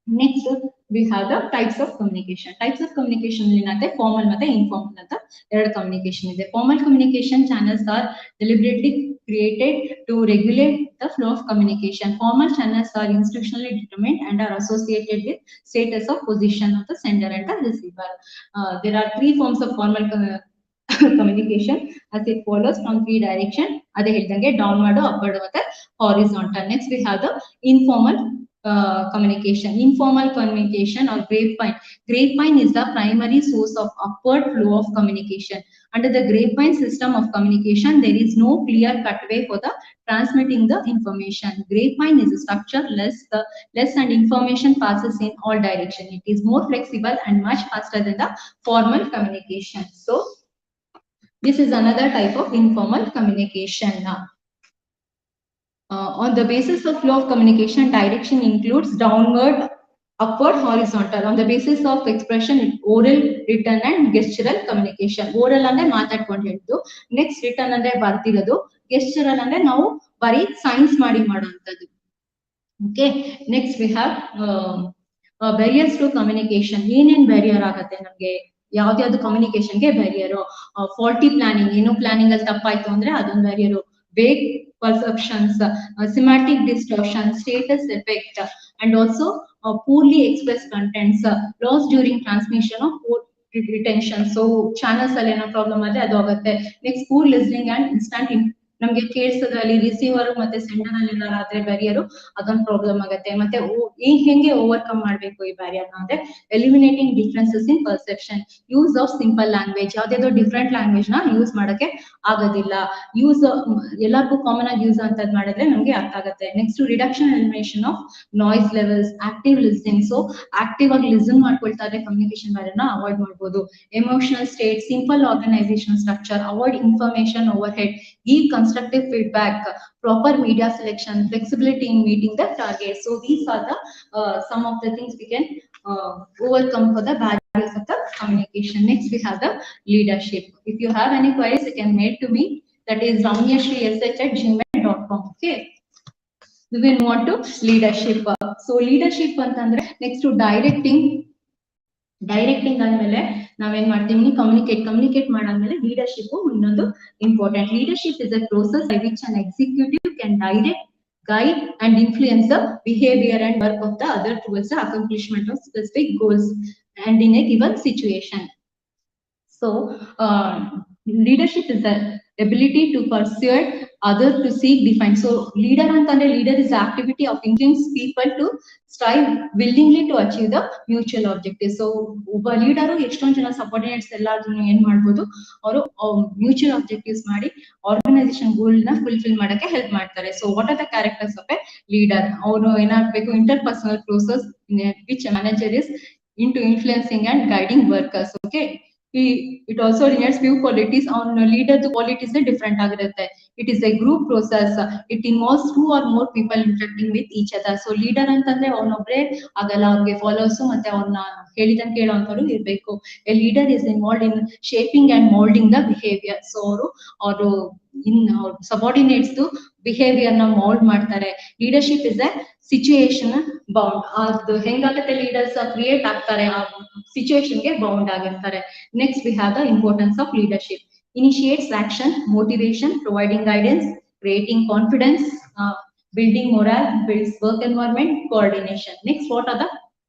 next we have the types of communication. Types of communication ಏನಾಗುತ್ತೆ, ಫಾರ್ಮಲ್ ಮತ್ತೆ ಇನ್ಫಾರ್ಮಲ್ ಅಂತ ಎರಡು ಕಮ್ಯುನಿಕೇಶನ್ ಇದೆ. Formal communication channels are deliberately created to regulate the flow of communication. Formal channels are institutionally determined and are associated with status of position of the sender and the receiver. There are three forms of formal communication as it follows from three direction. Ade ಹೇಳಿದಂಗೆ downward, upward ಮತ್ತೆ horizontal. Next we have the informal communication. Informal communication or grapevine. Grapevine is the primary source of upward flow of communication. Under the grapevine system of communication, there is no clear cut way for the transmitting the information. Grapevine is a structure less and information passes in all direction. It is more flexible and much faster than the formal communication. So this is another type of informal communication. On the basis of flow of communication, direction includes downward, upward, horizontal. On the basis of expression, oral, written and gestural communication. Oral ಅಂದ್ರೆ ಮಾತಾಡ್ಕೊಂಡು ಹೇಳೋದು, next return ಅಂದ್ರೆ ಬರ್ತಿರೋದು, ಗೆಸ್ಚರಲ್ ಅಂದ್ರೆ ನಾವು ಬರೀ signs ಮಾಡಿ ಮಾಡುವಂತದ್ದು. Okay, next we have barriers to communication. ಏನೇನ್ ಬ್ಯಾರಿಯರ್ ಆಗುತ್ತೆ ನಮ್ಗೆ, ಯಾವ್ದಾವ್ದು ಕಮ್ಯುನಿಕೇಶನ್ಗೆ ಬ್ಯಾರಿಯರು? ಫಾಲ್ಟಿ ಪ್ಲಾನಿಂಗ್, ಏನೋ ಪ್ಲಾನಿಂಗ್ ಅಲ್ಲಿ ತಪ್ಪಾಯ್ತು ಅಂದ್ರೆ ಅದೊಂದು ಬ್ಯಾರಿಯರು. Vague perceptions, semantic distortion, status effect, and also poorly expressed contents, loss during transmission of poor retention. So channels ಅಲ್ಲಿ ಏನೋ ಪ್ರಾಬ್ಲಮ್ ಆದ್ರೆ ಅದು ಆಗುತ್ತೆ. Next poor listening and instant ನಮ್ಗೆ ಕೇಳಿಸೋದ್ರಲ್ಲಿ ರಿಸೀವರ್ ಮತ್ತೆ ಸೆಂಡರ್ ಅಲ್ಲಿ ಏನಾದ್ರೆ ಬ್ಯಾರಿಯರು, ಅದೊಂದು ಪ್ರಾಬ್ಲಮ್ ಆಗುತ್ತೆ. ಮತ್ತೆ ಹೆಂಗೆ ಓವರ್ಕಮ್ ಮಾಡ್ಬೇಕು ಈ ಬ್ಯಾರಿಯರ್ ಅಂದ್ರೆ, eliminating differences in perception, use of simple language. ಯಾವ್ದಾದ್ರು ಡಿಫ್ರೆಂಟ್ ಲ್ಯಾಂಗ್ವೇಜ್ ನ ಯೂಸ್ ಮಾಡಕ್ಕೆ ಆಗೋದಿಲ್ಲ, ಯೂಸ್ ಎಲ್ಲರಿಗೂ ಕಾಮನ್ ಆಗಿ ಯೂಸ್ ಅಂತದ್ ಮಾಡಿದ್ರೆ ನಮ್ಗೆ ಅರ್ಥ ಆಗುತ್ತೆ. Next reduction elimination of noise levels, active listening. So active ಆಗಿ ಲಿಸನ್ ಮಾಡ್ಕೊಳ್ತಾರೆ, ಕಮ್ಯುನಿಕೇಶನ್ ಬ್ಯಾರಿಯರ್ ನ ಅವಾಯ್ಡ್ ಮಾಡ್ಬೋದು. Emotional state, simple organisation structure, avoid information overhead, give constructive feedback, proper media selection, flexibility in meeting the target. So these are the some of the things we can overcome for the barriers of the communication. Next we have the leadership. If you have any queries, you can mail to me, that is ramyashri@gmail.com. Okay, we will move on to leadership. So leadership ಅಂತಂದ್ರೆ next to directing directing ಆದ್ಮೇಲೆ ನಾವೇನ್ ಮಾಡ್ತೀವಿ, communicate ಮಾಡಾದ್ಮೇಲೆ leadership ಇನ್ನೊಂದು important. Leadership is a process by which an executive can direct, guide and influence the behavior and work of the other towards the accomplishment of specific goals and in a given situation. So leadership is the ability to persuade others to seek define. So leader antandre, leader is the activity of influence people to strive willingly to achieve the mutual objective. So ಒಬ್ಬ leader ಎಷ್ಟೊಂದು ಜನ subordinates ಎಲ್ಲಾದ್ರೂ ಏನ್ ಮಾಡ್ಬೋದು, ಅವರು mutual objectives ಮಾಡಿ organisation ಗೋಲ್ ನ fulfil ಮಾಡಕ್ಕೆ ಹೆಲ್ಪ್ ಮಾಡ್ತಾರೆ. So what are the characters of A leader? ಅವನು ಏನಾಗಬೇಕು, inter personal process which manager is into influencing and guiding workers. Okay, it also relates few qualities on leader. The qualities are different ಆಗಿರುತ್ತೆ. It is a group process. It involves 2 or more people interacting with each other. So leader ಅಂತಂದ್ರೆ ಅವನೊಬ್ರೆ ಆಗಲ್ಲ, ಅವ್ರಿಗೆ followers ಮತ್ತೆ ಅವ್ರನ್ನ ಹೇಳಿದಂಗೆ ಕೇಳೋಂಥವ್ರು ಇರ್ಬೇಕು. A leader is involved in shaping and molding the behavior. So ಅವರು subordinates behaviour ನ ಮೌಲ್ಡ್ ಮಾಡ್ತಾರೆ. Leadership is A situation bound. ಅದು ಹೆಂಗಾಗುತ್ತೆ, ಲೀಡರ್ಸ್ ಕ್ರಿಯೇಟ್ ಆಗ್ತಾರೆ, ಆ ಸಿಚುಯೇಷನ್ ಗೆ ಬೌಂಡ್ ಆಗಿರ್ತಾರೆ. Next we have the importance of leadership. Initiates action, motivation, providing guidance, creating confidence, building morale, builds work environment, coordination. Next, what are the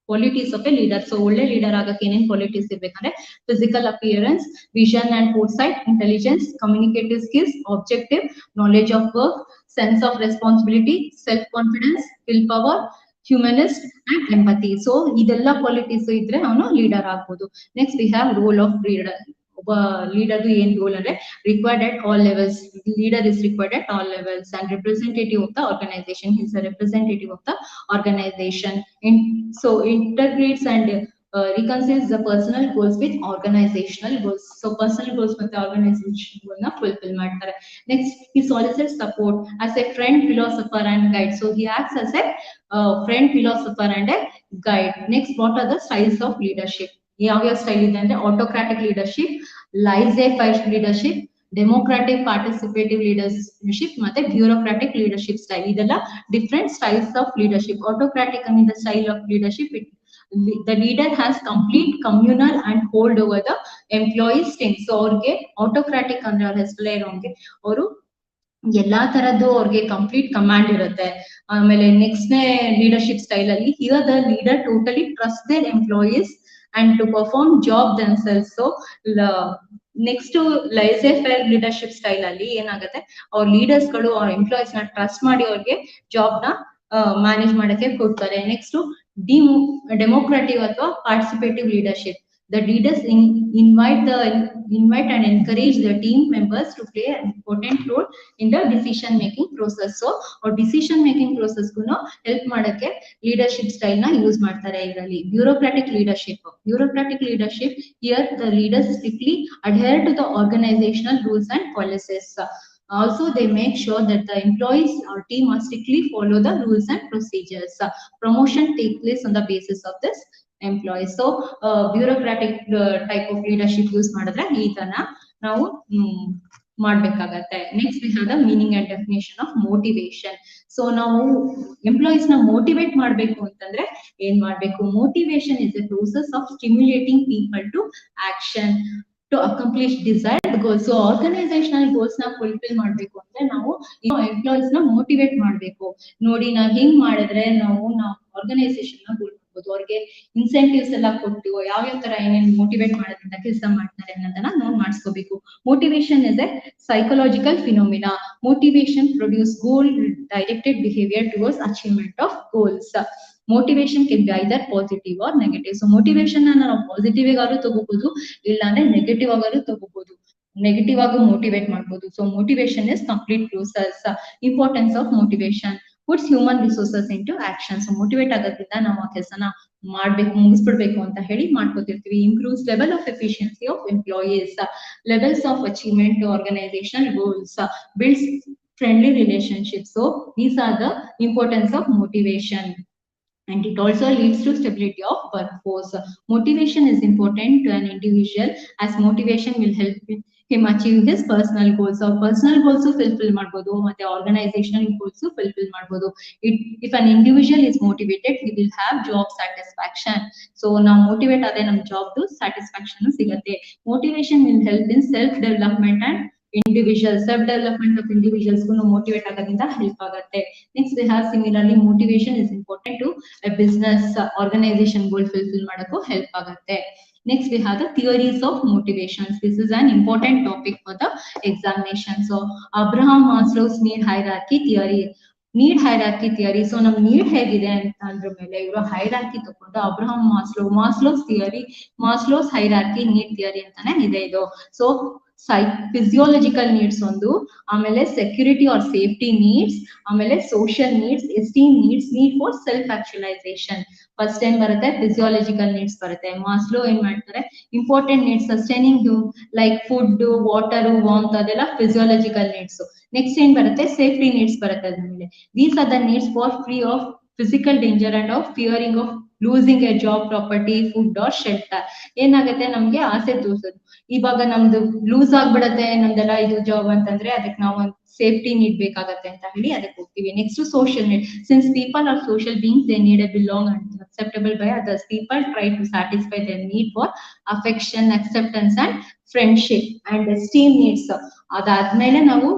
qualities of a leader? So ಒಳ್ಳೆ leader ಆಗಕ್ಕೆ ಏನೇನ್ qualities ಇರ್ಬೇಕಂದ್ರೆ, physical appearance, vision and foresight, intelligence, communicative skills, objective, knowledge of work, sense of responsibility, self confidence, will power, humanist and empathy. So ಇದೆಲ್ಲ qualities ಇದ್ರೆ ಅವನು leader ಆಗ್ಬೋದು. Next we have role of leader. ಒಬ್ಬ leader ಏನ್ roll ಅಂದ್ರೆ, required at all levels. Leader is required at all levels and representative of the organization. He is a representative of the organization. So integrates and reconciles the personal goals with organizational goals. So personal goals ಮತ್ತೆ organization goal ನ fulfill ಮಾಡ್ತಾರೆ. Next, he solicits support as a friend, philosopher and guide. So he acts as a friend, philosopher and a guide. Next, what are the styles of leadership? ಯಾವ್ಯಾವ style ಇದೆ ಅಂದ್ರೆ, autocratic leadership, laissez faire leadership, democratic participative leadership ಮತ್ತೆ bureaucratic leadership style. ಇದೆಲ್ಲ different styles of leadership. Autocratic ಅನ್ನೋ the style of leadership, the leader has complete communal and hold over the employees team. So ಅವ್ರಿಗೆ ಆಟೋಕ್ರಾಟಿಕ್ ಅಂದ್ರೆ ಅವ್ರ ಹೆಸರೇ ಇರೋಂಗೆ ಅವರು ಎಲ್ಲಾ ತರದ್ದು ಅವ್ರಿಗೆ ಕಂಪ್ಲೀಟ್ ಕಮಾಂಡ್ ಇರುತ್ತೆ. ಆಮೇಲೆ ನೆಕ್ಸ್ಟ್ ಲೀಡರ್ಶಿಪ್ ಸ್ಟೈಲ್ ಅಲ್ಲಿ, here the leader totally trust their employees and to perform job themselves. So next laissez faire leadership style ಅಲ್ಲಿ ಏನಾಗುತ್ತೆ, ಅವ್ರ ಲೀಡರ್ಸ್ ಗಳು ಅವ್ರ ಎಂಪ್ಲಾಯೀಸ್ ನ ಟ್ರಸ್ಟ್ ಮಾಡಿ ಅವ್ರಿಗೆ ಜಾಬ್ ನ ಮ್ಯಾನೇಜ್ ಮಾಡಕ್ಕೆ ಕೊಡ್ತಾರೆ. ನೆಕ್ಸ್ಟ್ ಡೆಮೋಕ್ರಾಟಿಕ್ ಅಥವಾ participative leadership. The leaders invite and encourage the team members to play an important role in the decision making process. So or decision making process guno help ಮಾಡಕ್ಕೆ leadership style ನ use ಮಾಡ್ತಾರೆ ಇದರಲ್ಲಿ. bureaucratic leadership, here the leaders strictly adhere to the organizational rules and policies. Also, they make sure that the employees or team must strictly follow the rules and procedures. Promotion takes place on the basis of this employees. So bureaucratic type of leadership use ಮಾಡಿದ್ರೆ ಈ ತರ ನಾವು ಮಾಡ್ಬೇಕಾಗತ್ತೆ. Next we have the meaning and definition of motivation. So ನಾವು employees ನ motivate ಮಾಡ್ಬೇಕು ಅಂತಂದ್ರೆ ಏನ್ ಮಾಡ್ಬೇಕು? Motivation is a process of stimulating people to action to accomplish desired goals. So organizational goals na fulfill ಮಾಡಬೇಕು ಅಂದ್ರೆ ನಾವು ಎಂಪ್ಲಾಯೀಸ್ ನ ಮೋಟಿವೇಟ್ ಮಾಡಬೇಕು. ನೋಡಿ, ನಾವ್ ಹಿಂಗ್ ಮಾಡಿದ್ರೆ ನಾವು ಆರ್ಗನೈಸೇಷನ್ ನ ಮಾಡ್ಬೋದು. ಅವ್ರಿಗೆ ಇನ್ಸೆಂಟಿವ್ಸ್ ಎಲ್ಲ ಕೊಟ್ಟು ಯಾವ ತರ ಏನೇನ್ ಮೋಟಿವೇಟ್ ಮಾಡೋದ್ರಿಂದ ಕೆಲಸ ಮಾಡ್ತಾರೆ ಅನ್ನೋದನ್ನ ನಾವು ಮಾಡಿಸ್ಕೋಬೇಕು. Motivation is a psychological phenomena. Motivation produce goal directed behaviour towards achievement of goals. Motivation can be either positive or negative. So motivation ನಾವು ಪಾಸಿಟಿವ್ ಆಗಾದ್ರೂ ತಗೋಬಹುದು, ಇಲ್ಲ ಅಂದ್ರೆ ನೆಗೆಟಿವ್ ಆಗಾದ್ರೂ ತಗೋಬಹುದು. ನೆಗೆಟಿವ್ ಆಗಿ ಮೋಟಿವೇಟ್ ಮಾಡಬಹುದು. So motivation is complete process. Importance of motivation puts human resources into action. ಸೊ motivate ಆಗೋದ್ರಿಂದ ನಾವು ಆ ಕೆಲಸನ ಮಾಡ್ಬೇಕು, ಮುಗಿಸ್ಬಿಡ್ಬೇಕು ಅಂತ ಹೇಳಿ ಮಾಡ್ಕೋತಿರ್ತೀವಿ. Improves level of efficiency of employees, levels of achievement organisation goals, builds friendly relationships. So these are the importance of motivation. And it also leads to stability of workforce. Motivation is important to an individual as motivation will help him achieve his personal goals. So personal goals fulfill ಮಾಡ್ಬೋದು ಮತ್ತೆ organizational goals fulfill ಮಾಡ್ಬೋದು. If an individual is motivated, he will have job satisfaction. So ನಾವು motivate ಆದ್ರೆ ನಮ್ job satisfaction ಸಿಗತ್ತೆ. Motivation will help in self development and individual self development of individuals motivate ಆಗೋದ್ರಿಂದ help ಆಗುತ್ತೆ. Next we have similarly motivation is important to a business organization goal fulfill ಮಾಡಕ್ಕೂ help ಆಗುತ್ತೆ. Next we have the theories of motivations. This is an important topic for the examination. So Abraham Maslow's need hierarchy theory. Need hierarchy theory. So ನಮ್ need ಹೇಗಿದೆ ಅಂತ ಅಂದ್ರ ಮೇಲೆ ಇವರು hierarchy ತಗೊಂಡು Abraham Maslow's theory, Maslow's hierarchy need theory ಅಂತಾನೆ ಇದೆ ಇದು. ಸೊ ಫಿಸಿಯೋಲಜಿಕಲ್ ನೀಡ್ಸ್ ಒಂದು, ಆಮೇಲೆ ಸೆಕ್ಯೂರಿಟಿ ಆರ್ ಸೇಫ್ಟಿ ನೀಡ್ಸ್, ಆಮೇಲೆ social needs, esteem needs, need for self actualisation. First ಏನ್ ಬರುತ್ತೆ, ಫಿಸಿಯೋಲಜಿಕಲ್ ನೀಡ್ಸ್ ಬರುತ್ತೆ. ಮಾಸ್ಲೋ ಏನ್ ಮಾಡ್ತಾರೆ, important needs sustaining like food, water, warmth ಅದೆಲ್ಲ ಫಿಸಿಯೋಲಜಿಕಲ್ ನೀಡ್ಸ್. ನೆಕ್ಸ್ಟ್ ಏನ್ ಬರುತ್ತೆ, ಸೇಫ್ಟಿ ನೀಡ್ಸ್ ಬರುತ್ತೆ ಅದ್ಮೇಲೆ. These are the needs for free of physical danger and of fearing of losing a job, property, food or shelter. ಏನಾಗುತ್ತೆ, ನಮ್ಗೆ ಆಸೆ ತೋರ್ಸೋದು. ಇವಾಗ ನಮ್ದು ಲೂಸ್ ಆಗ್ಬಿಡತ್ತೆ ನಮ್ದೆಲ್ಲ ಇದು ಜಾಬ್ ಅಂತಂದ್ರೆ ಅದಕ್ಕೆ ನಾವು ಒಂದು ಸೇಫ್ಟಿ ನೀಡ್ ಬೇಕಾಗತ್ತೆ ಅಂತ ಹೇಳಿ ಅದಕ್ಕೆ ಹೋಗ್ತೀವಿ. Next social need. Since people are social beings, they need A belong and acceptable by others. People try to satisfy their need for affection, acceptance and friendship. And esteem needs, ಅದಾದ್ಮೇಲೆ ನಾವು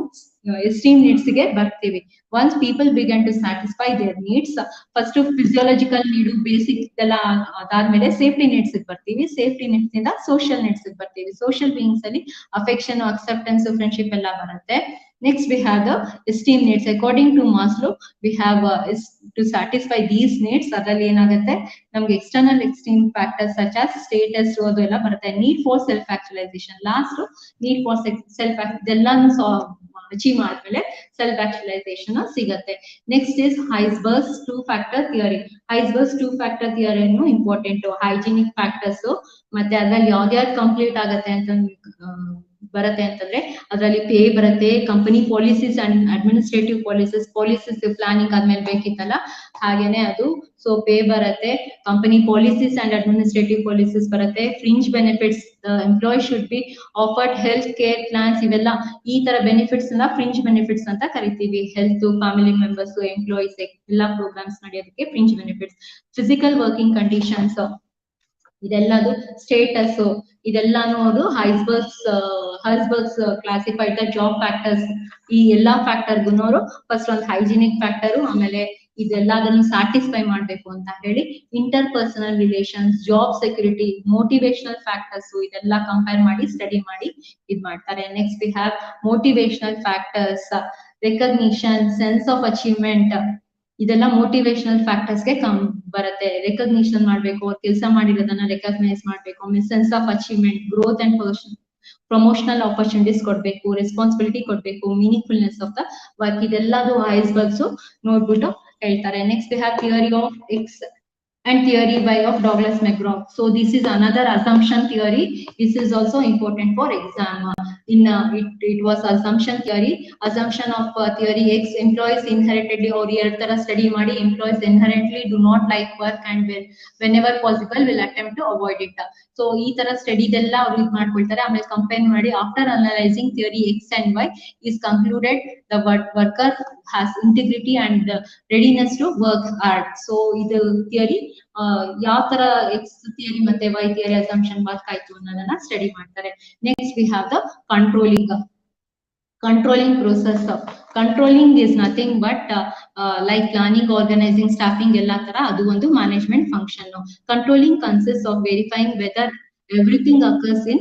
esteem needs ಗೆ ಬರ್ತೀವಿ. Once people begin to satisfy their needs, first physiological need basic ಎಲ್ಲ ಅದಾದ್ಮೇಲೆ safety needs ಬರ್ತೀವಿ. Safety needs ಇಂದ social needs ಬರ್ತೀವಿ. Social beings ಅಲ್ಲಿ ಅಫೆಕ್ಷನ್, ಅಕ್ಸೆಪ್ಟೆನ್ಸ್, ಫ್ರೆಂಡ್ಶಿಪ್ ಎಲ್ಲ ಬರುತ್ತೆ. Next we have the esteem needs. According to Maslow, we have to satisfy these needs. ಅದರಲ್ಲಿ ಏನಾಗುತ್ತೆ, ನಮ್ಗೆ external esteem factors such as status ಅದೆಲ್ಲ ಬರುತ್ತೆ. Need for self actualization. Last need for self ಇದೆಲ್ಲಾನು achieve ಮಾಡಿದ್ಮೇಲೆ self actualisation ಸಿಗತ್ತೆ. Next is Herzberg's two factor theory. Herzberg's two factor ಥಿಯರಿನು important. Hygienic factors ಮತ್ತೆ ಅದ್ರಲ್ಲಿ ಯಾವ್ದ್ಯಾವ್ದು ಕಂಪ್ಲೀಟ್ ಆಗತ್ತೆ ಅಂತ ಬರುತ್ತೆ ಅಂತಂದ್ರೆ ಅದರಲ್ಲಿ ಪೇ ಬರುತ್ತೆ, company policies and administrative policies planning ಆದ್ಮೇಲೆ ಬೇಕಿತ್ತಲ್ಲ ಹಾಗೇನೆ ಅದು. ಸೊ ಪೇ ಬರುತ್ತೆ, company policies and administrative policies ಬರುತ್ತೆ, fringe benefits, employee should be offered health care plans, ಇವೆಲ್ಲ ಈ ತರ ಬೆನಿಫಿಟ್ಸ್ ನ ಫ್ರಿಂಜ್ ಬೆನಿಫಿಟ್ಸ್ ಅಂತ ಕರಿತೀವಿ. ಹೆಲ್ತ್, ಫ್ಯಾಮಿಲಿ ಮೆಂಬರ್ಸ್, ಎಂಪ್ಲಾಯೀಸ್ ಎಲ್ಲ ಪ್ರೋಗ್ರಾಮ್ಸ್ ನಡೆಯೋದಕ್ಕೆ fringe benefits. Physical working conditions ಇದೆಲ್ಲದು, ಸ್ಟೇಟಸ್ ಇದೆಲ್ಲಾನು ಅದು Herzberg's classified the job factors. ಈ ಎಲ್ಲಾ ಫ್ಯಾಕ್ಟರ್ಗೂ ಅವರು ಫಸ್ಟ್ ಒಂದು ಹೈಜಿನಿಕ್ ಫ್ಯಾಕ್ಟರ್, ಆಮೇಲೆ ಇದೆಲ್ಲದನ್ನು ಸ್ಯಾಟಿಸ್ಫೈ ಮಾಡ್ಬೇಕು ಅಂತ ಹೇಳಿ inter personal relations, job security, motivational factors ಇದೆಲ್ಲ ಕಂಪೇರ್ ಮಾಡಿ ಸ್ಟಡಿ ಮಾಡಿ ಇದ್ ಮಾಡ್ತಾರೆ. Next we have motivational factors, recognition, sense of achievement, ಇದೆಲ್ಲ ಮೋಟಿವೇಶನಲ್ ಫ್ಯಾಕ್ಟರ್ಸ್ಗೆ ಬರುತ್ತೆ. ರೆಕಗ್ನಿಷನ್ ಮಾಡ್ಬೇಕು, ಅವ್ರು ಕೆಲಸ ಮಾಡಿರೋದನ್ನ ರೆಕಗ್ನೈಸ್ ಮಾಡ್ಬೇಕು, ಆಮೇಲೆ sense of achievement, growth and promotional opportunities ಕೊಡ್ಬೇಕು, ರೆಸ್ಪಾನ್ಸಿಬಿಲಿಟಿ ಕೊಡ್ಬೇಕು, ಮೀನಿಂಗ್ಫುಲ್ನೆಸ್ ಆಫ್ ದ ವರ್ಕ್, ಇದೆಲ್ಲದು ಐಸ್ಬರ್ಗ್ಸ್ ನೋಡ್ಬಿಟ್ಟು ಹೇಳ್ತಾರೆ. Next we have theory of X and theory by of Douglas McGraw. So this is another assumption theory. This is also important for exam. It was assumption theory. Assumption of theory X, employees inherently or ತರ study ಮಾಡಿ employees inherently do not like work and whenever possible will attempt to avoid it. So ಈ ತರ study ಇದೆಲ್ಲ ಅವ್ರು ಇದು ಮಾಡ್ಕೊಳ್ತಾರೆ. ಆಮೇಲೆ compare ಮಾಡಿ after analysing theory X and Y is concluded the worker has integrity and readiness to work hard. So ಇದು theory ಯಾವ ತರ ಎಕ್ಸ್ ಥಿಯರಿ ಮತ್ತೆ ವೈ ಥಿಯರಿ ಅಸಂಪ್ಷನ್ ವರ್ಕ್ ಆಯ್ತು ಅನ್ನೋದನ್ನ ಸ್ಟಡಿ ಮಾಡ್ತಾರೆ. Next we have the controlling process. Controlling is nothing but like planning, organizing, staffing ಎಲ್ಲ ತರ ಅದು ಒಂದು management function. Controlling consists of verifying whether everything occurs in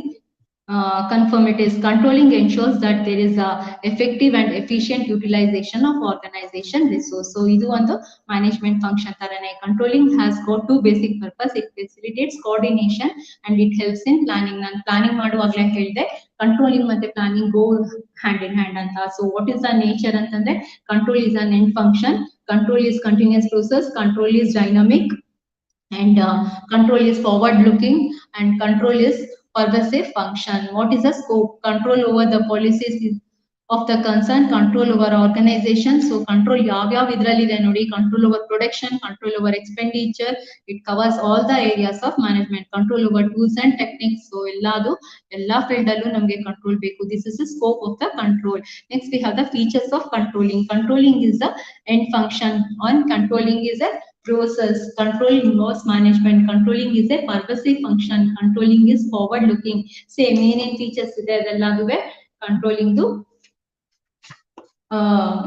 conformities. Controlling ensures that there is a effective and efficient utilization of organization resource. So idu ಒಂದು management function tarane. Controlling has got two basic purpose. It facilitates coordination and it helps in planning. ನಾನು planning ಮಾಡುವಾಗಲೇ ಹೇಳಿದೆ controlling ಮತ್ತೆ planning go hand in hand ಅಂತ. So what is the nature ಅಂತಂದ್ರೆ control is an end function, control is continuous process, control is dynamic, and control is forward looking, and control is pervasive function. What is the scope? Control over the policies of the concern, control over organization. So control yav idralide nodi, control over production, control over expenditure. It covers all the areas of management. Control over tools and techniques. So ella field allu namge control beku. This is the scope of the control. Next we have the features of controlling. Controlling is the end function, on controlling is a process. Control involves management. Controlling is a purposive function. Controlling is forward looking. Same main features ಇದೆ ಅದೆಲ್ಲದುವೆ controlling do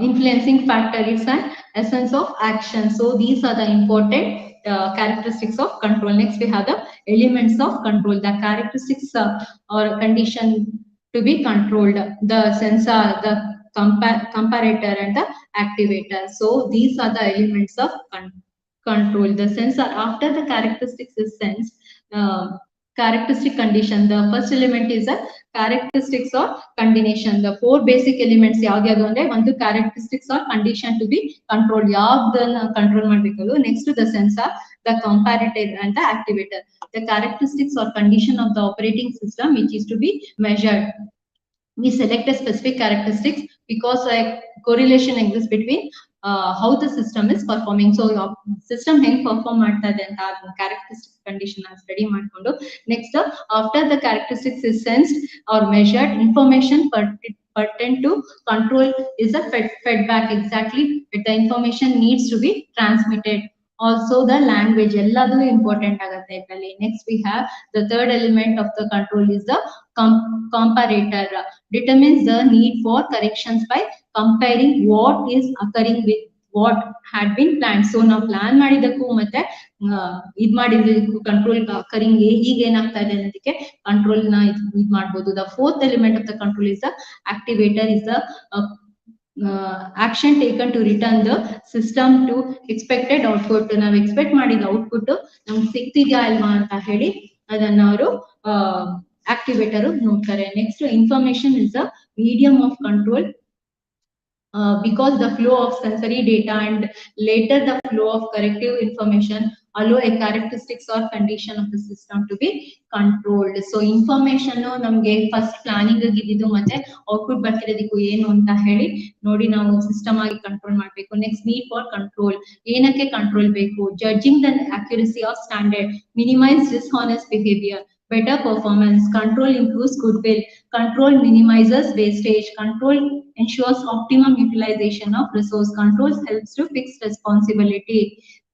influencing factor is an essence of action. So these are the important characteristics of control. Next we have the elements of control, the characteristics or condition to be controlled, the sensor, the comparator and the activator. So these are the elements of control. The sensor, after the characteristics is sensed, characteristic condition. The first element is a characteristics or condition. The four basic elements ಯಾವ್ದು ಅಂದ್ರೆ ಒಂದು characteristics or condition to be controlled. ಯಾವ್ದನ್ನ control ಮಾಡಬೇಕು. Next to the sensor, the comparator and the activator. The characteristics or condition of the operating system which is to be measured. We select a specific characteristics because a correlation exists between how the system is performing. So system ಹೆಂಗ್ perform ಮಾಡ್ತಾ ಇದೆ ಅಂತ characteristic condition study ಮಾಡ್ಕೊಂಡು, next after the characteristics is sensed or measured, information pertinent to control is a fed back exactly but the information needs to be transmitted. Also the language elladu important agutte idರಲ್ಲಿ. Next we have the third element of the control is the comparator, determines the need for corrections by comparing what is occurring with what had been planned. So ನಾವು plan ಮಾಡಿದಕ್ಕೂ ಮತ್ತೆ ಇದ್ ಮಾಡಿದಕ್ಕೂ control occurring ಈಗ ಏನಾಗ್ತಾ ಇದೆ ಅನ್ನೋದಕ್ಕೆ control ನ ಇದ್ ಮಾಡಬಹುದು. The fourth element of the control is the activator, is the action taken to return the system to expected output. ನಾವು ಎಕ್ಸ್ಪೆಕ್ಟ್ ಮಾಡಿದ ಔಟ್ಪುಟ್ ನಮ್ಗೆ ಸಿಗ್ತಿದ್ಯಾ ಅಲ್ವಾ ಅಂತ ಹೇಳಿ ಅದನ್ನ ಅವರು activator ನೋಡ್ತಾರೆ. Next, information is a medium of control because the flow of sensory data and later the flow of corrective information allow a characteristics or condition of the system to be controlled. So information ನಮ್ಗೆ first planning ಆಗಿದ್ದು ಮತ್ತೆ output ಬರ್ತಿರೋದಕ್ಕೂ ಏನು ಅಂತ ಹೇಳಿ ನೋಡಿ ನಾವು system ಆಗಿ control ಮಾಡಬೇಕು. ನೆಕ್ಸ್ಟ್ ನೀಡ್ ಫಾರ್ ಕಂಟ್ರೋಲ್, ಏನಕ್ಕೆ ಕಂಟ್ರೋಲ್ ಬೇಕು? Judging the accuracy of standard, minimize dishonest behavior, better performance. Control improves goodwill. Control minimizes wastage. Control ensures optimum utilization of resource. Control helps to fix responsibility.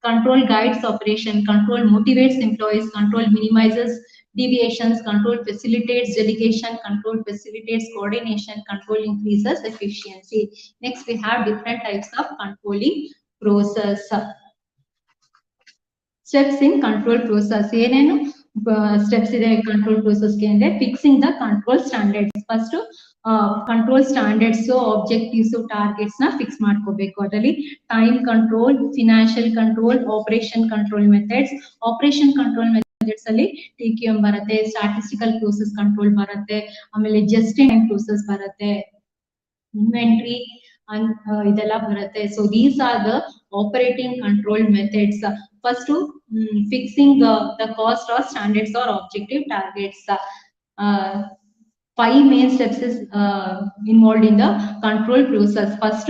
Control guides operation. Control motivates employees. Control minimizes deviations. Control facilitates delegation. Control facilitates coordination. Control increases efficiency. Next, we have different types of controlling process. Steps in control process. ಏನೇನು steps ಇದೆ control ಪ್ರೋಸೆಸ್ಗೆ ಅಂದ್ರೆ fixing the control standards. First control standards, objectives, targets ನ fix ಮಾಡ್ಕೋಬೇಕು. ಅದರಲ್ಲಿ time control, financial control, operation control methods. Operation control methods ಅಲ್ಲಿ TQM ಬರುತ್ತೆ, statistical process control ಬರುತ್ತೆ, ಆಮೇಲೆ ಜಸ್ಟ್ ಇನ್ ಟೈಮ್ ಪ್ರೋಸೆಸ್ ಬರುತ್ತೆ, ಇನ್ವೆಂಟ್ರಿ ಇದೆಲ್ಲ ಬರುತ್ತೆ. So these are the operating control methods. First, fixing the cost or standards or objective targets. 5 main steps is involved in the control process. First,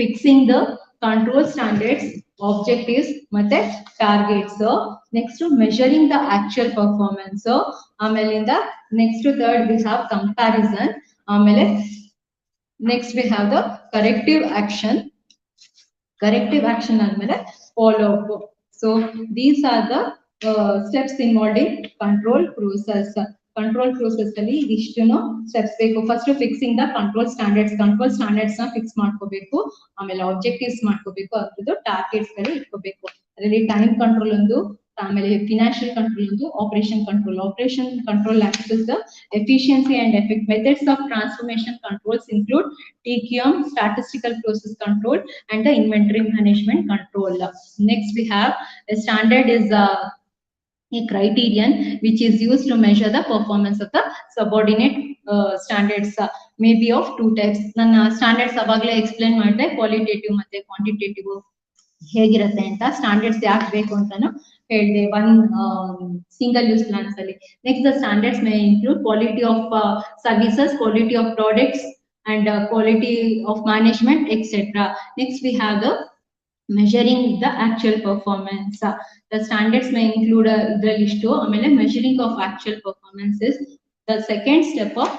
fixing the control standards, objectives, ಮತ್ತೆ targets. Next, measuring the actual performance. ಆಮೇಲಿಂದ next third we have comparison. ಆಮೇಲೆ next we have the corrective action. Corrective action ಆದ್ಮೇಲೆ follow up. So these are the steps involved in control process. Control process ಅಲ್ಲಿ ಇದಿಷ್ಟುನು steps ಬೇಕು. First, fixing the control standards. Control standards ನ fix ಮಾಡ್ಕೋಬೇಕು, ಆಮೇಲೆ objectives ಮಾಡ್ಕೋಬೇಕು, ಅದ್ರದ್ದು targets ಗಳು ಇಟ್ಕೋಬೇಕು. ಅದರಲ್ಲಿ time control ಒಂದು, ಆಮೇಲೆ ಫಿನಾನ್ಷಿಯಲ್ ಕಂಟ್ರೋಲ್ ಒಂದು, operation control. Operation control access the efficiency and effect. Methods of transformation controls include TQM, statistical process control, and the inventory management control. Next, we have a standard is a criterion which is used to measure the performance of the subordinate standards. May be of two types. ನನ್ನ standards ಅವಾಗಲೇ explain ಮಾಡಿದೆ, qualitative ಮತ್ತೆ quantitative ಹೇಗಿರುತ್ತೆ ಅಂತ. Standards ಯಾಕೆ ಬೇಕು ಅಂತಾನು ಹೇಳಿದೆ ಒನ್ ಸಿಂಗಲ್ ಯೂಸ್ ಪ್ಲಾನ್ಸ್ ಅಲ್ಲಿ. Next, the standards May include quality of services, quality of products, and quality of management, etc. Next we have the measuring the actual performance. The standards may include ಇದರಲ್ಲಿಷ್ಟು ಆಮೇಲೆ measuring of actual performance is the second step of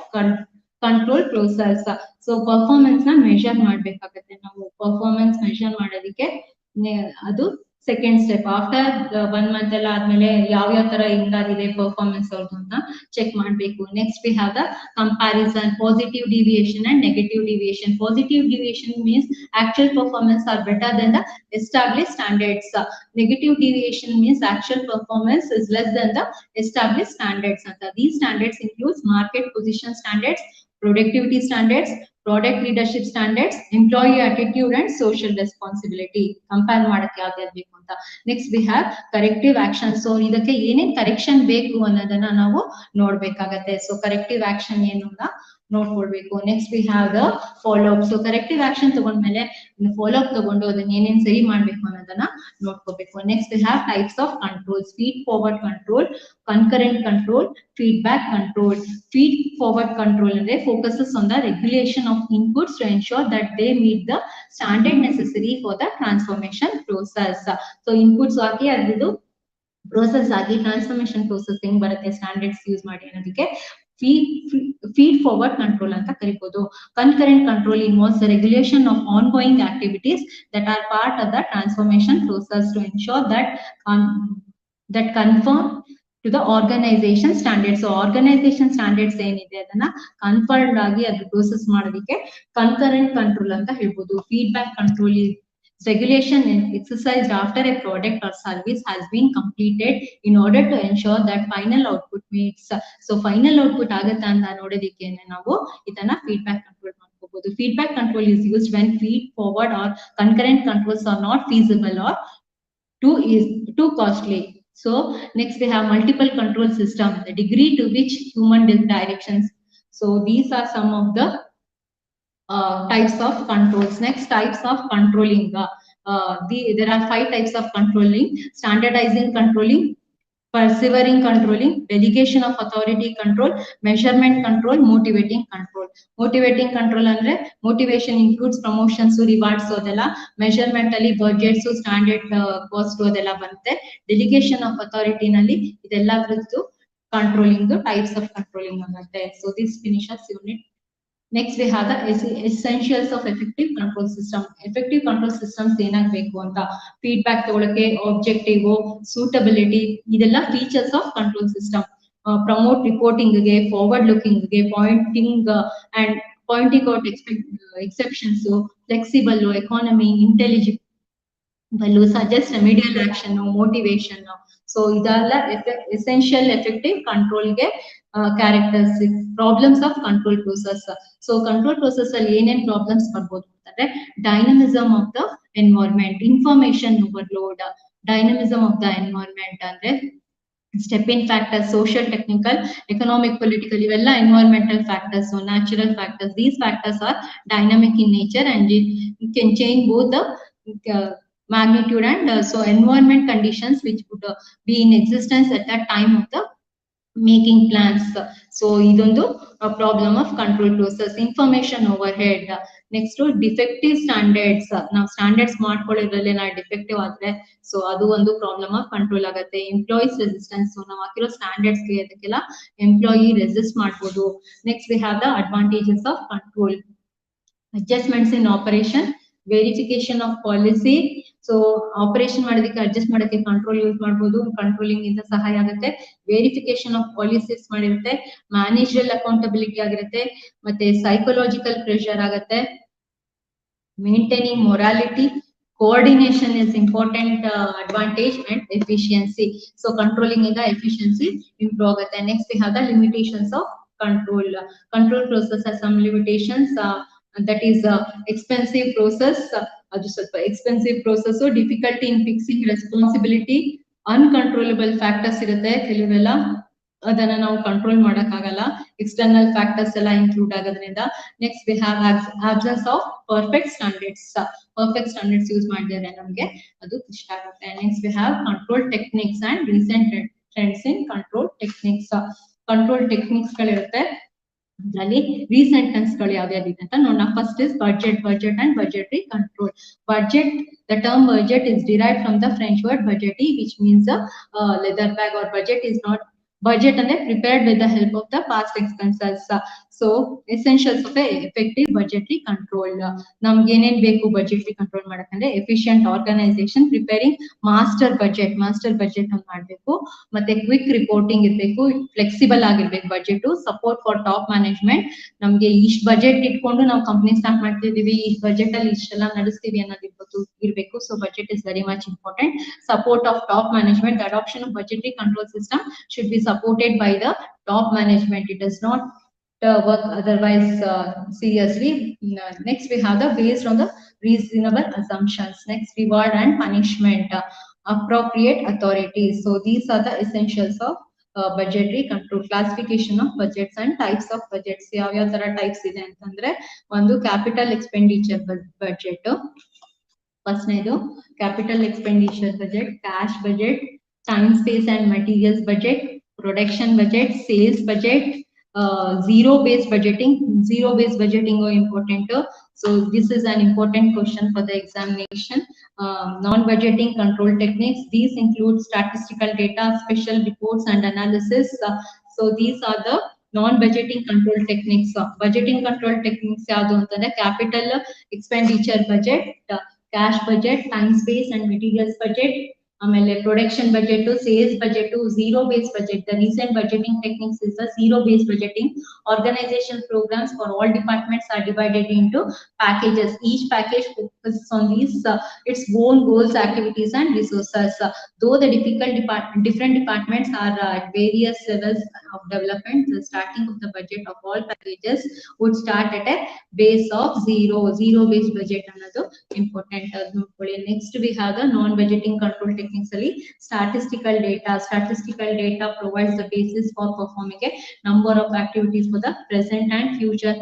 control process. So performance ನ measure ಮಾಡ್ಬೇಕಾಗತ್ತೆ ನಾವು. performance measure ಮಾಡೋದಕ್ಕೆ ಅದು second step. After 1 month ಎಲ್ಲ ಆದ್ಮೇಲೆ ಯಾವ ತರ ಹೆಂಗಾಗಿದೆ ಪರ್ಫಾರ್ಮೆನ್ಸ್ ಅವ್ರದ್ದು ಅಂತ ಚೆಕ್ ಮಾಡಬೇಕು. Next we have the comparison, positive deviation and negative deviation. Positive deviation means actual performance are better than the established standards. Negative deviation means actual performance is less than the established standards. These standards includes market position standards, productivity standards, product leadership standards, employee attitude and social responsibility. Compare ಮಾಡಕ್ಕೆ ಯಾವ್ದು ಬೇಕು ಅಂತ. Next we have corrective actions. So ಇದಕ್ಕೆ ಏನೇನ್ correction ಬೇಕು ಅನ್ನೋದನ್ನ ನಾವು ನೋಡ್ಬೇಕಾಗತ್ತೆ. So corrective action ಏನು ಅಂತ ನೋಡ್ಕೊಳ್ಬೇಕು. Next we have the follow up. So corrective action ತಗೊಂಡ್ಮೇಲೆ ಫಾಲೋ ಅಪ್ ತಗೊಂಡು ಅದನ್ನ ಏನೇನ್ ಸರಿ ಮಾಡ್ಬೇಕು ಅನ್ನೋದನ್ನ ನೋಡ್ಕೋಬೇಕು. Next we have types of control: feed forward control, concurrent control, feedback control. Feed forward control ಅಂದ್ರೆ focuses on the regulation of inputs to ensure that they meet the standard necessary for the transformation process. So inputs ಹಾಕಿ ಅದ್ರದ್ದು process ಆಗಿ transformation process ಹೆಂಗ್ ಬರುತ್ತೆ standards use ಮಾಡಿ ಅನ್ನೋದಕ್ಕೆ feed forward control anta karibodhu. Concurrent control involves the regulation of ongoing activities that are part of the transformation process to ensure that conform to the organization standards. So organization standards ಏನಿದೆ ಅದನ್ನ confirmed ಆಗಿ ಅದು process ಮಾಡೋದಕ್ಕೆ concurrent control ಅಂತ ಹೇಳ್ಬೋದು. Feedback control is regulation exercised after a product or service has been completed in order to ensure that final output meets. So final output ಆಗತ್ತಾ ಅಂತ ನೋಡೋದಕ್ಕೆ ನಾವು ಇದನ್ನ feedback control ಮಾಡ್ಕೋಬಹುದು. Feedback control is used when feed forward or concurrent controls are not feasible or too costly. So next we have multiple control system, the degree to which human directions. So these are some of the types of controls. Next, types of controlling. There are 5 types of controlling: standardizing controlling, persevering controlling, delegation of authority control, measurement control, motivating control. Motivating control andre motivation includes promotions, rewards adella. Measurement alli budgets, standard cost adella barutte. Delegation of authority nalli idella brittu controlling the types of controlling agutte. So this finishes unit. Next we have the essentials of effective control system. Effective control systems ಏನಾಗಬೇಕು ಅಂತ feedback ತಗೊಳಕ್ಕೆ, objective, suitability ಇದೆಲ್ಲ features of control system. Promote reporting ಗೆ, forward looking ಗೆ, and pointing out exceptions, so flexible, economy, intelligible, suggest remedial action, motivation. So ಇದೆಲ್ಲ essential effective control ಗೆ characteristics. Problems of control process. So control process ಅಲ್ಲಿ ಏನೇನ್ problems ಬರ್ಬೋದು ಅಂತಂದ್ರೆ dynamism of the environment, information overload, dynamism of the environment ಅಂದ್ರೆ step in factors, social, technical, economic, political, ಇವೆಲ್ಲ environmental factors, so natural factors. These factors are dynamic in nature and it can change both the magnitude and so environment conditions which would be in existence at that time of the making plans. So ಇದೊಂದು problem of control process. Information overhead. Next to defective standards. ನಾವು standards ಮಾಡ್ಕೊಳ್ಳೋದ್ರಲ್ಲಿ ನಾವು defective ಆದ್ರೆ so ಅದು ಒಂದು problem of control ಆಗುತ್ತೆ. Employees resistance, ನಾವು ಹಾಕಿರೋ ಸ್ಟ್ಯಾಂಡರ್ಡ್ಸ್ ಗೆ ಅದಕ್ಕೆಲ್ಲ ಎಂಪ್ಲಾಯಿ ರೆಸಿಸ್ಟ್ ಮಾಡ್ಬೋದು. Next we have the advantages of control. Adjustments in operation, verification of policy. So operation ಮಾಡೋದಕ್ಕೆ ಅಡ್ಜಸ್ಟ್ ಮಾಡೋಕ್ಕೆ ಕಂಟ್ರೋಲ್ ಯೂಸ್ ಮಾಡ್ಬೋದು, ಕಂಟ್ರೋಲಿಂಗ್ ಇಂದ ಸಹಾಯ ಆಗುತ್ತೆ. ವೆರಿಫಿಕೇಶನ್ ಆಫ್ ಪಾಲಿಸೀಸ್ ಮಾಡಿರುತ್ತೆ, ಮ್ಯಾನೇಜರಲ್ ಅಕೌಂಟಬಿಲಿಟಿ ಆಗಿರುತ್ತೆ, ಮತ್ತೆ ಸೈಕಲಾಜಿಕಲ್ ಪ್ರೆಷರ್ ಆಗುತ್ತೆ. Maintaining morality, coordination is important advantage, and efficiency. So controlling ಇಂದ efficiency improve ಆಗುತ್ತೆ. Next we have the limitations of control. Control process has some limitations. That is expensive process. ಅದು ಸ್ವಲ್ಪ expensive process, difficulty in fixing responsibility, uncontrollable factors ಇರುತ್ತೆ ಕೆಲವೆಲ್ಲ, ಅದನ್ನ ನಾವು control ಮಾಡಕ್ಕಾಗಲ್ಲ, external factors ಎಲ್ಲ ಇನ್ಕ್ಲೂಡ್ ಆಗೋದ್ರಿಂದ. Next we have absence of perfect standards. Perfect standards use ಮಾಡಿದ್ರೆ ನಮ್ಗೆ ಅದು ಇಷ್ಟ ಆಗುತ್ತೆ. Next we have control techniques and recent trends in control techniques. Control techniques ಗಳಿರುತ್ತೆ, ಅದರಲ್ಲಿ ರೀಸೆಂಟೆನ್ಸ್ ಗಳು ಯಾವ್ಯಾವಿದೆ ಅಂತ ನೋಡೋಣ. First is budget and budgetary control. Budget, the term budget is derived from the French word budgetti, which means a leather bag, or budget is not budget and prepared with the help of the past expenses. So essentials of a effective budgetary control. ನಮ್ಗೆ ಏನೇನ್ ಬೇಕು budgetary control ಮಾಡಕಂದ್ರೆ efficient organization, preparing master budget ಅನ್ನು ಮಾಡಬೇಕು, ಮತ್ತೆ quick reporting ಇರಬೇಕು, flexible ಆಗಿರ್ಬೇಕು budget, support for top management. ನಮ್ಗೆ ಇಷ್ಟು ಬಜೆಟ್ ಇಟ್ಕೊಂಡು ನಾವು ಕಂಪ್ನಿ ಸ್ಟಾರ್ಟ್ ಮಾಡ್ತಿದೀವಿ, ಈ ಬಜೆಟ್ ಅಲ್ಲಿ ಇಷ್ಟೆಲ್ಲ ನಡೆಸ್ತೀವಿ ಅನ್ನೋದು ಇರಬೇಕು. So budget is very much important. Support of top management. The adoption of budgetary control system should be supported by the top management. It does not work otherwise seriously. Next we have the based on the reasonable assumptions. Next, reward and punishment, appropriate authority. So these are the essentials of budgetary control. Classification of budgets and types of budgets. ಯಾವ ತರ types ಇದೆ ಅಂತಂದ್ರೆ, ಒಂದು capital expenditure budget. ಫಸ್ಟ್ನೇದು capital expenditure budget, cash budget, time space and materials budget, production budget, sales budget, zero based budgeting. Zero based budgeting is important. So this is an important question for the examination. Non budgeting control techniques. These include statistical data, special reports and analysis. So these are the non budgeting control techniques. Budgeting control techniques ಯಾವುದು ಅಂತಂದ್ರೆ capital expenditure budget, cash budget, time space and materials budget, ಆಮೇಲೆ production budget, sales budget, zero base budget. The recent budgeting techniques is the zero base budgeting. Organization programs for all departments are divided into packages. Each package focuses on these its own goals, activities and resources. Though the different departments are at various levels of development, the starting of the budget of all packages would start at a base of zero based budget ಅನ್ನೋದು important. Next we have the non budgeting control techniques. Statistical data provides the basis for performing a number of activities for the present and future.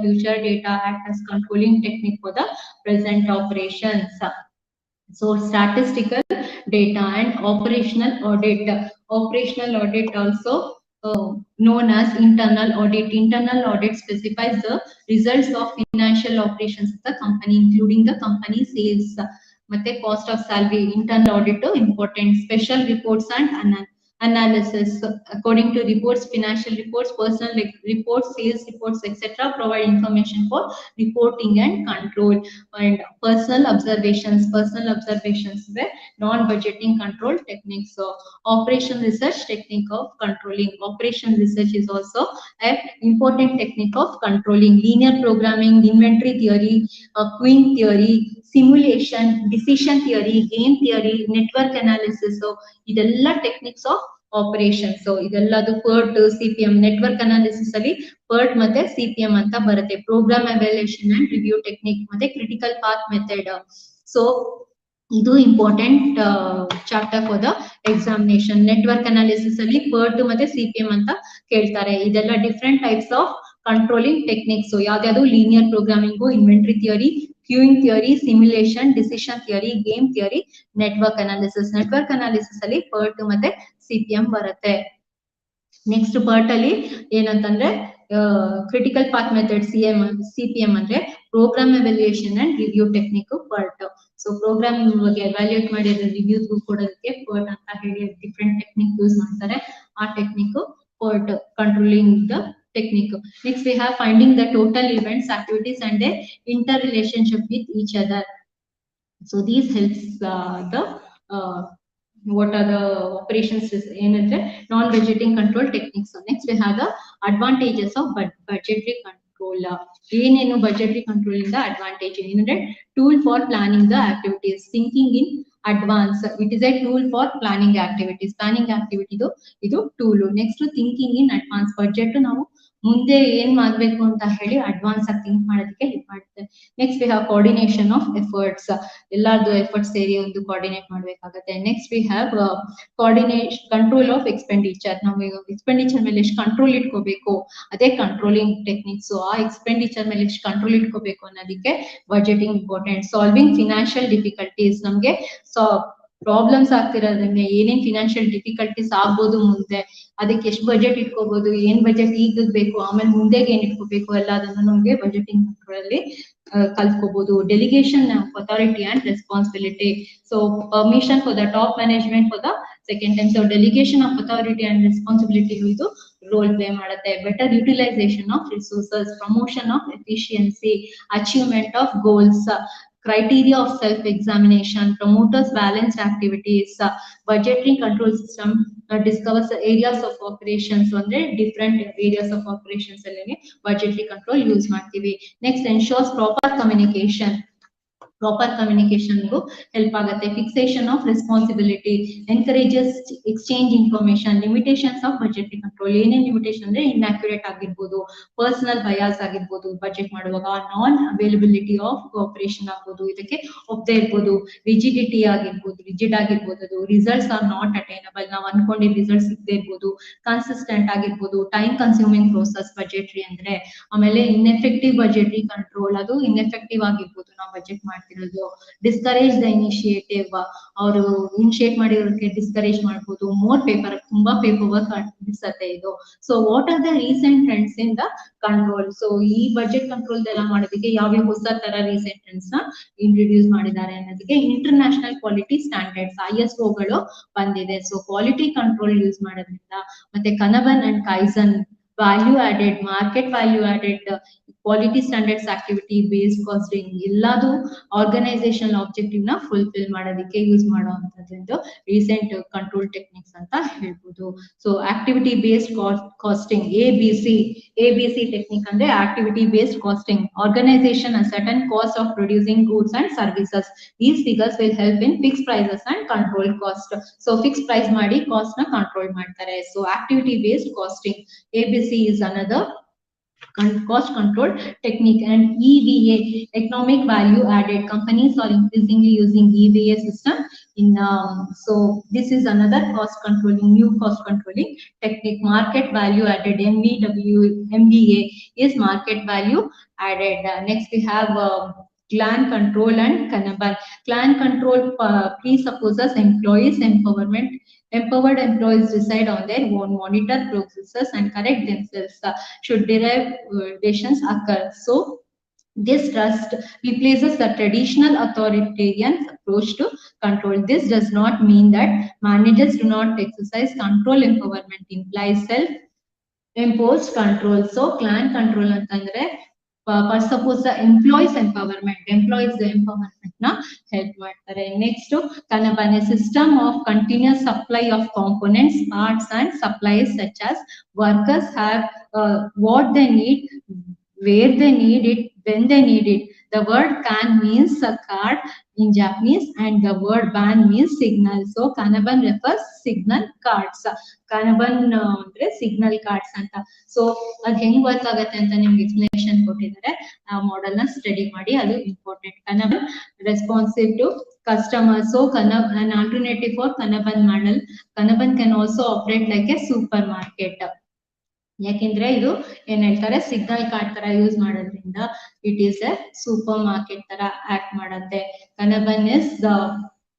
Data act as controlling technique for the present operations. So statistical data and operational audit also known as internal audit. Internal audit specifies the results of financial operations of the company, including the company sales, ಮತ್ತೆ cost of salary. Internal audit important. Special reports and analysis. According to reports, financial reports, personal reports, sales reports, etc. provide information for reporting and control. And personal observations were non-budgeting control techniques. So operation research technique of controlling. Operation research is also an important technique of controlling. Linear programming, inventory theory, queuing theory, simulation, decision theory, game theory, network analysis. So idella techniques of operation. So ಇದೆಲ್ಲದು PERT, CPM, network analysis ಅಲ್ಲಿ PERT ಮತ್ತೆ CPM ಅಂತ ಬರುತ್ತೆ. Program evaluation and review technique ಮತ್ತೆ critical path method. So ಇದು important chapter for the examination. Network analysis ಅಲ್ಲಿ PERT ಮತ್ತೆ CPM ಅಂತ ಕೇಳ್ತಾರೆ. ಇದೆಲ್ಲ different types of controlling techniques. ಯಾವ್ದಾದ್ರು linear programming, inventory theory, queuing theory, simulation, decision theory, game theory, network analysis. Network analysis ಅಲ್ಲಿ PERT ಮತ್ತೆ CPM ಬರುತ್ತೆ. Next PERT ಅಲ್ಲಿ ಏನಂತಂದ್ರೆ ಕ್ರಿಟಿಕಲ್ ಪಾತ್ ಮೆಥಡ್. CPM ಅಂದ್ರೆ program evaluation and review technique PERT. So program ಬಗ್ಗೆ evaluate ಮಾಡಿ reviews ಕೊಡೋದಕ್ಕೆ PERT ಅಂತ ಹೇಳಿ ಡಿಫ್ರೆಂಟ್ ಟೆಕ್ನಿಕ್ ಯೂಸ್ ಮಾಡ್ತಾರೆ. ಆ technique PERT, controlling the technique. Next we have finding the total events, activities and their interrelationship with each other. So these helps the what are the operations ಏನಂದ್ರೆ non budgeting control techniques. So next we have the advantages of budgetary control. ಏನೇನು budgetary control ಇಂದ advantage ಏನಂದ್ರೆ tool for planning the activities, thinking in advance. It is a tool for planning activities. Planning activity ಇದು tool. Next thinking in advance. Budget ನಾವು ಮುಂದೆ ಏನ್ ಮಾಡ್ಬೇಕು ಅಂತ ಹೇಳಿ ಅಡ್ವಾನ್ಸ್ ಆಗಿ ಥಿಂಕ್ ಮಾಡೋದಕ್ಕೆ ಹೆಲ್ಪ್ ಮಾಡುತ್ತೆ. Next we have coordination of efforts. ಎಲ್ಲಾರ್ದು ಎಫರ್ಟ್ಸ್ ಸೇರಿ ಒಂದು ಕೋಆರ್ಡಿನೇಟ್ ಮಾಡ್ಬೇಕಾಗತ್ತೆ. Next we have control of expenditure. ನಾವು ಎಕ್ಸ್ಪೆಂಡಿಚರ್ ಮೇಲೆ ಎಷ್ಟು ಕಂಟ್ರೋಲ್ ಇಟ್ಕೋಬೇಕು, ಅದೇ ಕಂಟ್ರೋಲಿಂಗ್ ಟೆಕ್ನಿಕ್ಸ್. ಆ ಎಕ್ಸ್ಪೆಂಡಿಚರ್ ಮೇಲೆ ಎಷ್ಟು ಕಂಟ್ರೋಲ್ ಇಟ್ಕೋಬೇಕು ಅನ್ನೋದಕ್ಕೆ budgeting important. Solving financial difficulties. ನಮ್ಗೆ ಪ್ರಾಬ್ಲಮ್ಸ್ ಆಗ್ತಿರೋದಂಗೆ, ಏನೇನ್ ಫಿನಾನ್ಷಿಯಲ್ ಡಿಫಿಕಲ್ಟೀಸ್ ಆಗ್ಬೋದು ಮುಂದೆ, ಅದಕ್ಕೆ ಎಷ್ಟು ಬಜೆಟ್ ಇಟ್ಕೋಬಹುದು, ಏನ್ ಬಜೆಟ್ ಈಗ ಬೇಕು, ಆಮೇಲೆ ಮುಂದೆಗೆ ಏನ್ ಇಟ್ಕೋಬೇಕು, ಎಲ್ಲ ಅದನ್ನು ನಮಗೆ ಬಜೆಟಿಂಗ್ ಕಂಟ್ರೋಲ್ ಅಲ್ಲಿ ಕಲ್ತ್ಕೋಬಹುದು. Delegation of authority and responsibility. So permission for the top management for the second time. So delegation of authority and responsibility ಇದು ರೋಲ್ ಪ್ಲೇ ಮಾಡುತ್ತೆ. Better utilisation of resources, promotion of efficiency, achievement of goals, criteria of self-examination, promoters balanced activities, budgetary control system discovers the areas of operations, ಅಂದ್ರೆ different areas of operations ಅಲ್ಲಿ budgetary control use ಮಾಡ್ತೀವಿ. Next, ensures proper communication. Proper communication help ಆಗುತ್ತೆ. Fixation of responsibility, encourages exchange information. Limitations of budget control, ಏನೇನ್ limitation ಅಂದ್ರೆ inaccurate ಆಗಿರ್ಬೋದು, personal bias ಆಗಿರ್ಬೋದು, budget ಮಾಡುವಾಗ ನಾನ್ availability of cooperation ಆಗ್ಬೋದು, ಇದಕ್ಕೆ ಒಪ್ಪದೇ ಇರ್ಬೋದು. ರಿಜಿಡಿಟಿ ಆಗಿರ್ಬೋದು, ರಿಜಿಡ್ ಆಗಿರ್ಬೋದು, ಅದು ರಿಸಲ್ಟ್ಸ್ ಆರ್ ನಾಟ್ ಅಟೈನಬಲ್, ನಾವು ಅನ್ಕೊಂಡಿದ್ದ ರಿಸಲ್ಟ್ ಸಿಗದೆ ಇರ್ಬೋದು. ಕನ್ಸಿಸ್ಟೆಂಟ್ ಆಗಿರ್ಬೋದು, ಟೈಮ್ ಕನ್ಸ್ಯೂಮಿಂಗ್ ಪ್ರೋಸೆಸ್ ಬಜೆಟ್ರಿ ಅಂದ್ರೆ. ಆಮೇಲೆ ಇನ್ಎಫೆಕ್ಟಿವ್ ಬಜೆಟ್ರಿ ಕಂಟ್ರೋಲ್, ಅದು ಇನ್ಎಫೆಕ್ಟಿವ್ ಆಗಿರ್ಬೋದು ನಾವು ಬಜೆಟ್ ಮಾಡ್ತಿರೋದು. ಡಿಸ್ಕರೇಜ್ ದ ಇನಿಷಿಯೇಟಿವ್, ಅವರು ಇನಿಷಿಯೇಟ್ ಮಾಡಿರೋದಕ್ಕೆ ಡಿಸ್ಕರೇಜ್ ಮಾಡ್ಬೋದು. ಮೋರ್ ಪೇಪರ್, ತುಂಬಾ ಪೇಪರ್ ವರ್ಕ್ ಅನ್ಸುತ್ತೆ ಇದು. So what are the recent trends in the control? So ಈ ಬಜೆಟ್ ಕಂಟ್ರೋಲ್ ಎಲ್ಲ ಮಾಡೋದಕ್ಕೆ ಯಾವ್ಯಾವ ಹೊಸ ತರ ರೀಸೆಂಟ್ ಟ್ರೆಂಡ್ಸ್ ನ ಇಂಟ್ರೊಡ್ಯೂಸ್ ಮಾಡಿದ್ದಾರೆ ಅನ್ನೋದಕ್ಕೆ ಇಂಟರ್ನ್ಯಾಷನಲ್ ಕ್ವಾಲಿಟಿ ಸ್ಟ್ಯಾಂಡರ್ಡ್ಸ್ ISO ಗಳು ಬಂದಿದೆ. ಸೊ ಕ್ವಾಲಿಟಿ ಕಂಟ್ರೋಲ್ ಯೂಸ್ ಮಾಡೋದ್ರಿಂದ, ಮತ್ತೆ kanban and kaizen, value added, market value added, quality standards, activity based costing, ಎಲ್ಲದು ಆರ್ಗನೈಸೇಷನ್ ಆಬ್ಜೆಕ್ಟಿವ್ ನ ಫುಲ್ಫಿಲ್ ಮಾಡೋದಕ್ಕೆ ಯೂಸ್ ಮಾಡುವಂತದ್ದು ರೀಸೆಂಟ್ ಕಂಟ್ರೋಲ್ ಟೆಕ್ನಿಕ್ಸ್ ಅಂತ ಹೇಳ್ಬೋದು. So activity based costing, ABC technique ಅಂದ್ರೆ activity based costing. Organisation a certain cost of producing goods and services. These figures will help in fixed prices and control cost. So fixed price ಮಾಡಿ cost ನ control ಮಾಡ್ತಾರೆ. So activity based costing, ABC is another cost control technique. And EVA, economic value added, companies are increasingly using EVA system in so this is another new cost controlling technique. Market value added, MVA is market value added. Next we have clan control and Kanban. Clan control presupposes employees empowerment. Empowered employees decide on their own, monitor processes and correct themselves should deviations occur. So this trust replaces the traditional authoritarian approach to control. This does not mean that managers do not exercise control. Empowerment implies self-imposed control. So clan control ಅಂತಂದ್ರೆ suppose the employees empowerment na help ಮಾಡ್ತಾರೆ. Next, Kanban, a system of continuous supply of components, parts and supplies such as workers have what they need, where they need it, when they need it. The word can means a card in Japanese and the word ban means signal. So Kanban refers signal cards. Kanban ಅಂದ್ರೆ signal cards ಅಂತ. So ಅದು ಹೆಂಗ್ work ಆಗುತ್ತೆ ಅಂತ ನಿಮ್ಗೆ explanation ಕೊಟ್ಟಿದ್ದಾರೆ. ಆ model ನ ಸ್ಟಡಿ ಮಾಡಿ, ಅದು important. Kanban responsive to customers. So an alternative for Kanban model. Kanban can also operate like a supermarket. ಯಾಕೆಂದ್ರೆ ಇದು ಏನ್ ಹೇಳ್ತಾರೆ, ಸಿಗ್ನಲ್ ಕಾರ್ಡ್ ತರ ಯೂಸ್ ಮಾಡೋದ್ರಿಂದ it is A super market ತರ ಆಕ್ಟ್ ಮಾಡುತ್ತೆ. Kanban is the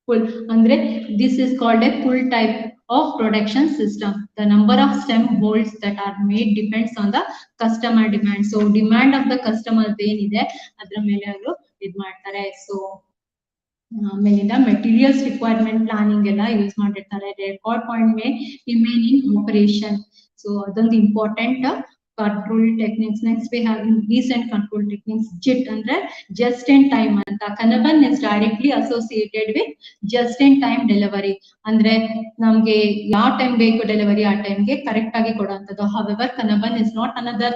full ಅಂದ್ರೆ this is called a full type of production system. The number of stem bolts that are made depends on the customer demand. So demand of the customer ಏನಿದೆ ಅದ್ರ ಮೇಲೆ ಅವರು ಇದ್ ಮಾಡ್ತಾರೆ. So ಆಮೇಲಿಂದ materials requirement planning ಎಲ್ಲ use ಮಾಡಿರ್ತಾರೆ. Record point May remain ಇನ್ operation. So ಅದೊಂದು important control techniques. Next we have recent control techniques. JIT ಅಂದ್ರೆ just in time ಅಂತ. Kanban is directly associated with just in time delivery. ಅಂದ್ರೆ ನಮ್ಗೆ ಯಾವ time ಬೇಕು delivery ಆ ಟೈಮ್ಗೆ ಕರೆಕ್ಟ್ ಆಗಿ ಕೊಡುವಂಥದ್ದು. However, Kanban is not another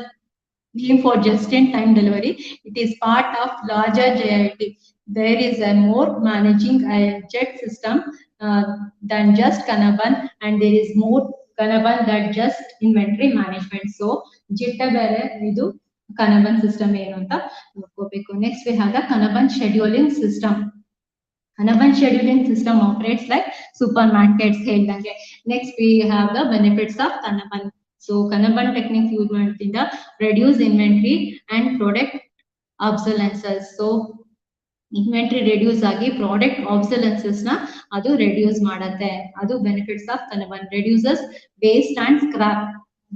name for just in time delivery. It is part of larger JIT. There is a more managing a JIT system than just Kanban, and there is more Kanban than just inventory management. So JIT ಬೇರೆ, ಇದು Kanban system ಏನು ಅಂತ ನೋಡ್ಕೋಬೇಕು. Next we have the Kanban scheduling system. Kanban scheduling system operates like supermarkets ಹೇಳ್ದಂಗೆ. Next we have the benefits of Kanban. So Kanban technique use ಮಾಡೋದ್ರಿಂದ reduce inventory and product obsolescence. So inventory reduce ಆಗಿ product obsolescences ನ ಅದು reduce ಮಾಡುತ್ತೆ. ಅದು benefits of kanban reduces waste and scrap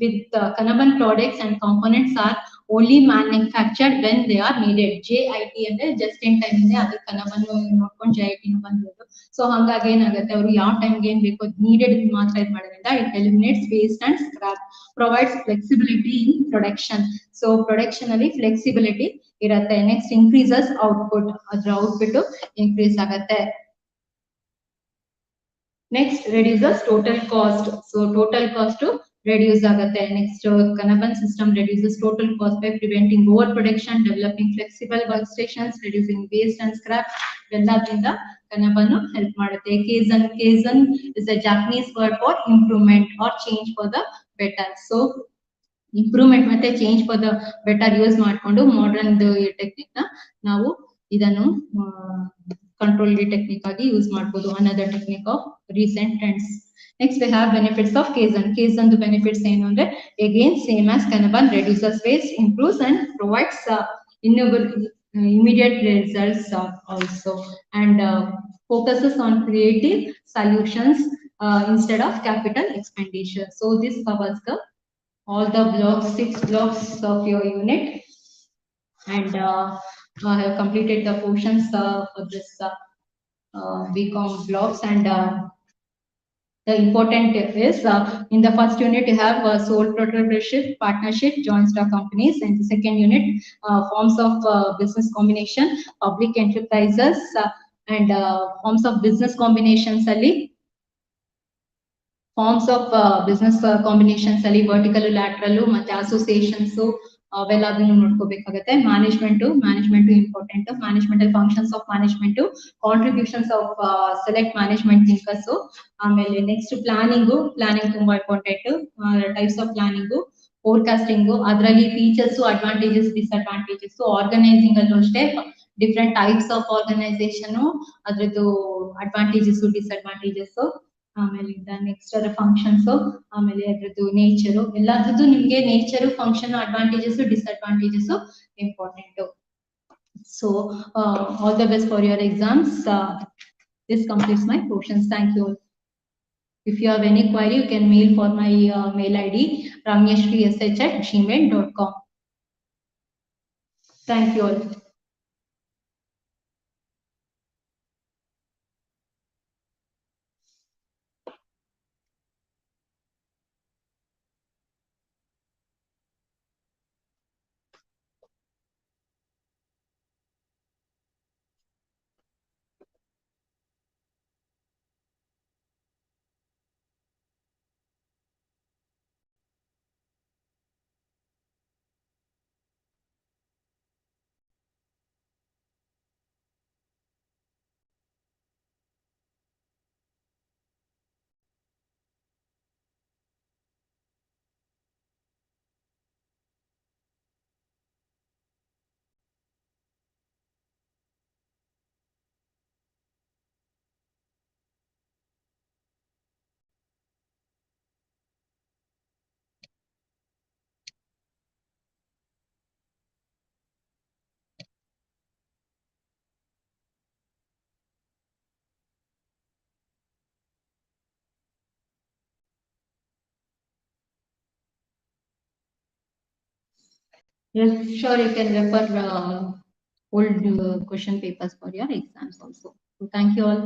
with kanban products and components are only manufactured when they are needed. JIT ಅಂದ್ರೆ just in time ಇದೆ, ಅದು ಕನಬನ್ ನೋಡ್ಕೊಂಡು JIT ಬಂದಿರೋದು. ಸೊ ಹಂಗಾಗಿ ಏನಾಗುತ್ತೆ, ಅವರು ಯಾವ ಟೈಮ್ಗೆ ಏನ್ ಬೇಕೋ ನೀಡೆಡ್ ಮಾತ್ರ ಇದು ಮಾಡೋದ್ರಿಂದ it eliminates waste and scrap, provides flexibility in production. So production ಅಲ್ಲಿ ಫ್ಲೆಕ್ಸಿಬಿಲಿಟಿ ಇರತ್ತೆ. ನೆಕ್ಸ್ಟ್ ಇನ್ಕ್ರೀಸಸ್ ಔಟ್ಪುಟ್, ಅದ್ರ ಔಟ್ಪುಟ್ ಇನ್ಕ್ರೀಸ್ ಆಗತ್ತೆ. Next reduces total cost. So total cost reduce ಆಗುತ್ತೆ. Next kanban system reduces total cost by preventing over production, developing flexible work stations, reducing waste and scrap. ಎಲ್ಲದಿಂದ kanban help ಮಾಡುತ್ತೆ. Kaizen is a Japanese word for improvement or change for the better. So improvement ಮತ್ತೆ change for the better use ಮಾಡಿಕೊಂಡು modern technique ನ ನಾವು ಇದನ್ನು control technique ಆಗಿ use ಮಾಡಬಹುದು. Another technique of recent trends. Next we have benefits of kaizen. Kaizen benefits ಏನು ಅಂದ್ರೆ again same as kanban, reduces waste, improves and provides immediate results also, and focuses on creative solutions instead of capital expenditure. So this covers the all the blocks, 6 blocks of your unit, and I have completed the portions for this BCom blocks. And the important is in the first unit you have sole proprietorship, partnership, joint stock companies. And the second unit forms of business combination, public enterprises, and forms of business combinations ali. Forms of business combinations ಅಲ್ಲಿ vertical lateral ಮತ್ತೆ associations ಅವೆಲ್ಲದನ್ನು ನೋಡ್ಕೋಬೇಕಾಗುತ್ತೆ. Management important. Managemental functions of management, contributions of select management thinkers. ಆಮೇಲೆ next planning ತುಂಬಾ important. Types of planning, forecasting, ಅದರಲ್ಲಿ features, advantages, disadvantages. Organising ಅಲ್ಲೂ ಅಷ್ಟೇ different types of organisation, ಅದ್ರದ್ದು ಅಡ್ವಾಂಟೇಜಸ್, ಡಿಸ್ಅಡ್ವಾಂಟೇಜಸ್. ಆಮೇಲೆ ನೆಕ್ಸ್ಟ್ ಅದರ ಫಂಕ್ಷನ್ಸ್, ಆಮೇಲೆ ಅದ್ರದ್ದು ನೇಚರು, ಎಲ್ಲಾದ್ರದ್ದು ನಿಮ್ಗೆ nature, function, advantages, disadvantages important. So all the best for your exams. This completes my portions. Thank you. If you have any query, you can mail for my mail ID ramyashrish@gmail.com. Thank you all. Yes, sure, you can refer old question papers for your exams also. So thank you all.